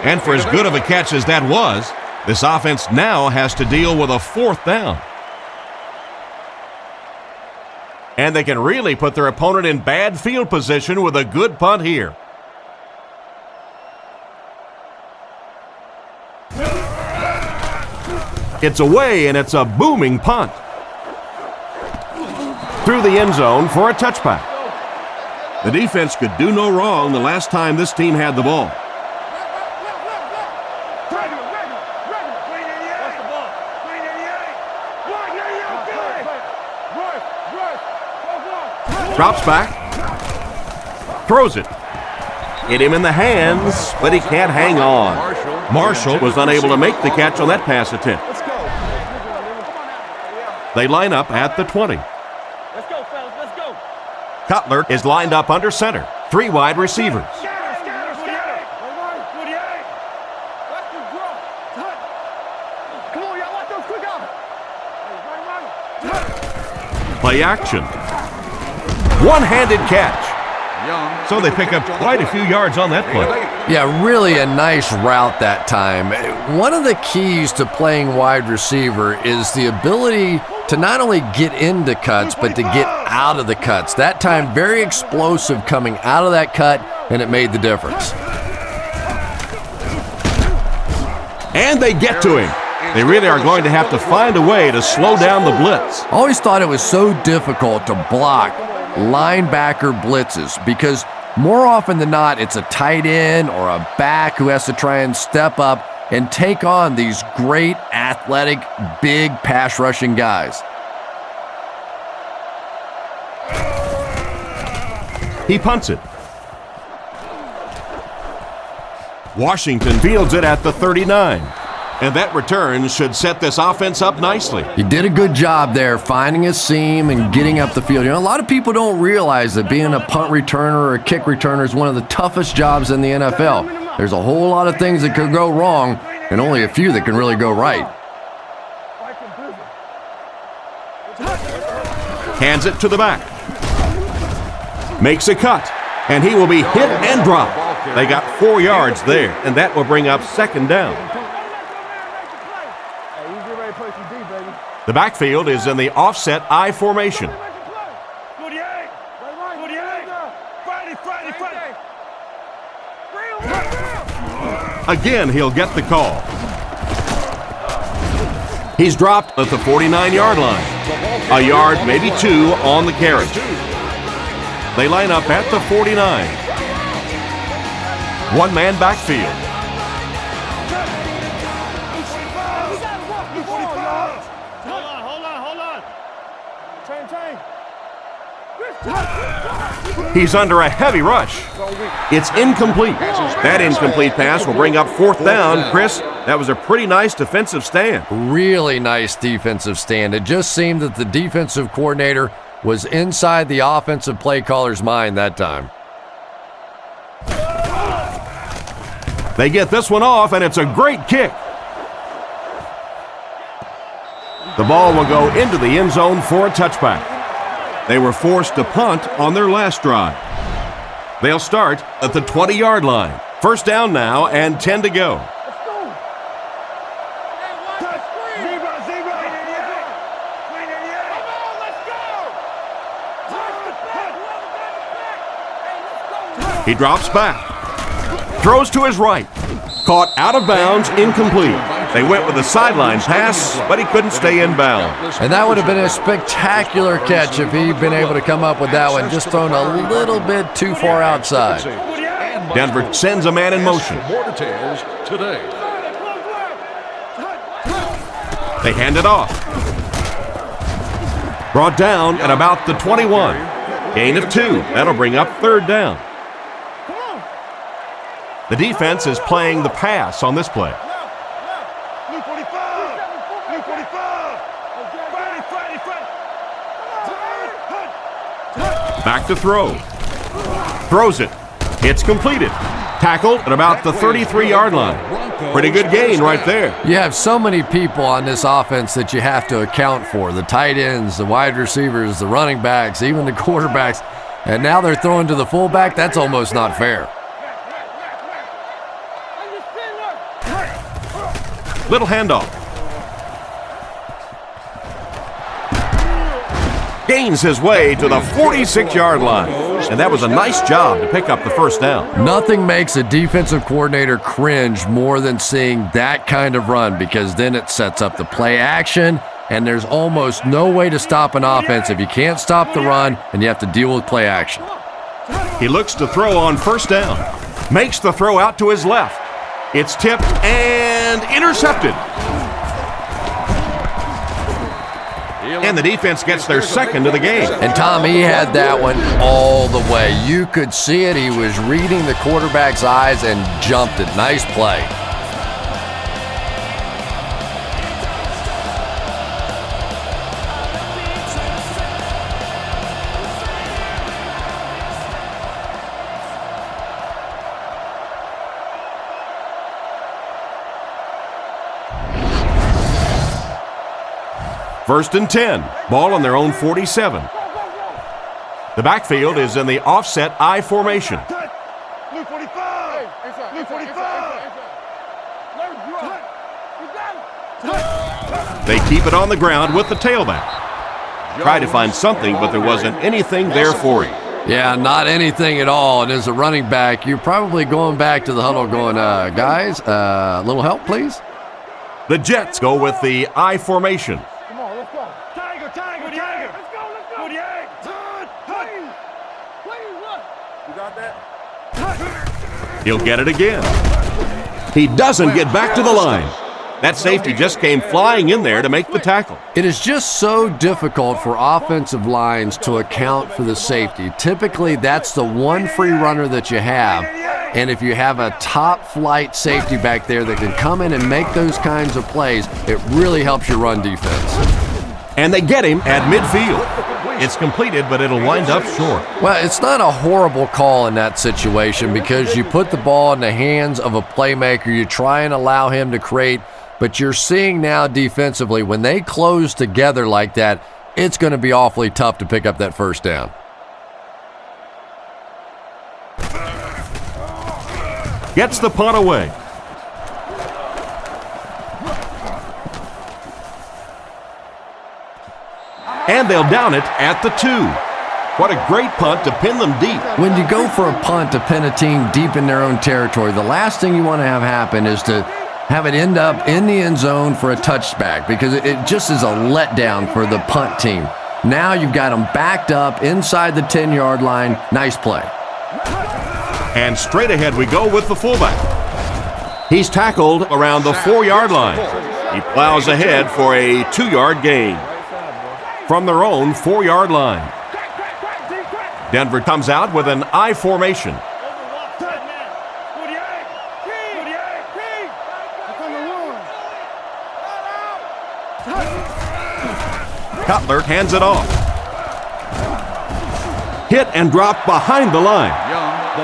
And for as good of a catch as that was, this offense now has to deal with a 4th down. And they can really put their opponent in bad field position with a good punt here. It's away, and it's a booming punt. Through the end zone for a touchback. The defense could do no wrong the last time this team had the ball. Drops back. Throws it. Hit him in the hands, but he can't hang on. Marshall was unable to make the catch on that pass attempt. They line up at the 20. Let's go, fellas. Let's go. Cutler is lined up under center. 3 wide receivers. Play action. One-handed catch. So they pick up quite a few yards on that play. Yeah, really a nice route that time. One of the keys to playing wide receiver is the ability to not only get into cuts, but to get out of the cuts. That time, very explosive coming out of that cut, and it made the difference. And they get to him. They really are going to have to find a way to slow down the blitz. Always thought it was so difficult to block linebacker blitzes because more often than not, it's a tight end or a back who has to try and step up and take on these great athletic, big pass rushing guys. He punts it. Washington fields it at the 39. And that return should set this offense up nicely. He did a good job there, finding a seam and getting up the field. You know, a lot of people don't realize that being a punt returner or a kick returner is one of the toughest jobs in the NFL. There's a whole lot of things that could go wrong and only a few that can really go right. Hands it to the back. Makes a cut. And he will be hit and dropped. They got 4 yards there, and that will bring up 2nd down. The backfield is in the offset I formation. Again, he'll get the call. He's dropped at the 49-yard line. A yard, maybe 2, on the carry. They line up at the 49. One-man backfield. Hold on. Chain. He's under a heavy rush. It's incomplete. That incomplete pass will bring up 4th down. Chris, that was a pretty nice defensive stand. Really nice defensive stand. It just seemed that the defensive coordinator was inside the offensive play caller's mind that time. They get this one off, and it's a great kick. The ball will go into the end zone for a touchback. They were forced to punt on their last drive. They'll start at the 20-yard line. 1st down now and 10 to go. He drops back. Throws to his right. Caught out of bounds, incomplete. They went with a sideline pass, but he couldn't stay in bounds. And that would have been a spectacular catch if he'd been able to come up with that one, just thrown a little bit too far outside. Denver sends a man in motion. More details today. They hand it off. Brought down at about the 21. Gain of 2. That'll bring up 3rd down. The defense is playing the pass on this play. Back to throw. Throws it. It's completed. Tackled at about the 33-yard line. Pretty good gain right there. You have so many people on this offense that you have to account for. The tight ends, the wide receivers, the running backs, even the quarterbacks. And now they're throwing to the fullback. That's almost not fair. Little handoff. Gains his way to the 46-yard line. And that was a nice job to pick up the 1st down. Nothing makes a defensive coordinator cringe more than seeing that kind of run, because then it sets up the play action, and there's almost no way to stop an offense if you can't stop the run and you have to deal with play action. He looks to throw on 1st down. Makes the throw out to his left. It's tipped and intercepted. And the defense gets their 2nd of the game. And Tom, he had that one all the way. You could see it. He was reading the quarterback's eyes and jumped it. Nice play. First and 10. Ball on their own 47. The backfield is in the offset I formation. They keep it on the ground with the tailback. Tried to find something, but there wasn't anything there for him. Yeah, not anything at all. And as a running back, you're probably going back to the huddle going, guys, a little help, please? The Jets go with the I formation. He'll get it again. He doesn't get back to the line. That safety just came flying in there to make the tackle. It is just so difficult for offensive lines to account for the safety. Typically, that's the one free runner that you have. And if you have a top-flight safety back there that can come in and make those kinds of plays, it really helps your run defense. And they get him at midfield. It's completed, but it'll wind up short. Well, it's not a horrible call in that situation because you put the ball in the hands of a playmaker. You try and allow him to create, but you're seeing now defensively, when they close together like that, it's going to be awfully tough to pick up that 1st down. Gets the punt away. And they'll down it at the 2. What a great punt to pin them deep. When you go for a punt to pin a team deep in their own territory, the last thing you want to have happen is to have it end up in the end zone for a touchback, because it just is a letdown for the punt team. Now you've got them backed up inside the 10-yard line. Nice play. And straight ahead we go with the fullback. He's tackled around the 4-yard line. He plows ahead for a 2-yard gain. From their own 4-yard line. Denver comes out with an I formation. Cutler hands it off. Hit and drop behind the line.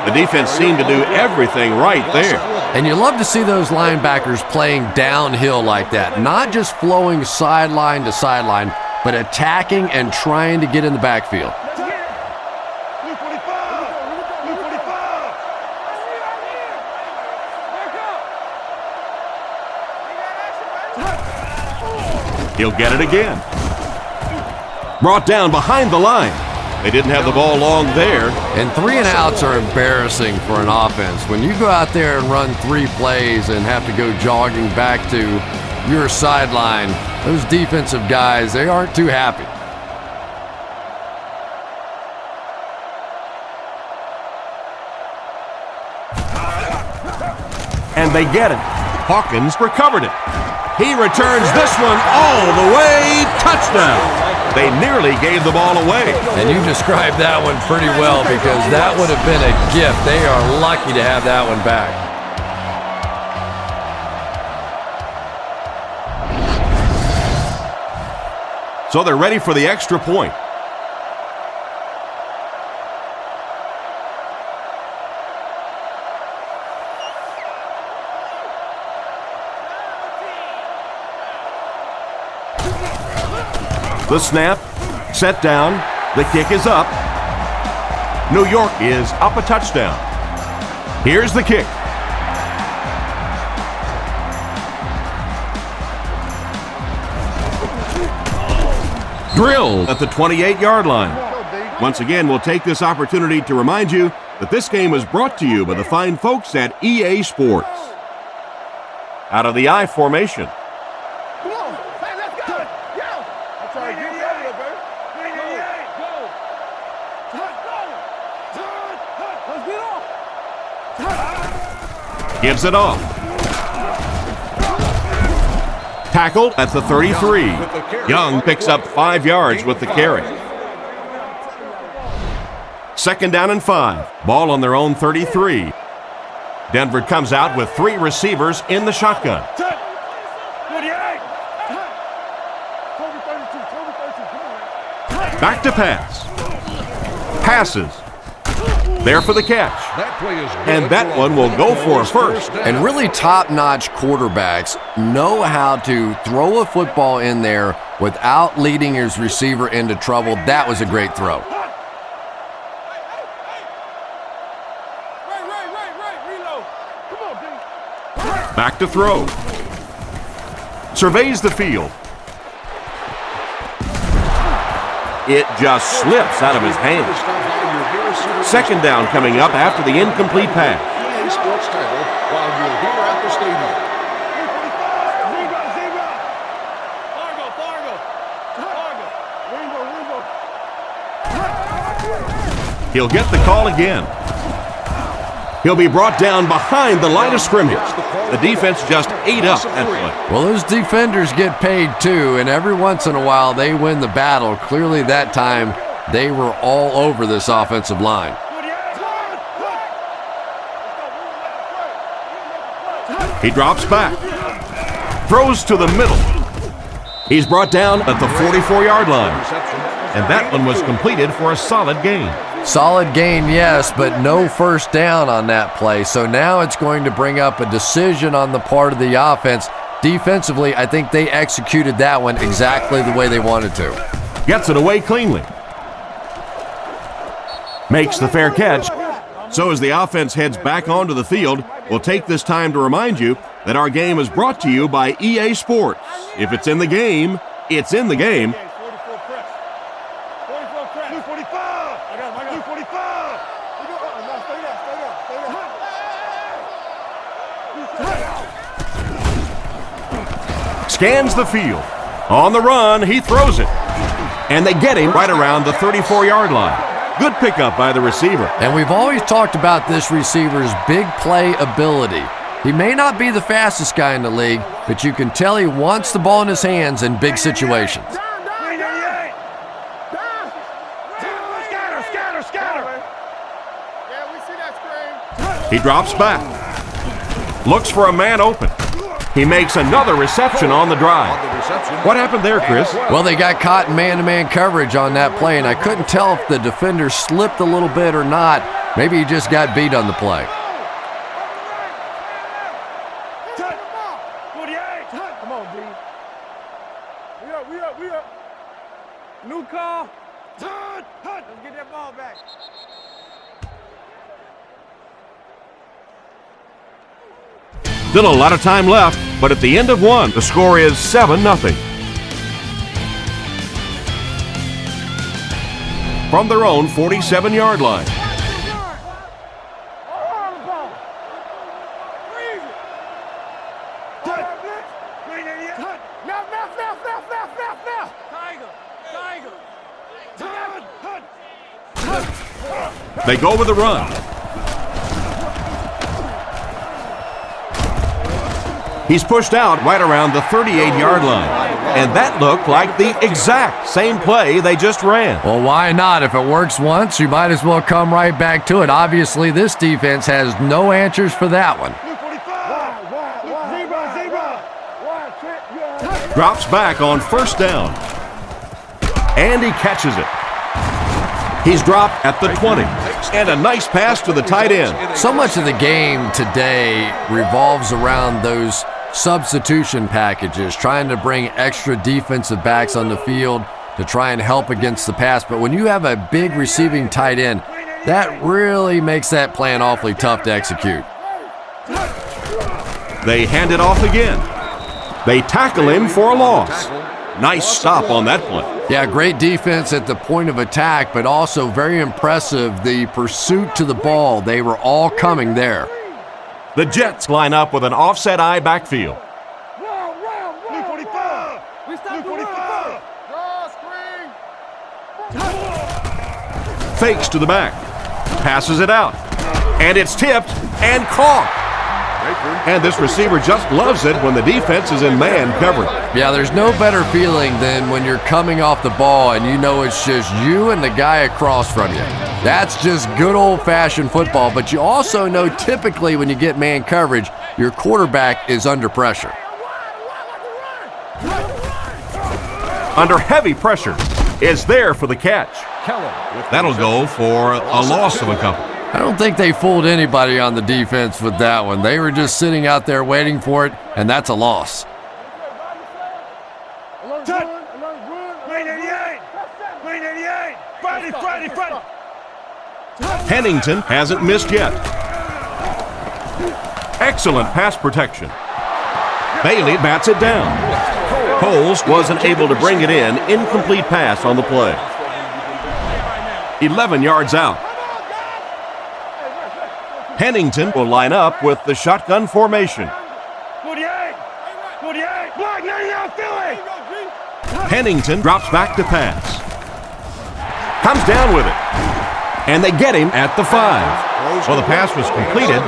The defense seemed to do everything right there. And you love to see those linebackers playing downhill like that, not just flowing sideline to sideline, but attacking and trying to get in the backfield. He'll get it again. Brought down behind the line. They didn't have the ball long there. And 3 and outs are embarrassing for an offense. When you go out there and run 3 plays and have to go jogging back to your sideline, those defensive guys, they aren't too happy. And they get it. Hawkins recovered it. He returns this one all the way. Touchdown. They nearly gave the ball away. And you described that one pretty well, because that would have been a gift. They are lucky to have that one back. So they're ready for the extra point. The snap, set down, the kick is up. New York is up a touchdown. Here's the kick. Drilled at the 28-yard line. Once again, we'll take this opportunity to remind you that this game is brought to you by the fine folks at EA Sports. Out of the I formation. Gives it off. Tackled at the 33. Young picks up 5 yards with the carry. 2nd down and 5. Ball on their own 33. Denver comes out with 3 receivers in the shotgun. Back to pass. Passes. There for the catch. And that one will go for a first. And really top-notch quarterbacks know how to throw a football in there without leading his receiver into trouble. That was a great throw. Back to throw. Surveys the field. It just slips out of his hands. 2nd down coming up after the incomplete pass. EA Sports title while you're here at the stadium. He'll get the call again. He'll be brought down behind the line of scrimmage. The defense just ate up that play. Well, those defenders get paid too, and every once in a while they win the battle. Clearly that time they were all over this offensive line. He drops back. Throws to the middle. He's brought down at the 44-yard line. And that one was completed for a solid gain. Solid gain, yes, but no first down on that play. So now it's going to bring up a decision on the part of the offense. Defensively, I think they executed that one exactly the way they wanted to. Gets it away cleanly. Makes the fair catch. So as the offense heads back onto the field, we'll take this time to remind you that our game is brought to you by EA Sports. If it's in the game, it's in the game. Scans the field. On the run, he throws it. And they get him right around the 34-yard line. Good pickup by the receiver. And we've always talked about this receiver's big play ability. He may not be the fastest guy in the league, but you can tell he wants the ball in his hands in big situations. He drops back. Looks for a man open. He makes another reception on the drive. What happened there, Chris? Well, they got caught in man-to-man coverage on that play, and I couldn't tell if the defender slipped a little bit or not. Maybe he just got beat on the play. Come on, D. We up. New call. Let's get that ball back. Still a lot of time left, but at the end of one, the score is 7-0. From their own 47-yard line. They go with the run. He's pushed out right around the 38-yard line. And that looked like the exact same play they just ran. Well, why not? If it works once, you might as well come right back to it. Obviously, this defense has no answers for that one. Drops back on first down. And he catches it. He's dropped at the 20. And a nice pass to the tight end. So much of the game today revolves around those substitution packages, trying to bring extra defensive backs on the field to try and help against the pass. But when you have a big receiving tight end, that really makes that plan awfully tough to execute. They hand it off again. They tackle him for a loss. Nice stop on that play. Yeah, great defense at the point of attack, but also very impressive the pursuit to the ball. They were all coming there. The Jets line up with an offset eye backfield. Fakes to the back. Passes it out. And it's tipped and caught. And this receiver just loves it when the defense is in man coverage. Yeah, there's no better feeling than when you're coming off the ball and you know it's just you and the guy across from you. That's just good old-fashioned football, but you also know typically when you get man coverage, your quarterback is under pressure. Under heavy pressure, is there for the catch. That'll go for a loss of a couple. I don't think they fooled anybody on the defense with that one. They were just sitting out there waiting for it, and that's a loss. Pennington hasn't missed yet. Excellent pass protection. Bailey bats it down. Coles wasn't able to bring it in. Incomplete pass on the play. 11 yards out. Pennington will line up with the shotgun formation. Pennington drops back to pass. Comes down with it. And they get him at the 5. Well, the pass was completed.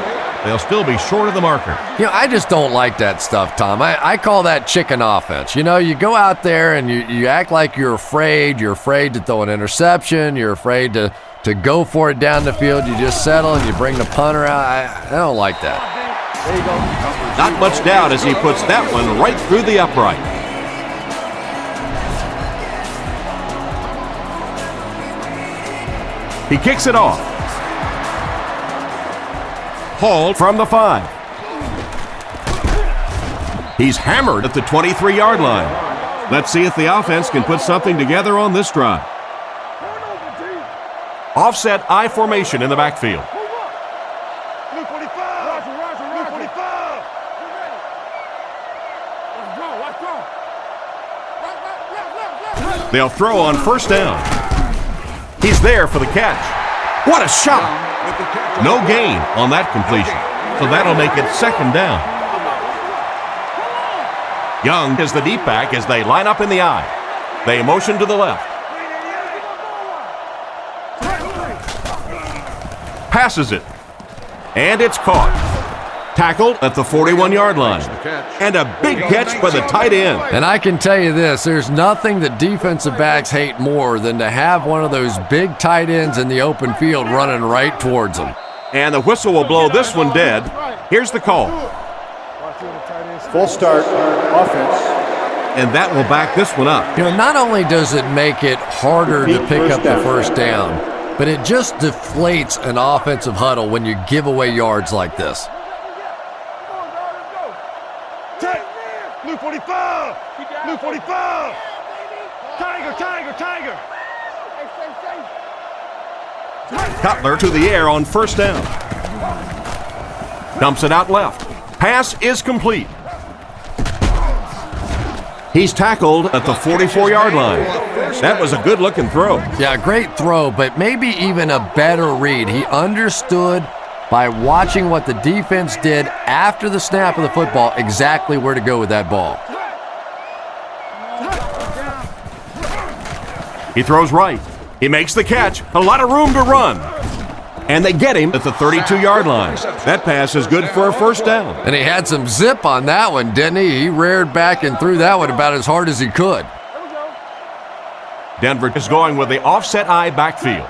They'll still be short of the marker. You know, I just don't like that stuff, Tom. I call that chicken offense. You know, you go out there and you act like you're afraid. You're afraid to throw an interception. You're afraid to go for it down the field. You just settle and you bring the punter out. I don't like that. There you go. Not much doubt as he puts that one right through the upright. He kicks it off. Hauled from the 5. He's hammered at the 23-yard line. Let's see if the offense can put something together on this drive. Offset I formation in the backfield. They'll throw on first down. He's there for the catch. What a shot! No gain on that completion, so that'll make it second down. Young is the deep back as they line up in the I. They motion to the left. passes it. And it's caught. Tackled at the 41-yard line. And a big catch by the tight end. And I can tell you this, there's nothing that defensive backs hate more than to have one of those big tight ends in the open field running right towards them. And the whistle will blow this one dead. Here's the call. Full start, offense. And that will back this one up. You know, not only does it make it harder to pick up the first down, but it just deflates an offensive huddle when you give away yards like this. Blue 45! Blue 45! Tiger! Cutler to the air on first down. Dumps it out left. Pass is complete. He's tackled at the 44-yard line. That was a good-looking throw. Yeah, great throw, but maybe even a better read. He understood by watching what the defense did after the snap of the football exactly where to go with that ball. He throws right. He makes the catch. A lot of room to run. And they get him at the 32-yard line. That pass is good for a first down. And he had some zip on that one, didn't he? He reared back and threw that one about as hard as he could. Denver is going with the offset eye backfield.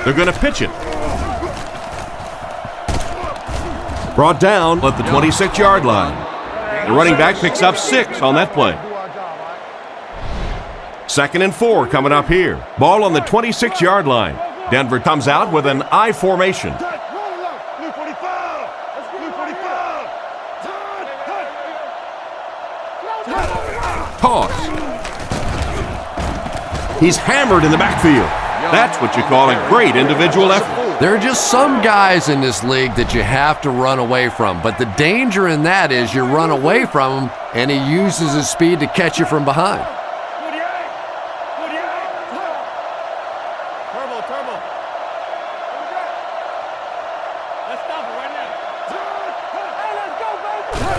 They're going to pitch it. Brought down at the 26-yard line. The running back picks up 6 on that play. 2nd and 4 coming up here. Ball on the 26-yard line. Denver comes out with an I formation. Toss. He's hammered in the backfield. That's what you call a great individual effort. There are just some guys in this league that you have to run away from, but the danger in that is you run away from him and he uses his speed to catch you from behind.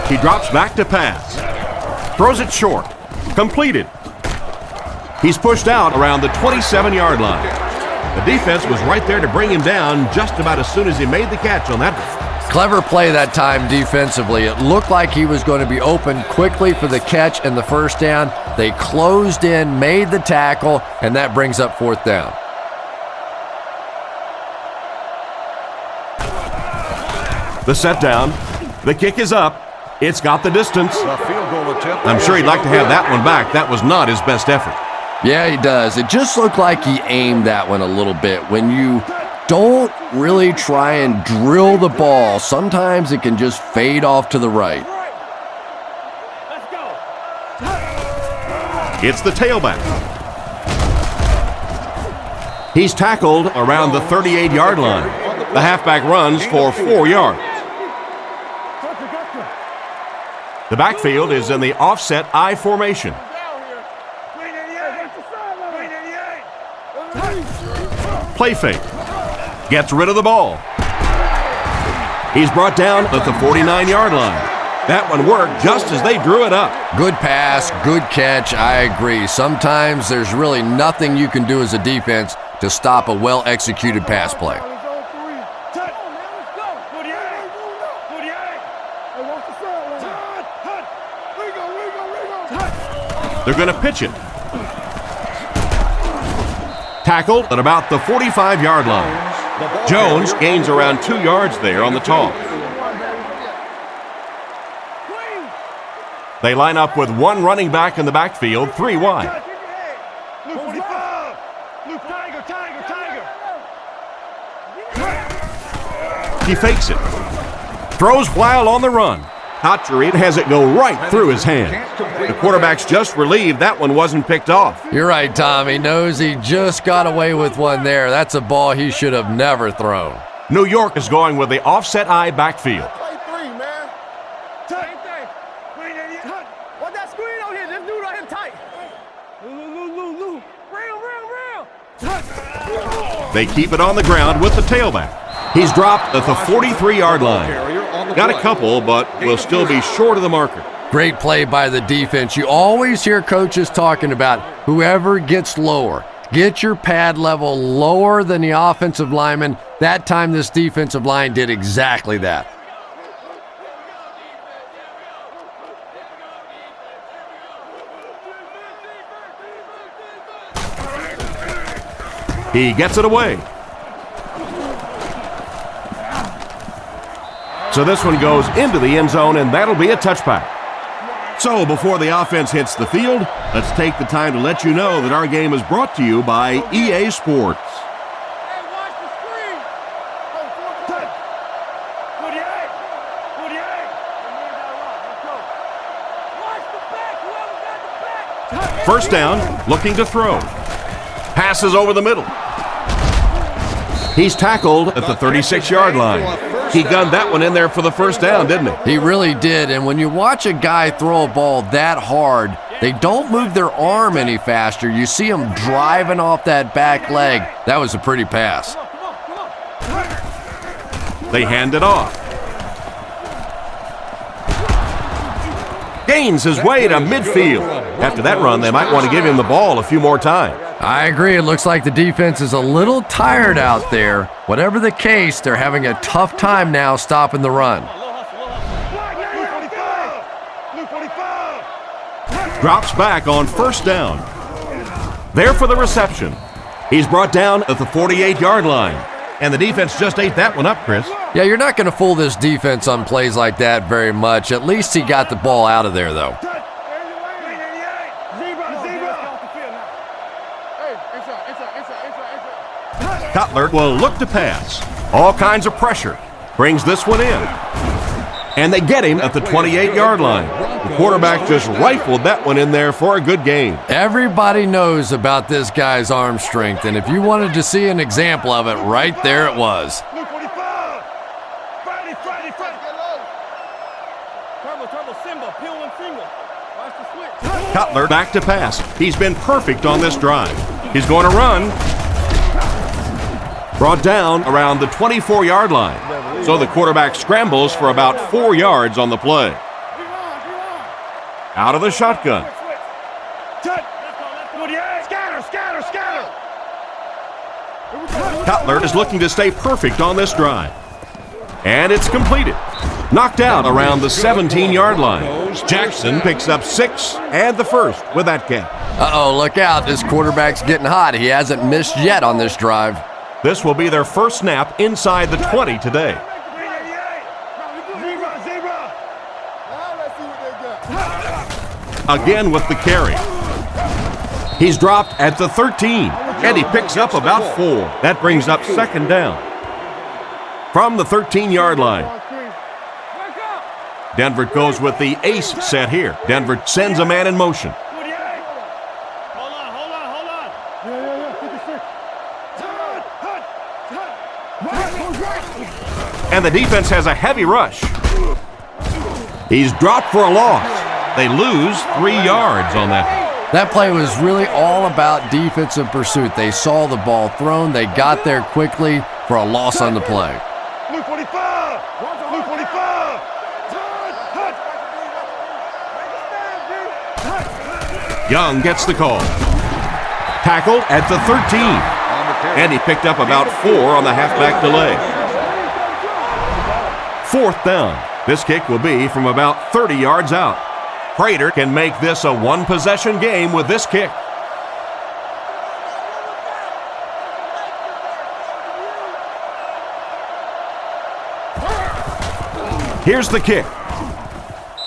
He drops back to pass. Throws it short. Completed. He's pushed out around the 27-yard line. The defense was right there to bring him down just about as soon as he made the catch on that one. Clever play that time defensively. It looked like he was going to be open quickly for the catch and the first down. They closed in, made the tackle, and that brings up 4th down. The set down. The kick is up. It's got the distance. I'm sure he'd like to have that one back. That was not his best effort. Yeah, he does. It just looked like he aimed that one a little bit. When you don't really try and drill the ball, sometimes it can just fade off to the right. It's the tailback. He's tackled around the 38-yard line. The halfback runs for 4 yards. The backfield is in the offset I formation. Play fake. Gets rid of the ball. He's brought down at the 49-yard line. That one worked just as they drew it up. Good pass, good catch, I agree. Sometimes there's really nothing you can do as a defense to stop a well-executed pass play. They're going to pitch it. Tackled at about the 45-yard line. Jones gains around 2 yards there on the toss. They line up with 1 running back in the backfield, 3 wide. He fakes it. Throws while on the run. Hatchery has it go right through his hands. The quarterback's just relieved that one wasn't picked off. You're right, Tom. He knows he just got away with one there. That's a ball he should have never thrown. New York is going with the offset I backfield. Play 3, man. Same thing. What that screen out here? This dude right here tight. Real. They keep it on the ground with the tailback. He's dropped at the 43-yard line. Got a couple, but will still be short of the marker. Great play by the defense. You always hear coaches talking about whoever gets lower. Get your pad level lower than the offensive lineman. That time this defensive line did exactly that. He gets it away. So this one goes into the end zone, and that'll be a touchback. So before the offense hits the field, let's take the time to let you know that our game is brought to you by EA Sports. Hey, watch the screen. Oh, 48. 48. Let's go. Watch the back. Whoever got the back. First down, looking to throw. Passes over the middle. He's tackled at the 36-yard line. He gunned that one in there for the first down, didn't he? He really did, and when you watch a guy throw a ball that hard, they don't move their arm any faster. You see him driving off that back leg. That was a pretty pass. They hand it off. Gains his way to midfield. After that run, they might want to give him the ball a few more times. I agree. It looks like the defense is a little tired out there. Whatever the case, they're having a tough time now stopping the run. Drops back on first down. There for the reception. He's brought down at the 48-yard line. And the defense just ate that one up, Chris. Yeah, you're not going to fool this defense on plays like that very much. At least he got the ball out of there, though. Cutler will look to pass. All kinds of pressure. Brings this one in. And they get him at the 28-yard line. The quarterback just rifled that one in there for a good gain. Everybody knows about this guy's arm strength, and if you wanted to see an example of it, right there it was. Cutler back to pass. He's been perfect on this drive. He's going to run. Brought down around the 24-yard line. So the quarterback scrambles for about 4 yards on the play. Out of the shotgun. Cutler is looking to stay perfect on this drive. And it's completed. Knocked out around the 17-yard line. Jackson picks up 6 and the first with that catch. Uh-oh, look out. This quarterback's getting hot. He hasn't missed yet on this drive. This will be their first snap inside the 20 today. Again with the carry. He's dropped at the 13, and he picks up about 4. That brings up second down. From the 13-yard line. Denver goes with the ace set here. Denver sends a man in motion. And the defense has a heavy rush. He's dropped for a loss. They lose 3 yards on that. That play was really all about defensive pursuit. They saw the ball thrown. They got there quickly for a loss on the play. Young gets the call. Tackled at the 13. And he picked up about 4 on the halfback delay. 4th down. This kick will be from about 30 yards out. Prater can make this a one-possession game with this kick. Here's the kick.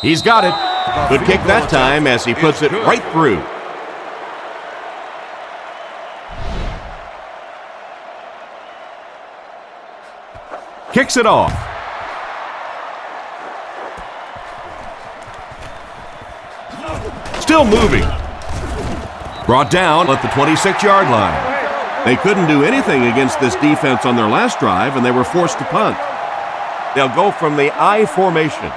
He's got it. Good kick that time as he puts it right through. Kicks it off. Still moving. Brought down at the 26-yard line. They couldn't do anything against this defense on their last drive, and they were forced to punt. They'll go from the I formation.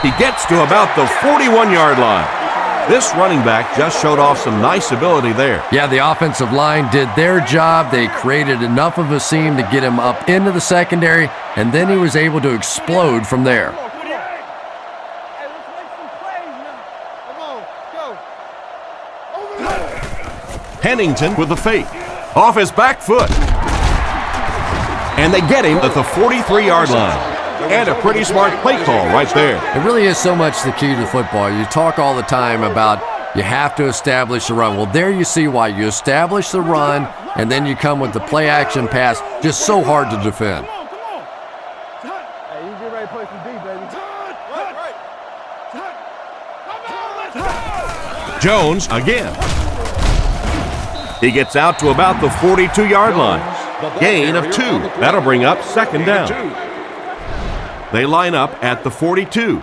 He gets to about the 41-yard line. This running back just showed off some nice ability there. Yeah, the offensive line did their job. They created enough of a seam to get him up into the secondary, and then he was able to explode from there. Pennington with the fake. Off his back foot. And they get him at the 43-yard line. And a pretty smart play call right there. It really is so much the key to football. You talk all the time about you have to establish the run. Well, there you see why. You establish the run, and then you come with the play-action pass. Just so hard to defend. Hey, you get ready to play some D, baby. Jones again. He gets out to about the 42-yard line. Gain of 2. That'll bring up second down. They line up at the 42.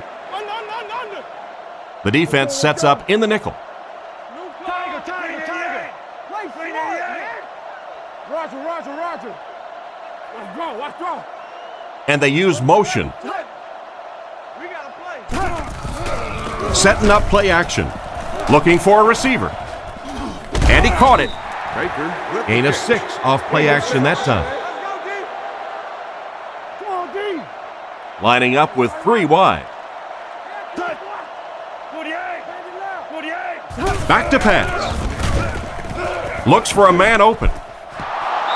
The defense sets up in the nickel. Tiger. Play for man. Roger. Let's go. And they use motion. We gotta play. Setting up play action. Looking for a receiver. And he caught it. Gain of 6 off play action that time. Lining up with 3 wide. Back to pass. Looks for a man open.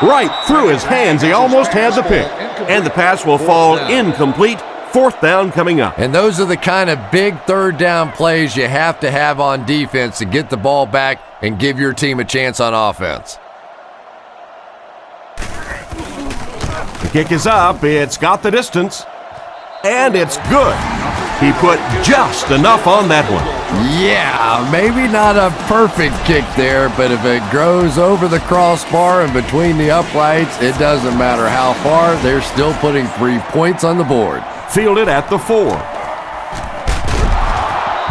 Right through his hands. He almost had the pick. And the pass will fall incomplete. 4th down coming up. And those are the kind of big third down plays you have to have on defense to get the ball back and give your team a chance on offense. The kick is up. It's got the distance. And it's good. He put just enough on that one. Yeah, maybe not a perfect kick there, but if it goes over the crossbar and between the uprights, it doesn't matter how far, they're still putting 3 points on the board. Fielded at the 4.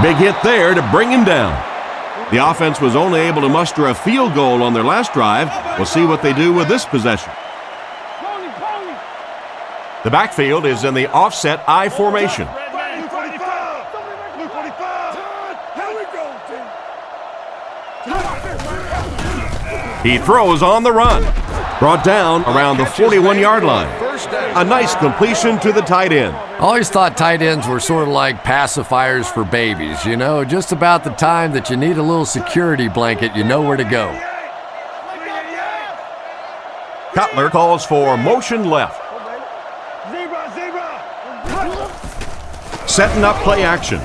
Big hit there to bring him down. The offense was only able to muster a field goal on their last drive. We'll see what they do with this possession. The backfield is in the offset I formation. He throws on the run. Brought down around the 41-yard line. A nice completion to the tight end. I always thought tight ends were sort of like pacifiers for babies, you know, just about the time that you need a little security blanket, you know where to go. Cutler calls for motion left. Setting up play action.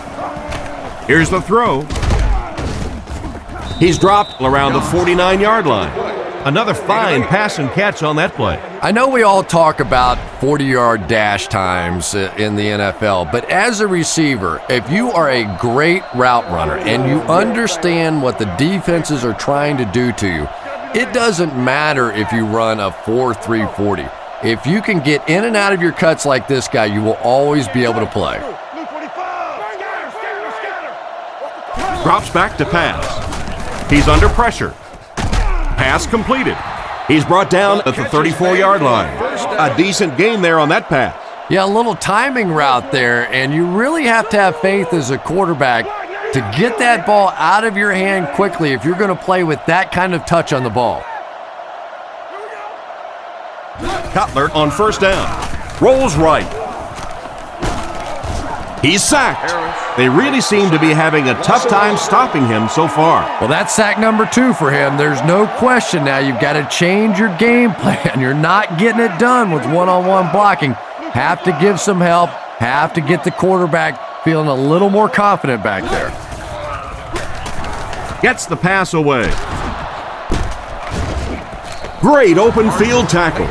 Here's the throw. He's dropped around the 49-yard line. Another fine pass and catch on that play. I know we all talk about 40-yard dash times in the NFL, but as a receiver, if you are a great route runner and you understand what the defenses are trying to do to you, it doesn't matter if you run a 4.3 40. If you can get in and out of your cuts like this guy, you will always be able to play. Drops back to pass. He's under pressure. Pass completed. He's brought down at the 34-yard line. A decent gain there on that pass. Yeah, a little timing route there, and you really have to have faith as a quarterback to get that ball out of your hand quickly if you're going to play with that kind of touch on the ball. Cutler on first down. Rolls right. He's sacked. They really seem to be having a tough time stopping him so far. Well, that's sack number 2 for him. There's no question now. You've got to change your game plan. You're not getting it done with one-on-one blocking. Have to give some help. Have to get the quarterback feeling a little more confident back there. Gets the pass away. Great open field tackle.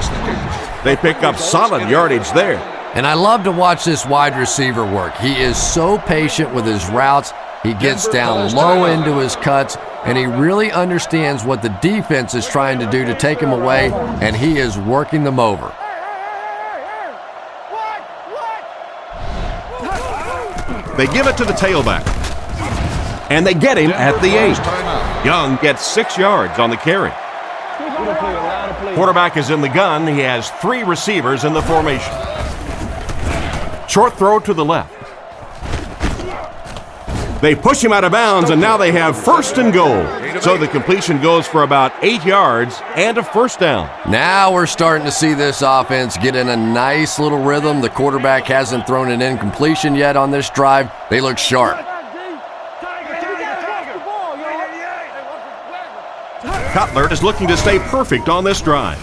They pick up solid yardage there. And I love to watch this wide receiver work. He is so patient with his routes. He gets down low into his cuts, and he really understands what the defense is trying to do to take him away, and he is working them over. They give it to the tailback. And they get him at the 8. Young gets 6 yards on the carry. Quarterback is in the gun. He has 3 receivers in the formation. Short throw to the left. They push him out of bounds, and now they have first and goal. So the completion goes for about 8 yards and a first down. Now we're starting to see this offense get in a nice little rhythm. The quarterback hasn't thrown an incompletion yet on this drive. They look sharp. Cutler is looking to stay perfect on this drive.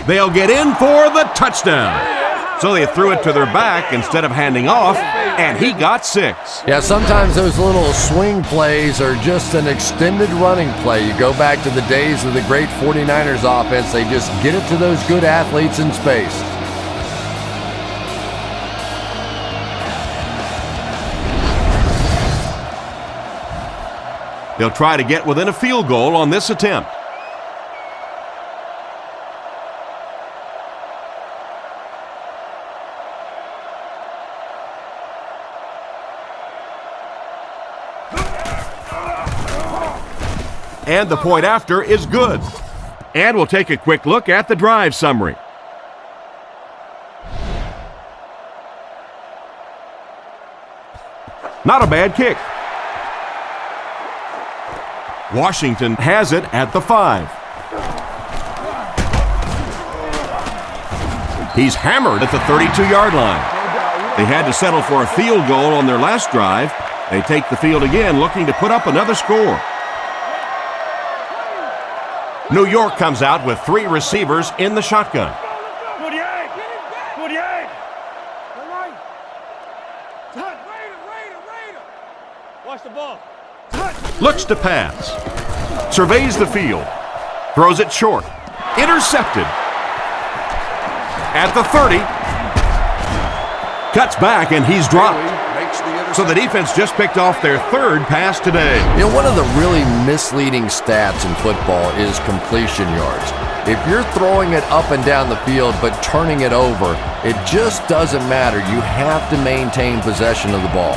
They'll get in for the touchdown. So they threw it to their back instead of handing off, and he got 6. Yeah, sometimes those little swing plays are just an extended running play. You go back to the days of the great 49ers offense. They just get it to those good athletes in space. They'll try to get within a field goal on this attempt. And the point after is good. And we'll take a quick look at the drive summary. Not a bad kick. Washington has it at the 5. He's hammered at the 32-yard line. They had to settle for a field goal on their last drive. They take the field again, looking to put up another score. New York comes out with 3 receivers in the shotgun. 48! 48! Watch the ball. Looks to pass. Surveys the field. Throws it short. Intercepted. At the 30. Cuts back, and he's dropped. So the defense just picked off their 3rd pass today. You know, one of the really misleading stats in football is completion yards. If you're throwing it up and down the field but turning it over, it just doesn't matter. You have to maintain possession of the ball.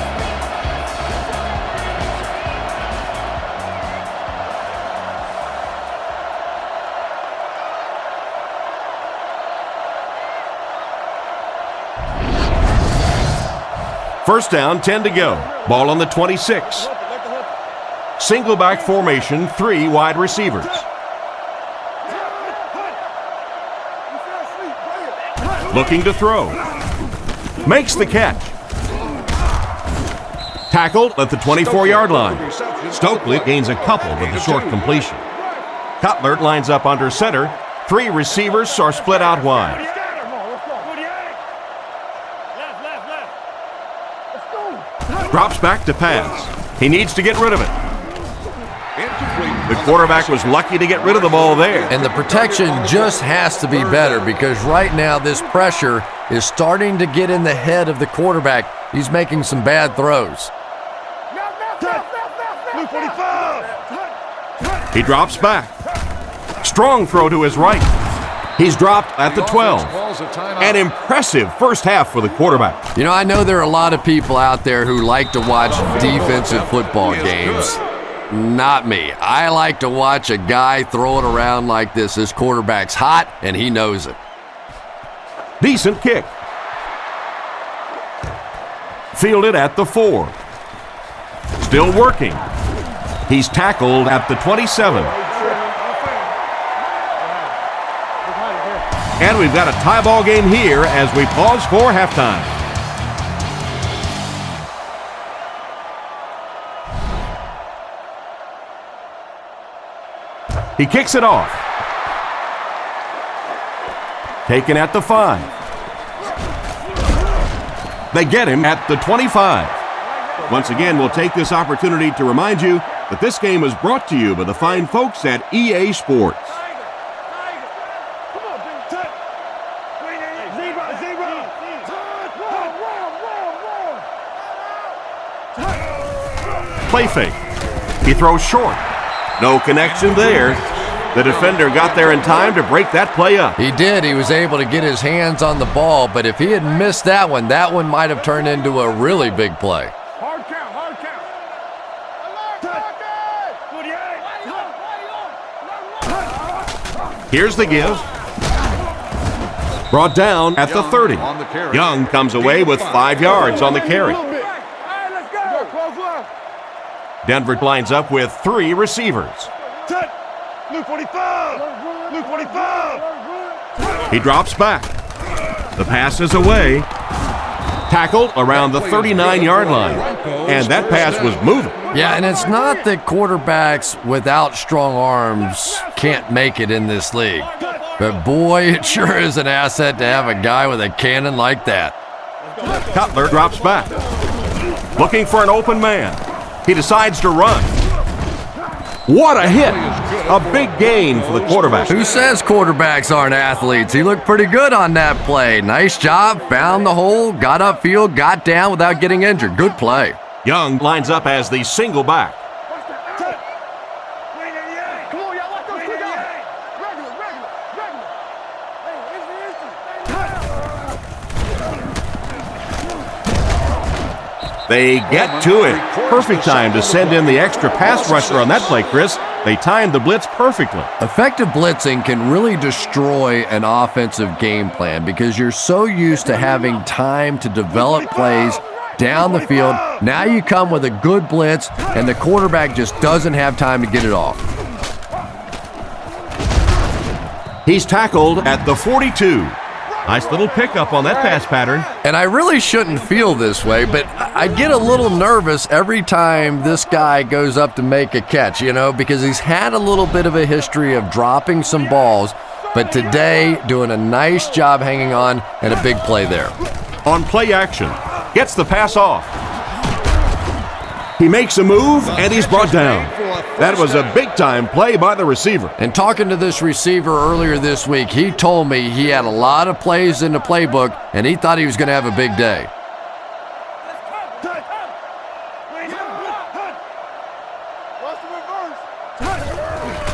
First down, 10 to go. Ball on the 26. Single back formation, 3 wide receivers. Looking to throw. Makes the catch. Tackled at the 24-yard line. Stokely gains a couple with the short completion. Cutler lines up under center. 3 receivers are split out wide. Drops back to pass. He needs to get rid of it. The quarterback was lucky to get rid of the ball there. And the protection just has to be better, because right now this pressure is starting to get in the head of the quarterback. He's making some bad throws. He drops back. Strong throw to his right. He's dropped at the 12. An impressive first half for the quarterback. You know, I know there are a lot of people out there who like to watch defensive football games. Not me. I like to watch a guy throw it around like this. His quarterback's hot, and he knows it. Decent kick. Fielded at the 4. Still working. He's tackled at the 27. And we've got a tie ball game here as we pause for halftime. He kicks it off. Taken at the 5. They get him at the 25. Once again, we'll take this opportunity to remind you that this game is brought to you by the fine folks at EA Sports. Play fake. He throws short. No connection there. The defender got there in time to break that play up. He did. He was able to get his hands on the ball, but if he had missed that one might have turned into a really big play. Hard count, hard count. Here's the give. Brought down at the 30. Young comes away with 5 yards on the carry. All right, let's go. Close left. Denver lines up with 3 receivers. Set. Blue 45. Blue 45. He drops back. The pass is away. Tackled around the 39-yard line. And that pass was moving. Yeah, and it's not that quarterbacks without strong arms can't make it in this league. But boy, it sure is an asset to have a guy with a cannon like that. Cutler drops back. Looking for an open man. He decides to run. What a hit! A big gain for the quarterback. Who says quarterbacks aren't athletes? He looked pretty good on that play. Nice job, found the hole, got upfield, got down without getting injured. Good play. Young lines up as the single back. Come on, y'all. Let those two go. Regular. They get to it. Perfect time to send in the extra pass rusher on that play, Chris. They timed the blitz perfectly. Effective blitzing can really destroy an offensive game plan because you're so used to having time to develop plays down the field. Now you come with a good blitz, and the quarterback just doesn't have time to get it off. He's tackled at the 42. Nice little pickup on that pass pattern. And I really shouldn't feel this way, but I get a little nervous every time this guy goes up to make a catch, because he's had a little bit of a history of dropping some balls, but today doing a nice job hanging on and a big play there. On play action, gets the pass off. He makes a move, and he's brought down. That was a big-time play by the receiver. And talking to this receiver earlier this week, he told me he had a lot of plays in the playbook, and he thought he was going to have a big day.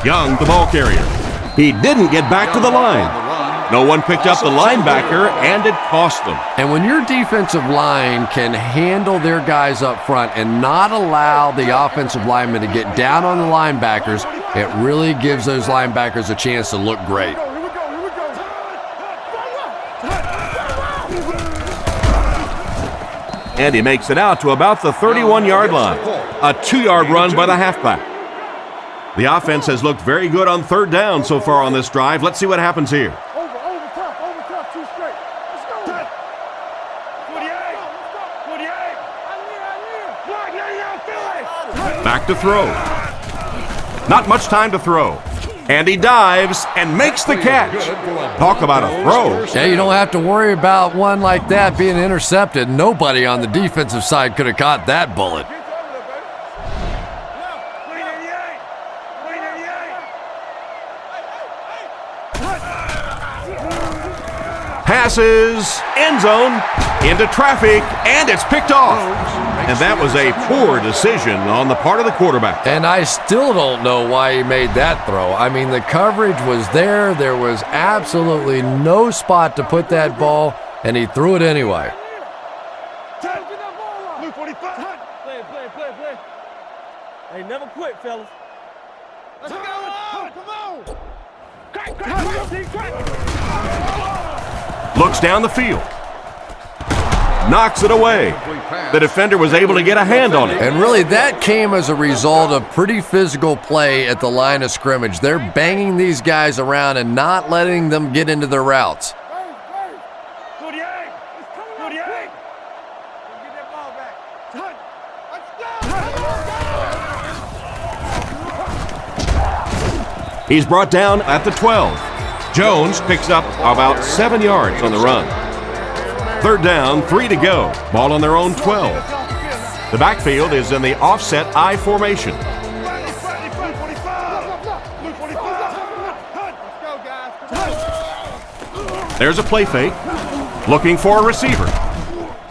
Young, the ball carrier. He didn't get back to the line. No one picked up the linebacker, and it cost them. And when your defensive line can handle their guys up front and not allow the offensive linemen to get down on the linebackers, it really gives those linebackers a chance to look great. And he makes it out to about the 31-yard line. A 2-yard run by the halfback. The offense has looked very good on third down so far on this drive. Let's see what happens here. Over tough, 2 straight. Let's go. 48. Back to throw. Not much time to throw. And he dives and makes the catch. Talk about a throw. Yeah, you don't have to worry about one like that being intercepted. Nobody on the defensive side could have caught that bullet. Passes, end zone, into traffic, and it's picked off. And that was a poor decision on the part of the quarterback. And I still don't know why he made that throw. I mean, the coverage was there. There was absolutely no spot to put that ball, and he threw it anyway. Hey, never quit, fellas. Let's go! Come on! Looks down the field. Knocks it away. The defender was able to get a hand on it. And really, that came as a result of pretty physical play at the line of scrimmage. They're banging these guys around and not letting them get into their routes. He's brought down at the 12. Jones picks up about 7 yards on the run. Third down, 3 to go. Ball on their own 12. The backfield is in the offset I formation. There's a play fake. Looking for a receiver.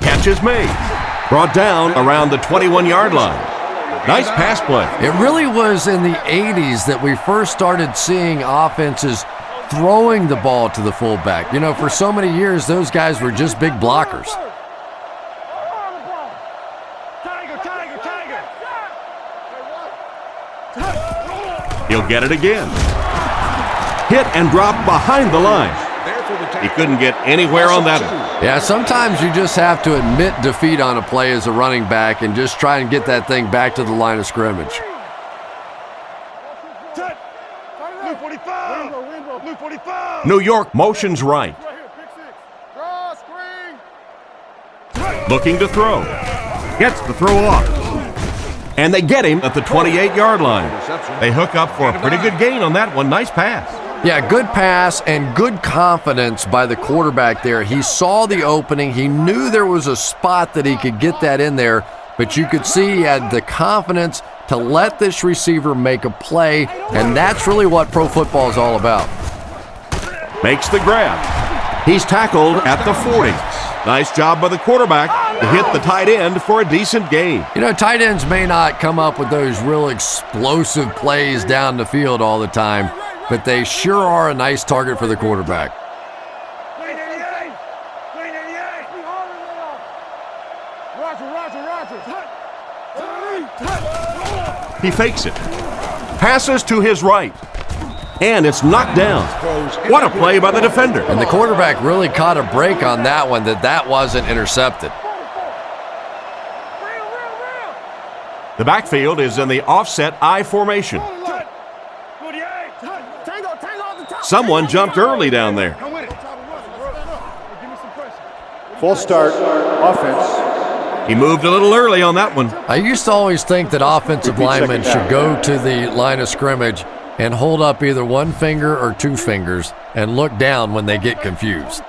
Catch is made. Brought down around the 21-yard line. Nice pass play. It really was in the 80s that we first started seeing offenses throwing the ball to the fullback. For so many years, those guys were just big blockers. He'll get it again. Hit and drop behind the line. He couldn't get anywhere on that one. Yeah, sometimes you just have to admit defeat on a play as a running back and just try and get that thing back to the line of scrimmage. Blue 45. Blue 45. New York motions right. Right here, pick six. Draw, screen. Looking to throw. Gets the throw off. And they get him at the 28-yard line. They hook up for a pretty good gain on that one. Nice pass. Yeah, good pass and good confidence by the quarterback there. He saw the opening. He knew there was a spot that he could get that in there, but you could see he had the confidence to let this receiver make a play, and that's really what pro football is all about. Makes the grab. He's tackled at the 40. Nice job by the quarterback to hit the tight end for a decent gain. You know, tight ends may not come up with those real explosive plays down the field all the time, but they sure are a nice target for the quarterback. Green 88. Green 88. Roger. He fakes it. Passes to his right. And it's knocked down. What a play by the defender. And the quarterback really caught a break on that one, that wasn't intercepted. The backfield is in the offset I formation. Someone jumped early down there. Full start, offense. He moved a little early on that one. I used to always think that offensive linemen should go to the line of scrimmage and hold up either one finger or two fingers and look down when they get confused.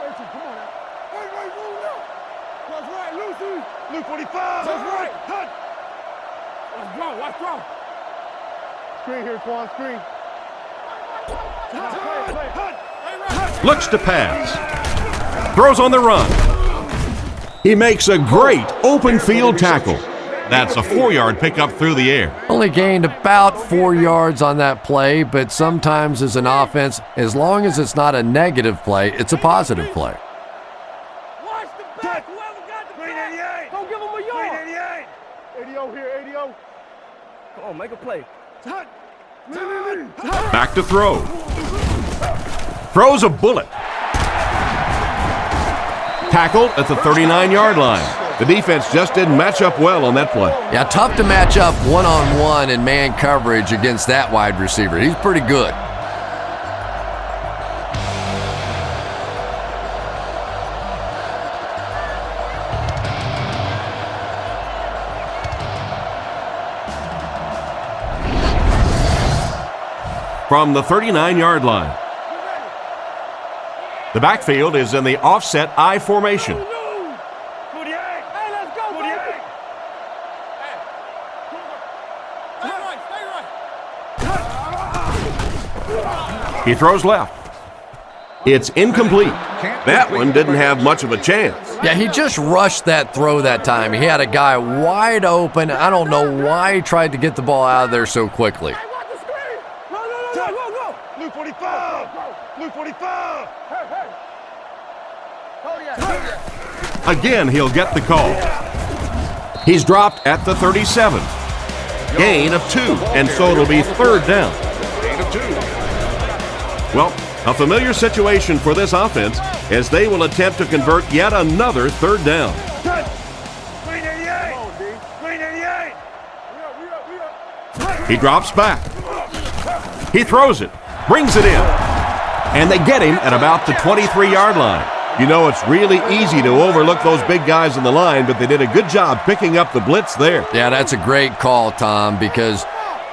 Blue 45. Let's go. Screen here, Quan, screen. Looks to pass. Throws on the run. He makes a great open field tackle. That's a 4-yard pickup through the air. Only gained about 4 yards on that play, but sometimes as an offense, as long as it's not a negative play, it's a positive play. Watch the back. Whoever got the Green back. 88. Don't give him a yard. Green 88. ADO here, ADO. Come on, make a play. Back to throw. Throws a bullet. Tackled at the 39-yard line. The defense just didn't match up well on that play. Yeah, tough to match up one-on-one in man coverage against that wide receiver. He's pretty good. From the 39-yard line. The backfield is in the offset I formation. 48. Hey, let's go, 48. baby. Stay right. He throws left. It's incomplete. That one didn't have much of a chance. Yeah, he just rushed that throw that time. He had a guy wide open. I don't know why he tried to get the ball out of there so quickly. Hey, watch the screen. Go. Blue 45. Blue 45. Hey. Hold it. Again, he'll get the call. He's dropped at the 37. Gain of 2, and so it'll be third down. Gain of 2. Well, a familiar situation for this offense as they will attempt to convert yet another third down. Green 88. Green 88. We up. He drops back. He throws it, brings it in, and they get him at about the 23-yard line. You know, it's really easy to overlook those big guys in the line, but they did a good job picking up the blitz there. Yeah, that's a great call, Tom, because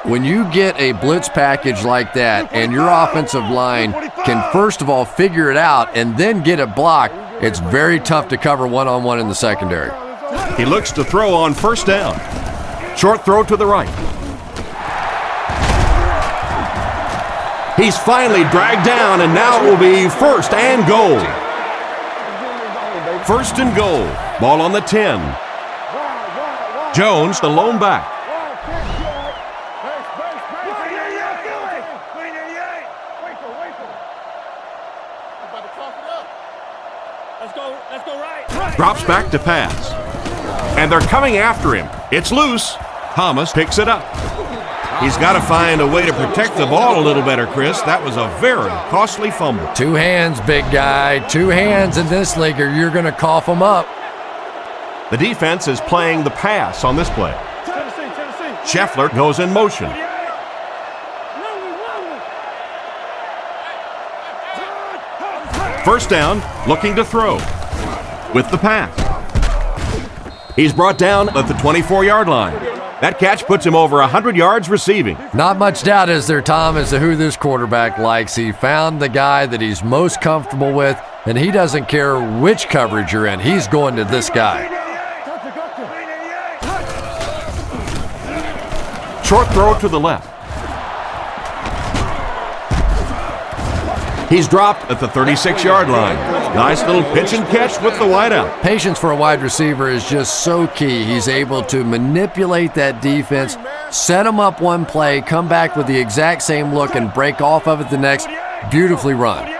when you get a blitz package like that and your offensive line can first of all figure it out and then get it blocked, it's very tough to cover one-on-one in the secondary. He looks to throw on first down. Short throw to the right. He's finally dragged down, and now it will be first and goal. First and goal. Ball on the 10. Jones, the lone back. Green 88. Green 88. Let's go right. Drops back to pass. And they're coming after him. It's loose. Thomas picks it up. He's got to find a way to protect the ball a little better, Chris. That was a very costly fumble. 2 hands, big guy. 2 hands in this league or you're going to cough them up. The defense is playing the pass on this play. Scheffler goes in motion. First down, looking to throw with the pass. He's brought down at the 24-yard line. That catch puts him over 100 yards receiving. Not much doubt, is there, Tom, as to who this quarterback likes. He found the guy that he's most comfortable with, and he doesn't care which coverage you're in. He's going to this guy. Short throw to the left. He's dropped at the 36-yard line. Nice little pitch and catch with the wideout. Patience for a wide receiver is just so key. He's able to manipulate that defense, set them up one play, come back with the exact same look, and break off of it the next. Beautifully run.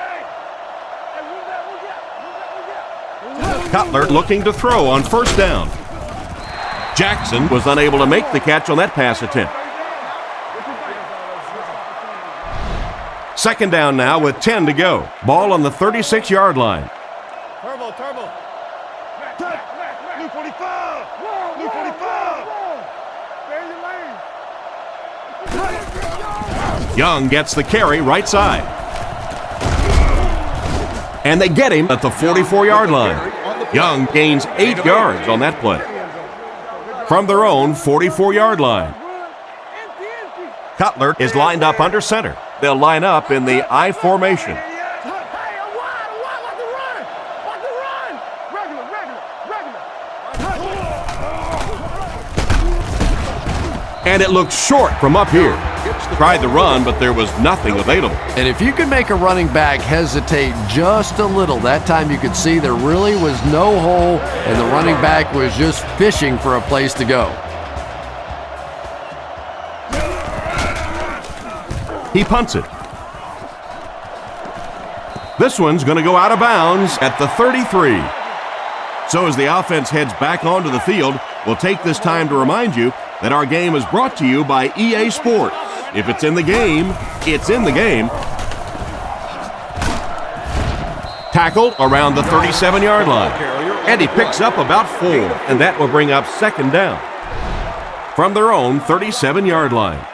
Cutler looking to throw on first down. Jackson was unable to make the catch on that pass attempt. Second down now with 10 to go. Ball on the 36-yard line. Turbo. Blue 45. Blue 45. Stay in your lane. Young gets the carry right side. And they get him at the 44-yard line. Young gains 8 yards on that play. From their own 44-yard line. Cutler is lined up under center. They'll line up in the I formation. And it looks short from up here. Tried the run, but there was nothing available. And if you could make a running back hesitate just a little, that time you could see there really was no hole, and the running back was just fishing for a place to go. He punts it. This one's going to go out of bounds at the 33. So as the offense heads back onto the field, we'll take this time to remind you that our game is brought to you by EA Sports. If it's in the game, it's in the game. Tackled around the 37-yard line. And he picks up about 4, and that will bring up second down. From their own 37-yard line.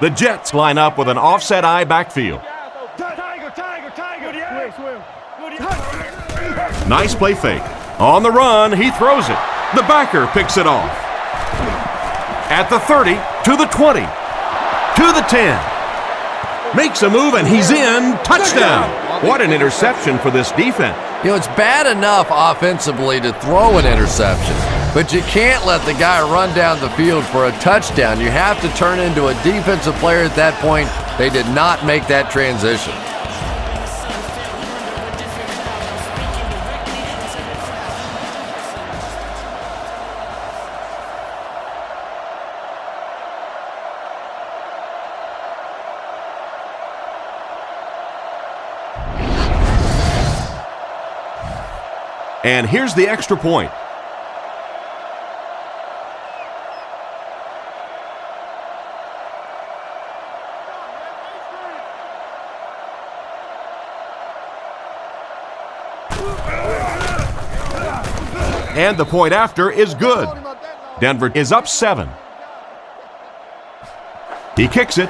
The Jets line up with an offset I backfield. Nice play fake. On the run, he throws it. The backer picks it off. At the 30, to the 20, to the 10. Makes a move and he's in. Touchdown. What an interception for this defense. You know, it's bad enough offensively to throw an interception, but you can't let the guy run down the field for a touchdown. You have to turn into a defensive player at that point. They did not make that transition. And here's the extra point. And the point after is good. Denver is up 7. He kicks it.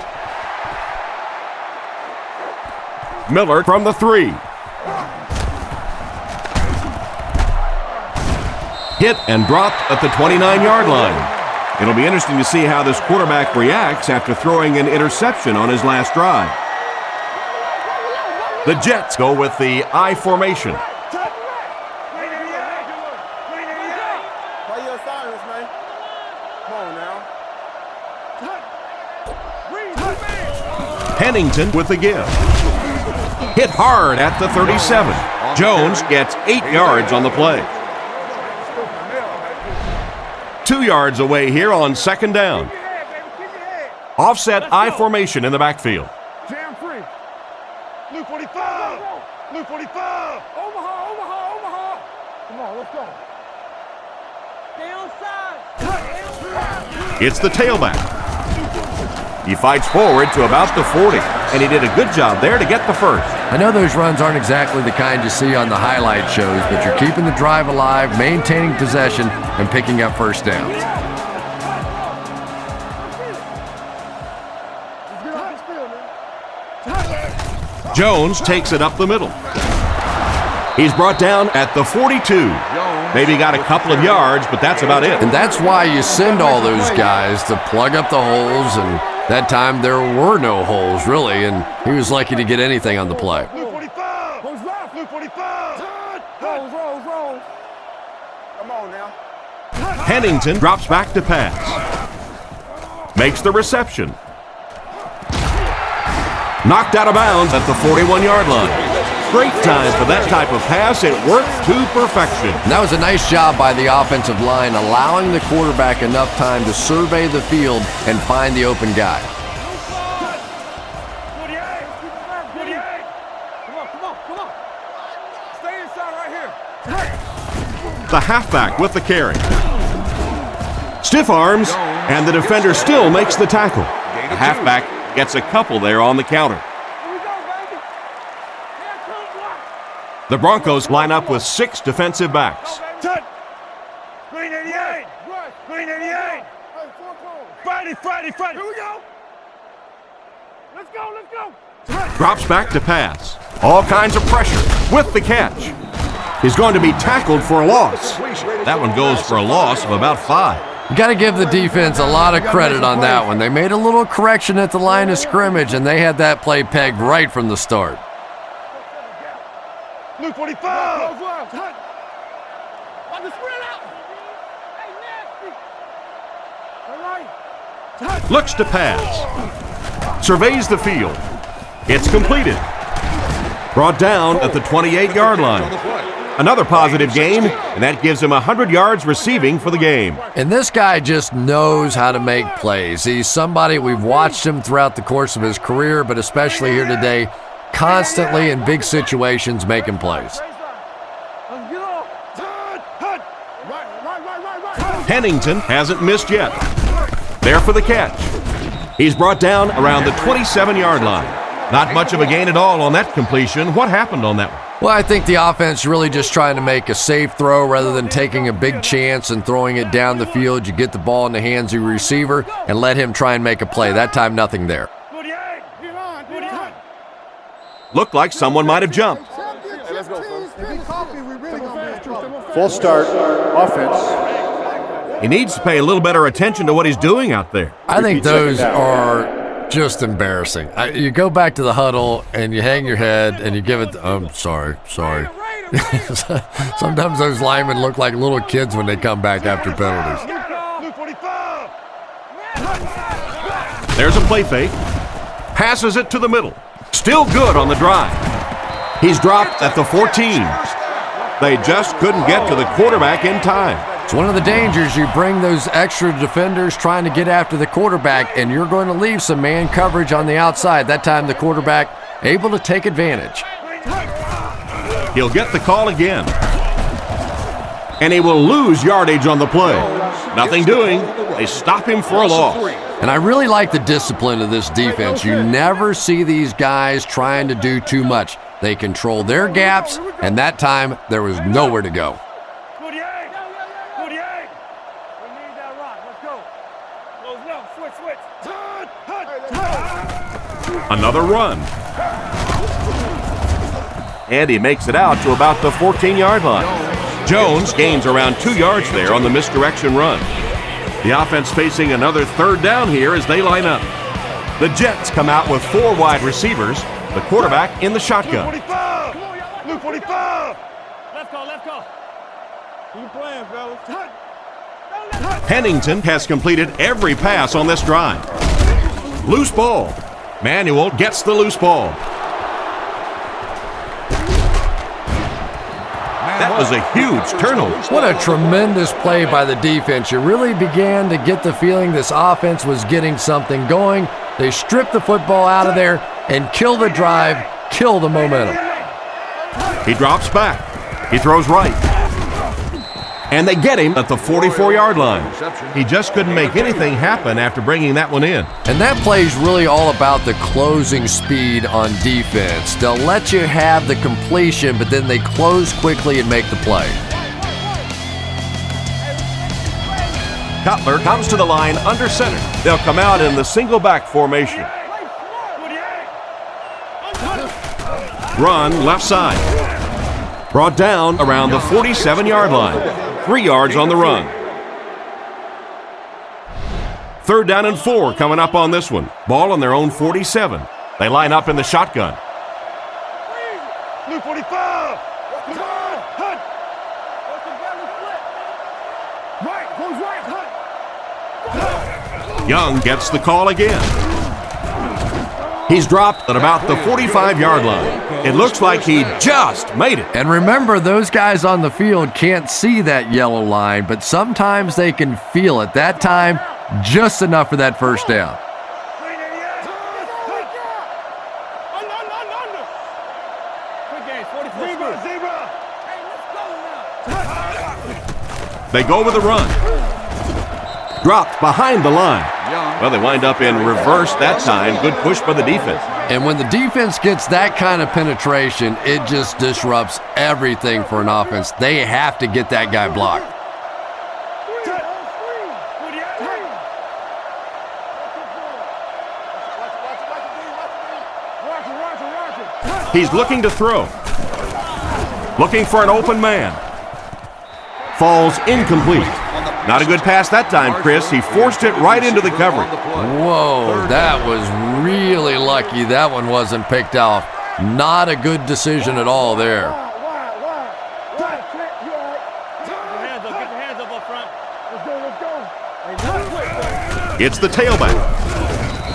Miller from the 3. Hit and dropped at the 29-yard line. It'll be interesting to see how this quarterback reacts after throwing an interception on his last drive. The Jets go with the I formation. Pennington with the give. Hit hard at the 37. Jones gets 8 yards on the play. 2 yards away here on second down. Offset I formation in the backfield. Jam free. Blue 45. Blue 45. Omaha. Come on, let's go. Stay on side. It's the tailback. He fights forward to about the 40, and he did a good job there to get the first. I know those runs aren't exactly the kind you see on the highlight shows, but you're keeping the drive alive, maintaining possession, and picking up first downs. Jones takes it up the middle. He's brought down at the 42. Maybe got a couple of yards, but that's about it. And that's why you send all those guys to plug up the holes, and that time there were no holes, really, and he was lucky to get anything on the play. Blue 45. Who's left? Blue 45. Rolls. Come on now. Pennington drops back to pass. Makes the reception. Knocked out of bounds at the 41-yard line. Great time for that type of pass. It worked to perfection. And that was a nice job by the offensive line, allowing the quarterback enough time to survey the field and find the open guy. 48. Come on. Stay inside right here. The halfback with the carry. Stiff arms, and the defender still makes the tackle. The halfback gets a couple there on the counter. The Broncos line up with 6 defensive backs. Green 88. Green 88. Friday. Here we go. Let's go. Drops back to pass. All kinds of pressure with the catch. He's going to be tackled for a loss. That one goes for a loss of about 5. You got to give the defense a lot of credit on that one. They made a little correction at the line of scrimmage, and they had that play pegged right from the start. Blue 45. Looks to pass. Surveys the field. It's completed. Brought down at the 28-yard line. Another positive gain, and that gives him 100 yards receiving for the game. And this guy just knows how to make plays. He's somebody, we've watched him throughout the course of his career, but especially here today, constantly in big situations making plays. Pennington hasn't missed yet. There for the catch. He's brought down around the 27-yard line. Not much of a gain at all on that completion. What happened on that one? Well, I think the offense really just trying to make a safe throw rather than taking a big chance and throwing it down the field. You get the ball in the hands of your receiver and let him try and make a play. That time, nothing there. Looked like someone might have jumped. Full start, offense. He needs to pay a little better attention to what he's doing out there. I think those are just embarrassing. You go back to the huddle and you hang your head and you give it, sorry. Sometimes those linemen look like little kids when they come back after penalties. There's a play fake. Passes it to the middle. Still good on the drive. He's dropped at the 14. They just couldn't get to the quarterback in time. It's one of the dangers. You bring those extra defenders trying to get after the quarterback, and you're going to leave some man coverage on the outside. That time the quarterback able to take advantage. He'll get the call again. And he will lose yardage on the play. Nothing doing. They stop him for a loss. And I really like the discipline of this defense. You never see these guys trying to do too much. They control their gaps, and that time there was nowhere to go. Another run. And he makes it out to about the 14-yard line. Jones gains around 2 yards there on the misdirection run. The offense facing another third down here as they line up. The Jets come out with 4 wide receivers, the quarterback in the shotgun. Blue 45. Let's go. Keep playing, fellas. Pennington has completed every pass on this drive. Loose ball. Manuel gets the loose ball. That was a huge turnover. What a tremendous play by the defense. You really began to get the feeling this offense was getting something going. They stripped the football out of there and kill the drive, kill the momentum. He drops back. He throws right. And they get him at the 44-yard line. He just couldn't make anything happen after bringing that one in. And that play is really all about the closing speed on defense. They'll let you have the completion, but then they close quickly and make the play. Cutler comes to the line under center. They'll come out in the single back formation. Run left side. Brought down around the 47-yard line. 3 yards on the run. 3rd down and 4 coming up on this one. Ball on their own 47. They line up in the shotgun. Blue 45. Hunt. Right, goes right, Hunt. Young gets the call again. He's dropped at about the 45-yard line. It looks like he just made it. And remember, those guys on the field can't see that yellow line, but sometimes they can feel it. That time, just enough for that first down. They go with a run. Dropped behind the line. Well, they wind up in reverse that time. Good push by the defense. And when the defense gets that kind of penetration, it just disrupts everything for an offense. They have to get that guy blocked. He's looking to throw. Looking for an open man. Falls incomplete. Not a good pass that time, Chris. He forced it right into the coverage. Whoa, that was really lucky that one wasn't picked off. Not a good decision at all there. It's the tailback.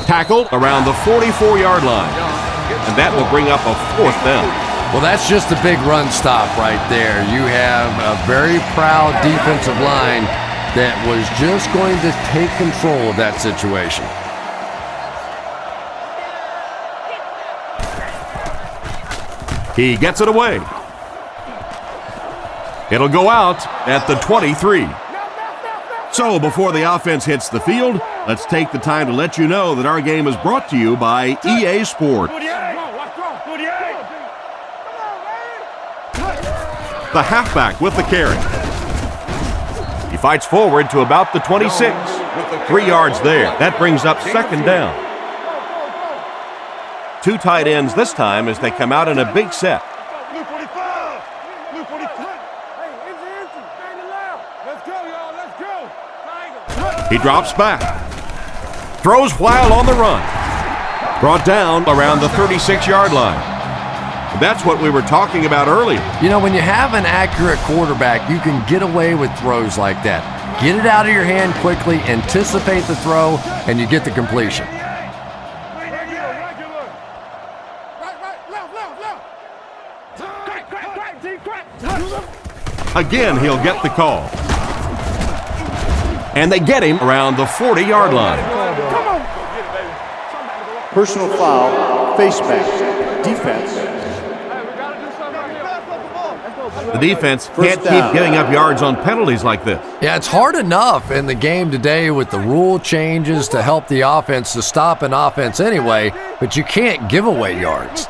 Tackled around the 44-yard line. And that will bring up a 4th down. Well, that's just a big run stop right there. You have a very proud defensive line that was just going to take control of that situation. He gets it away. It'll go out at the 23. So before the offense hits the field, let's take the time to let you know that our game is brought to you by EA Sports. The halfback with the carry. He fights forward to about the 26. 3 yards there. That brings up 2nd down. 2 tight ends this time as they come out in a big set. He drops back. Throws while on the run. Brought down around the 36-yard line. That's what we were talking about earlier. You know, when you have an accurate quarterback, you can get away with throws like that. Get it out of your hand quickly, anticipate the throw, and you get the completion. Again, he'll get the call. And they get him around the 40-yard line. Personal foul, face mask, defense. The defense can't keep giving up yards on penalties like this. Yeah, it's hard enough in the game today with the rule changes to help the offense to stop an offense anyway, but you can't give away yards.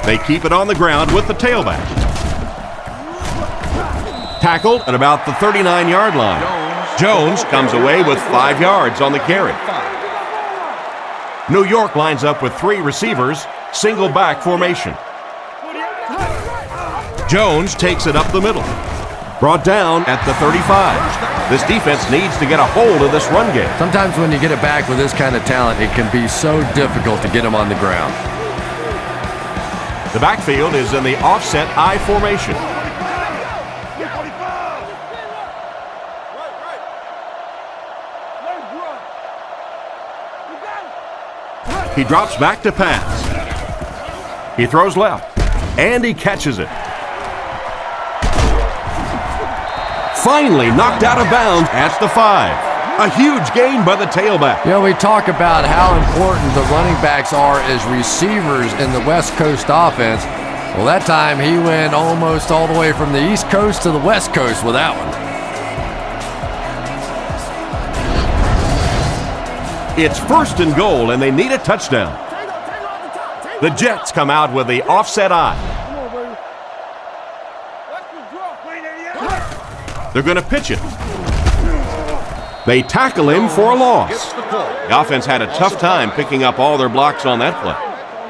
They keep it on the ground with the tailback. Tackled at about the 39-yard line. Jones comes away with 5 yards on the carry. New York lines up with 3 receivers, single back formation. Jones takes it up the middle. Brought down at the 35. This defense needs to get a hold of this run game. Sometimes when you get it back with this kind of talent, it can be so difficult to get him on the ground. The backfield is in the offset I formation. He drops back to pass. He throws left, and he catches it. Finally knocked out of bounds at the 5. A huge gain by the tailback. You know, we talk about how important the running backs are as receivers in the West Coast offense. Well, that time he went almost all the way from the East Coast to the West Coast with that one. It's 1st and goal, and they need a touchdown. The Jets come out with the offset eye. They're going to pitch it. They tackle him for a loss. The offense had a tough time picking up all their blocks on that play.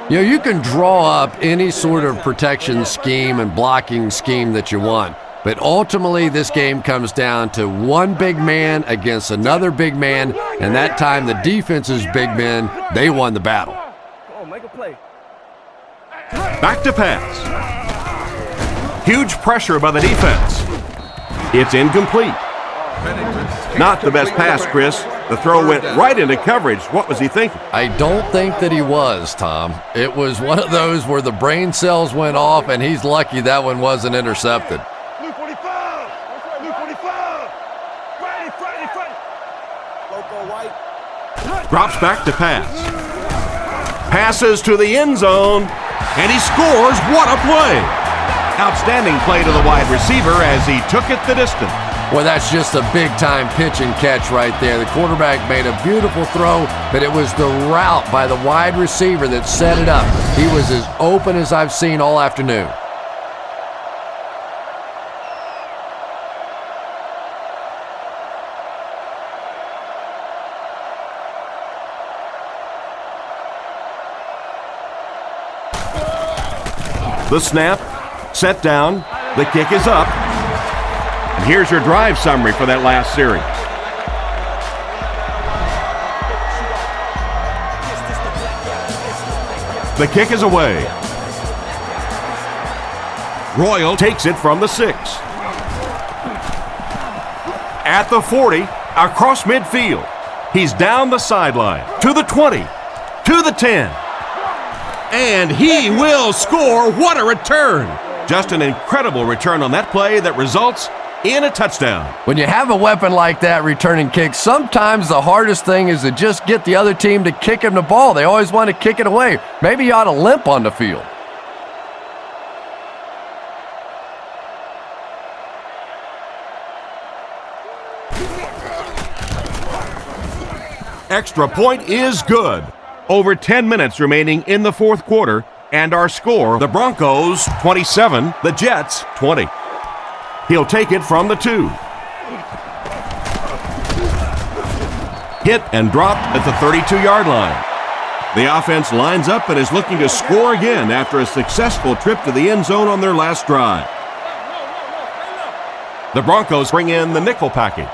You know, you can draw up any sort of protection scheme and blocking scheme that you want, but ultimately this game comes down to one big man against another big man, and that time the defense's big men, they won the battle. Back to pass. Huge pressure by the defense. It's incomplete. Not the best pass, Chris. The throw went right into coverage. What was he thinking? I don't think that he was, Tom. It was one of those where the brain cells went off, and he's lucky that one wasn't intercepted. Blue 45! Blue 45! Friday! Drops back to pass. Passes to the end zone, and he scores. What a play! Outstanding play to the wide receiver as he took it the distance. Well, that's just a big-time pitch and catch right there. The quarterback made a beautiful throw, but it was the route by the wide receiver that set it up. He was as open as I've seen all afternoon. The snap, set down, the kick is up. And here's your drive summary for that last series. The kick is away. Royal takes it from the 6. At the 40, across midfield. He's down the sideline, to the 20, to the 10. And he will score. What a return! Just an incredible return on that play that results in a touchdown. When you have a weapon like that returning kicks, sometimes the hardest thing is to just get the other team to kick him the ball. They always want to kick it away. Maybe you ought to limp on the field. Extra point is good. Over 10 minutes remaining in the fourth quarter, and our score, the Broncos 27, the Jets 20. He'll take it from the 2. Hit and dropped at the 32-yard line. The offense lines up and is looking to score again after a successful trip to the end zone on their last drive. The Broncos bring in the nickel package.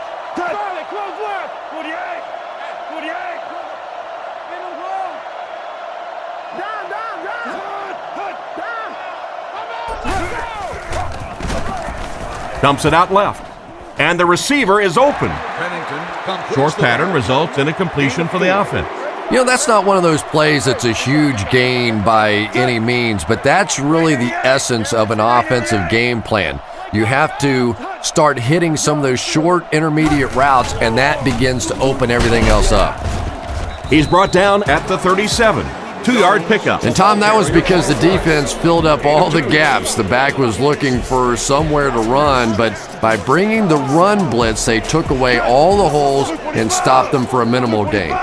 Dumps it out left, and the receiver is open. Short pattern results in a completion for the offense. You know, that's not one of those plays that's a huge gain by any means, but that's really the essence of an offensive game plan. You have to start hitting some of those short intermediate routes, and that begins to open everything else up. He's brought down at the 37. 2-yard pickup. And Tom, that was because the defense filled up all the gaps. The back was looking for somewhere to run, but by bringing the run blitz, they took away all the holes and stopped them for a minimal gain.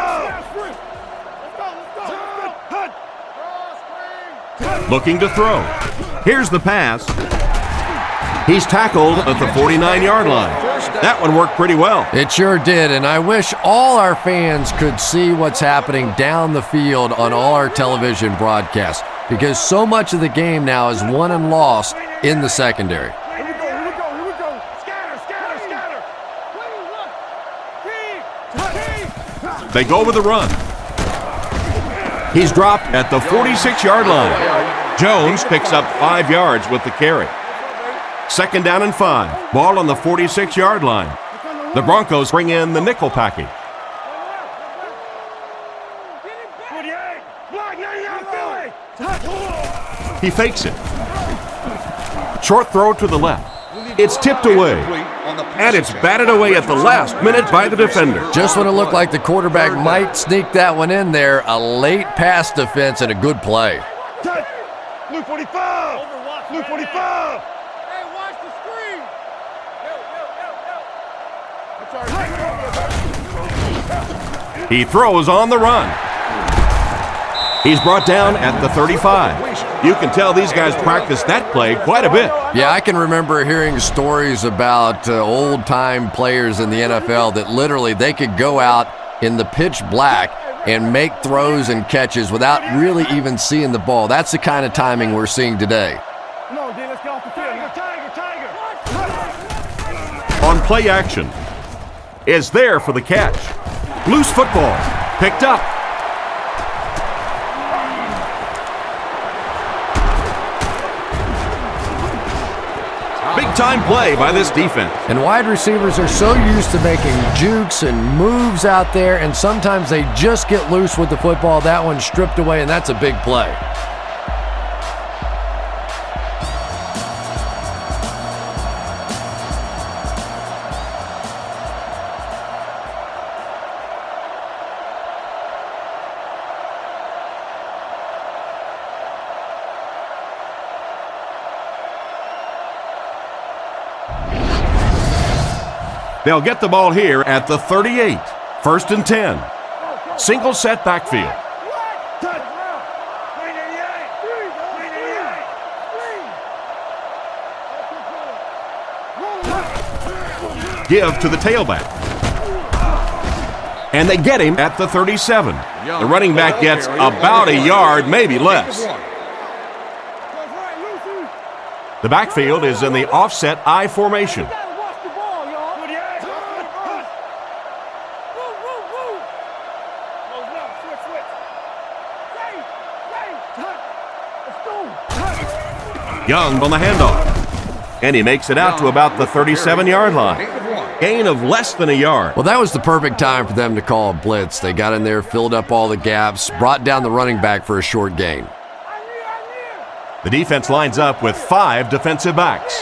Looking to throw. Here's the pass. He's tackled at the 49-yard line. That one worked pretty well. It sure did, and I wish all our fans could see what's happening down the field on all our television broadcasts, because so much of the game now is won and lost in the secondary. Here we go. Scatter. They go with the run. He's dropped at the 46-yard line. Jones picks up 5 yards with the carry. 2nd down and 5. Ball on the 46-yard line. The Broncos bring in the nickel package. He fakes it. Short throw to the left. It's tipped away. and it's batted away at the last minute by the defender. Just when it looked like the quarterback might sneak that one in there, a late pass defense and a good play. Blue 45! Blue 45! Hey, watch the screen. He throws on the run. He's brought down at the 35. You can tell these guys practice that play quite a bit. Yeah, I can remember hearing stories about old-time players in the NFL that literally they could go out in the pitch black and make throws and catches without really even seeing the ball. That's the kind of timing we're seeing today. No, D, let's get off the field. Tiger. On play action is there for the catch. Loose football, picked up. Big-time play by this defense. And wide receivers are so used to making jukes and moves out there, and sometimes they just get loose with the football. That one's stripped away, and that's a big play. They'll get the ball here at the 38. 1st and 10. Single set backfield. Give to the tailback. And they get him at the 37. The running back gets about a yard, maybe less. The backfield is in the offset I formation. Young on the handoff. And he makes it out to about the 37-yard line. Gain of less than a yard. Well, that was the perfect time for them to call a blitz. They got in there, filled up all the gaps, brought down the running back for a short gain. The defense lines up with 5 defensive backs.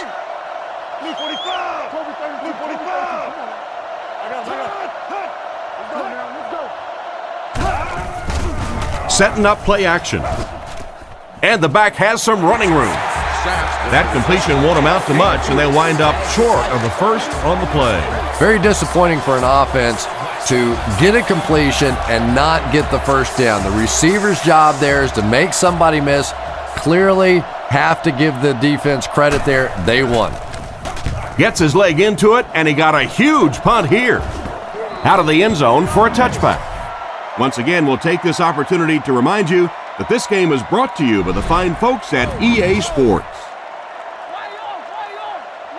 Setting up play action. And the back has some running room. That completion won't amount to much, and they wind up short of the first on the play. Very disappointing for an offense to get a completion and not get the first down. The receiver's job there is to make somebody miss. Clearly have to give the defense credit there. They won. Gets his leg into it, and he got a huge punt here. Out of the end zone for a touchback. Once again, we'll take this opportunity to remind you that this game is brought to you by the fine folks at EA Sports.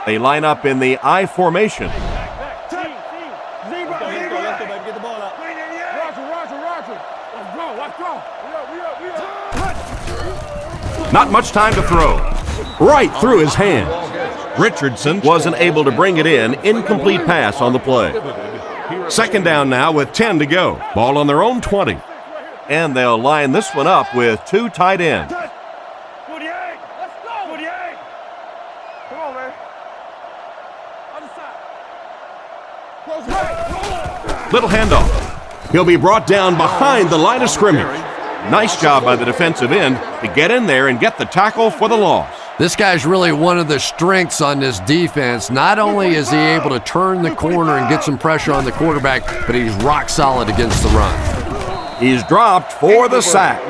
They line up in the I formation. Not much time to throw. Right through his hands. Richardson wasn't able to bring it in. Incomplete pass on the play. 2nd down now with 10 to go. Ball on their own 20. And they'll line this one up with 2 tight ends. 48. Let's go. 48. Come on, man. Other side. Little handoff. He'll be brought down behind the line of scrimmage. Nice job by the defensive end to get in there and get the tackle for the loss. This guy's really one of the strengths on this defense. Not only is he able to turn the corner and get some pressure on the quarterback, but he's rock solid against the run. He's dropped for the sack.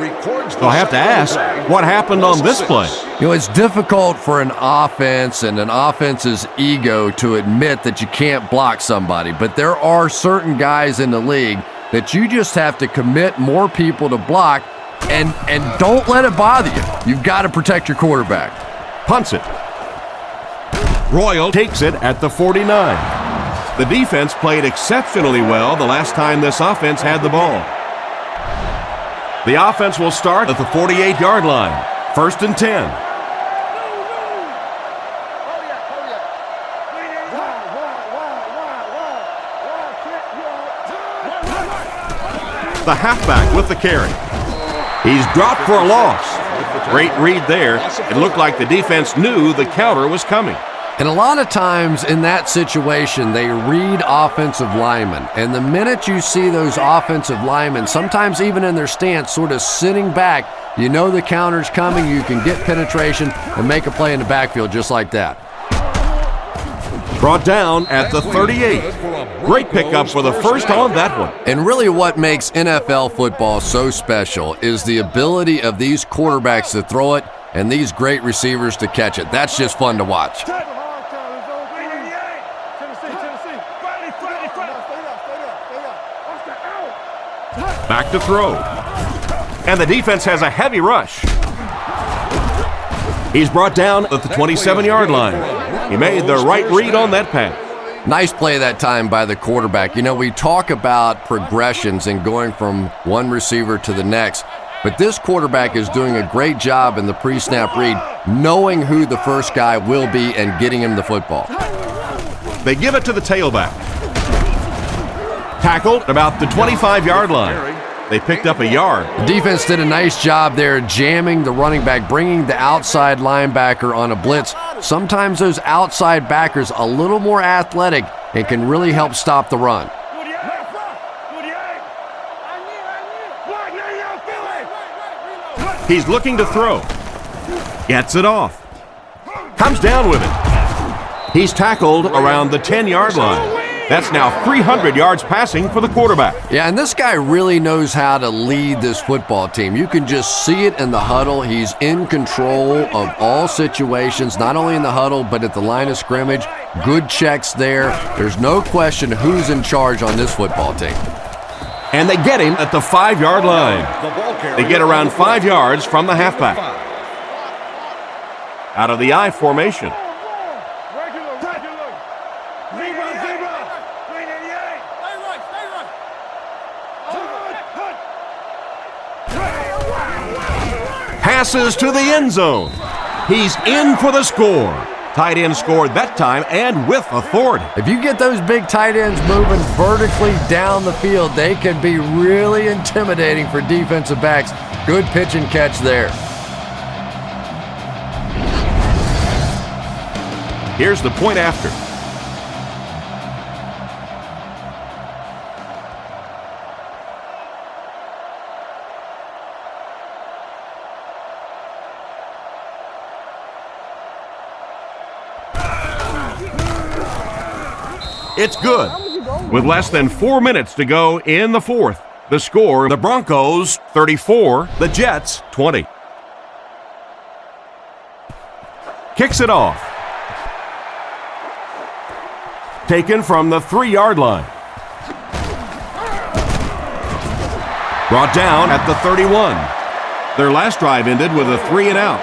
They'll have to ask what happened on this play. You know, it's difficult for an offense and an offense's ego to admit that you can't block somebody, but there are certain guys in the league that you just have to commit more people to block and don't let it bother you. You've got to protect your quarterback. Punts it. Royal takes it at the 49. The defense played exceptionally well the last time this offense had the ball. The offense will start at the 48-yard line. 1st and 10. The halfback with the carry. He's dropped for a loss. Great read there. It looked like the defense knew the counter was coming. And a lot of times in that situation, they read offensive linemen. And the minute you see those offensive linemen, sometimes even in their stance, sort of sitting back, you know the counter's coming, you can get penetration and make a play in the backfield just like that. Brought down at the 38. Great pickup for the first on that one. And really what makes NFL football so special is the ability of these quarterbacks to throw it and these great receivers to catch it. That's just fun to watch. Back to throw. And the defense has a heavy rush. He's brought down at the 27-yard line. He made the right read on that pass. Nice play that time by the quarterback. You know, we talk about progressions and going from one receiver to the next, but this quarterback is doing a great job in the pre-snap read, knowing who the first guy will be and getting him the football. They give it to the tailback. Tackled about the 25-yard line. They picked up a yard. The defense did a nice job there jamming the running back, bringing the outside linebacker on a blitz. Sometimes those outside backers a little more athletic and can really help stop the run. He's looking to throw. Gets it off. Comes down with it. He's tackled around the 10-yard line. That's now 300 yards passing for the quarterback. Yeah, and this guy really knows how to lead this football team. You can just see it in the huddle. He's in control of all situations, not only in the huddle, but at the line of scrimmage. Good checks there. There's no question who's in charge on this football team. And they get him at the 5-yard line. They get around 5 yards from the halfback. Out of the I formation. Passes to the end zone. He's in for the score. Tight end scored that time and with authority. If you get those big tight ends moving vertically down the field, they can be really intimidating for defensive backs. Good pitch and catch there. Here's the point after. It's good. With less than 4 minutes to go in the fourth, the score, the Broncos 34, the Jets 20. Kicks it off. Taken from the 3-yard line. Brought down at the 31. Their last drive ended with a 3 and out.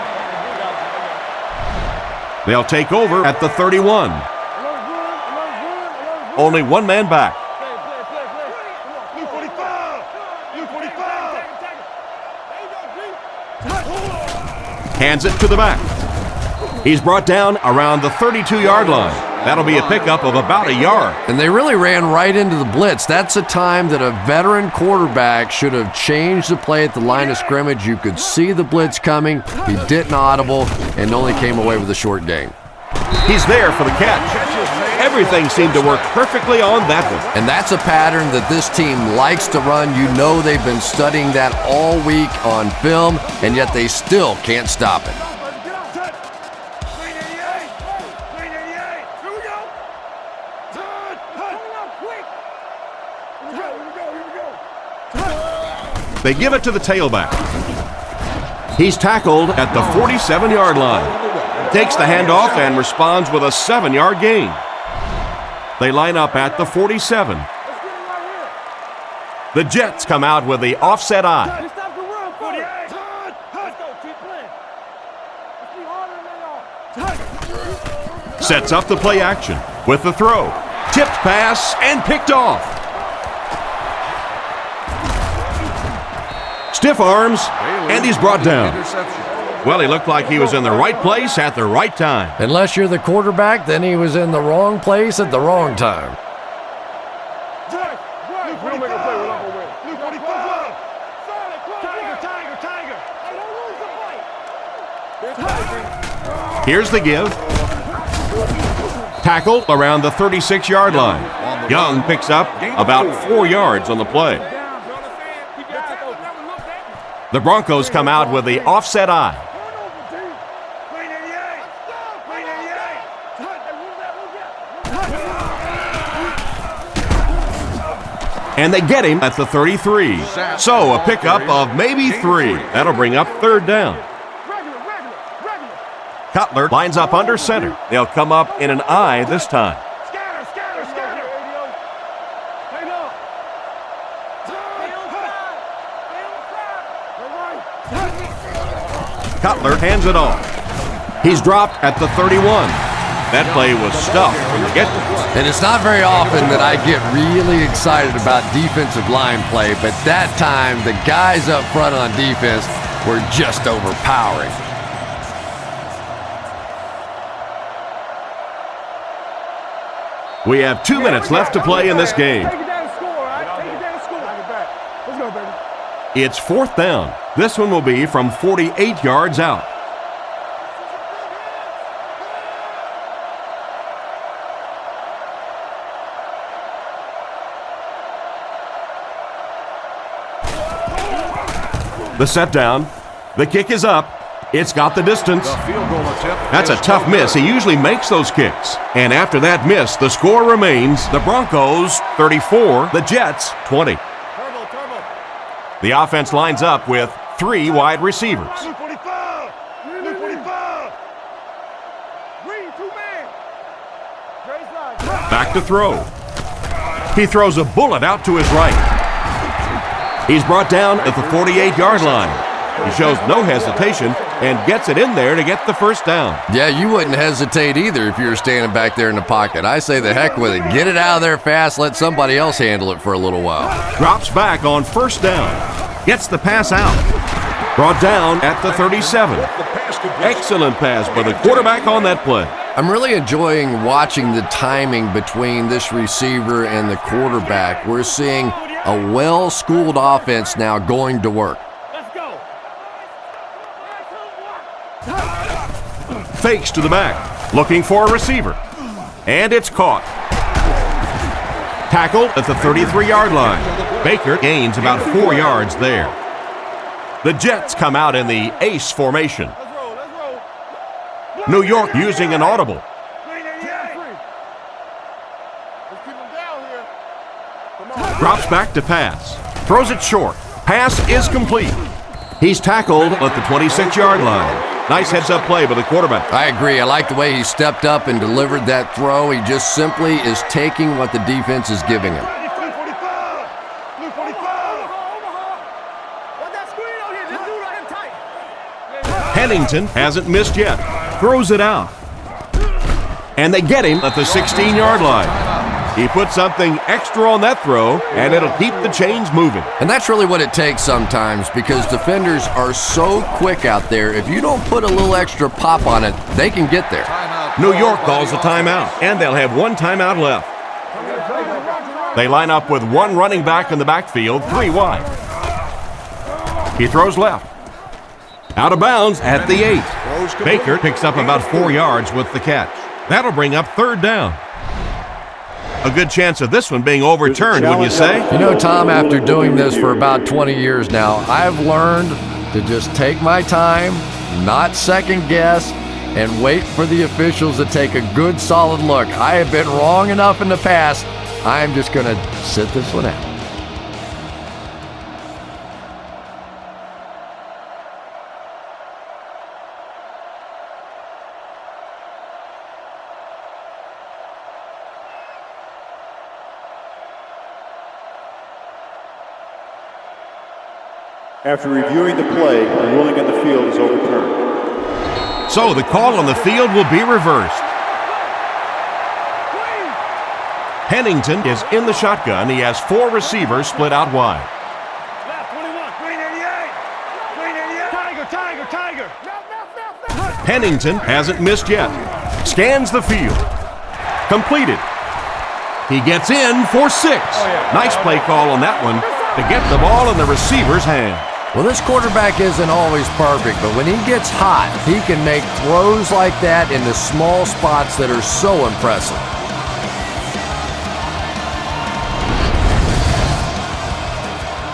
They'll take over at the 31. Only one man back. Hands it to the back. He's brought down around the 32-yard line. That'll be a pickup of about a yard. And they really ran right into the blitz. That's a time that a veteran quarterback should have changed the play at the line of scrimmage. You could see the blitz coming. He didn't audible and only came away with a short gain. He's there for the catch. Everything seemed to work perfectly on that one. And that's a pattern that this team likes to run. You know they've been studying that all week on film, and yet they still can't stop it. They give it to the tailback. He's tackled at the 47-yard line. Takes the handoff and responds with a 7-yard gain. They line up at the 47. The Jets come out with the offset I. Sets up the play action with the throw. Tipped pass and picked off. Stiff arms, and he's brought down. Well, he looked like he was in the right place at the right time. Unless you're the quarterback, then he was in the wrong place at the wrong time. Here's the give. Tackled around the 36-yard line. Young picks up about 4 yards on the play. The Broncos come out with the offset eye. And they get him at the 33. So a pickup of maybe 3. That'll bring up 3rd down. Cutler lines up under center. They'll come up in an I this time. Cutler hands it off. He's dropped at the 31. That play was stuffed from the get-go. And it's not very often that I get really excited about defensive line play, but that time the guys up front on defense were just overpowering. We have 2 minutes left to play in this game. Take it down and score, all right? Take it down and score. Let's go, baby. It's 4th down. This one will be from 48 yards out. The set down. The kick is up. It's got the distance. That's a tough miss. He usually makes those kicks. And after that miss, the score remains the Broncos 34, the Jets 20. The offense lines up with 3 wide receivers. Back to throw. He throws a bullet out to his right. He's brought down at the 48-yard line. He shows no hesitation and gets it in there to get the 1st down. Yeah, you wouldn't hesitate either if you were standing back there in the pocket. I say the heck with it. Get it out of there fast. Let somebody else handle it for a little while. Drops back on 1st down. Gets the pass out. Brought down at the 37. Excellent pass by the quarterback on that play. I'm really enjoying watching the timing between this receiver and the quarterback. We're seeing a well-schooled offense now going to work. Let's go. Fakes to the back, looking for a receiver. And it's caught. Tackled at the 33-yard line. Baker gains about 4 yards there. The Jets come out in the ace formation. New York using an audible. Drops back to pass. Throws it short. Pass is complete. He's tackled at the 26-yard line. Nice heads-up play by the quarterback. I agree. I like the way he stepped up and delivered that throw. He just simply is taking what the defense is giving him. Pennington hasn't missed yet. Throws it out. And they get him at the 16-yard line. He put something extra on that throw, and it'll keep the chains moving. And that's really what it takes sometimes, because defenders are so quick out there. If you don't put a little extra pop on it, they can get there. New York calls a timeout, and they'll have 1 timeout left. They line up with 1 running back in the backfield, 3 wide. He throws left. Out of bounds at the 8. Baker picks up about 4 yards with the catch. That'll bring up 3rd down. A good chance of this one being overturned, wouldn't you say? You know, Tom, after doing this for about 20 years now, I've learned to just take my time, not second guess, and wait for the officials to take a good, solid look. I have been wrong enough in the past. I'm just going to sit this one out. After reviewing the play, the ruling on the field is overturned. So the call on the field will be reversed. Pennington is in the shotgun. He has 4 receivers split out wide. Left 21, green 88. Tiger. Pennington hasn't missed yet. Scans the field. Completed. He gets in for 6. Nice play call on that one to get the ball in the receiver's hand. Well, this quarterback isn't always perfect, but when he gets hot, he can make throws like that in the small spots that are so impressive.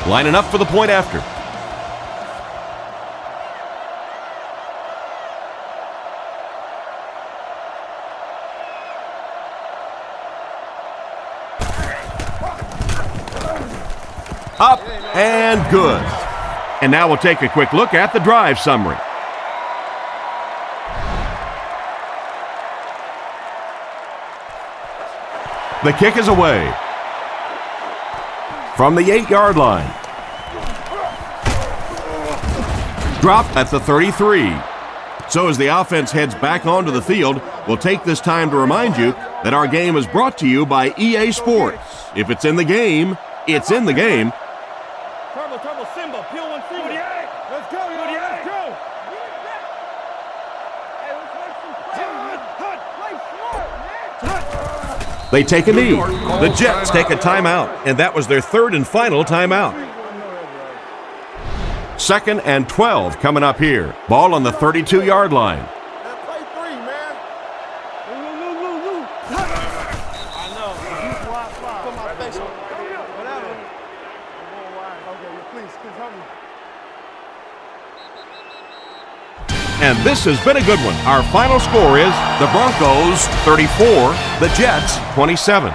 Lining up for the point after. Up and good. And now we'll take a quick look at the drive summary. The kick is away. From the 8-yard line. Dropped at the 33. So as the offense heads back onto the field, we'll take this time to remind you that our game is brought to you by EA Sports. If it's in the game, it's in the game. Turbo, Simba, peel one finger. Let's go, let's go. Hey, let's make some plays. They take a knee. The Jets take a timeout, and that was their third and final timeout. 2nd and 12 coming up here. Ball on the 32-yard line. Play 3, man. I know. Put my face on it. Whatever. Okay, please help me. And this has been a good one. Our final score is the Broncos 34, the Jets 27.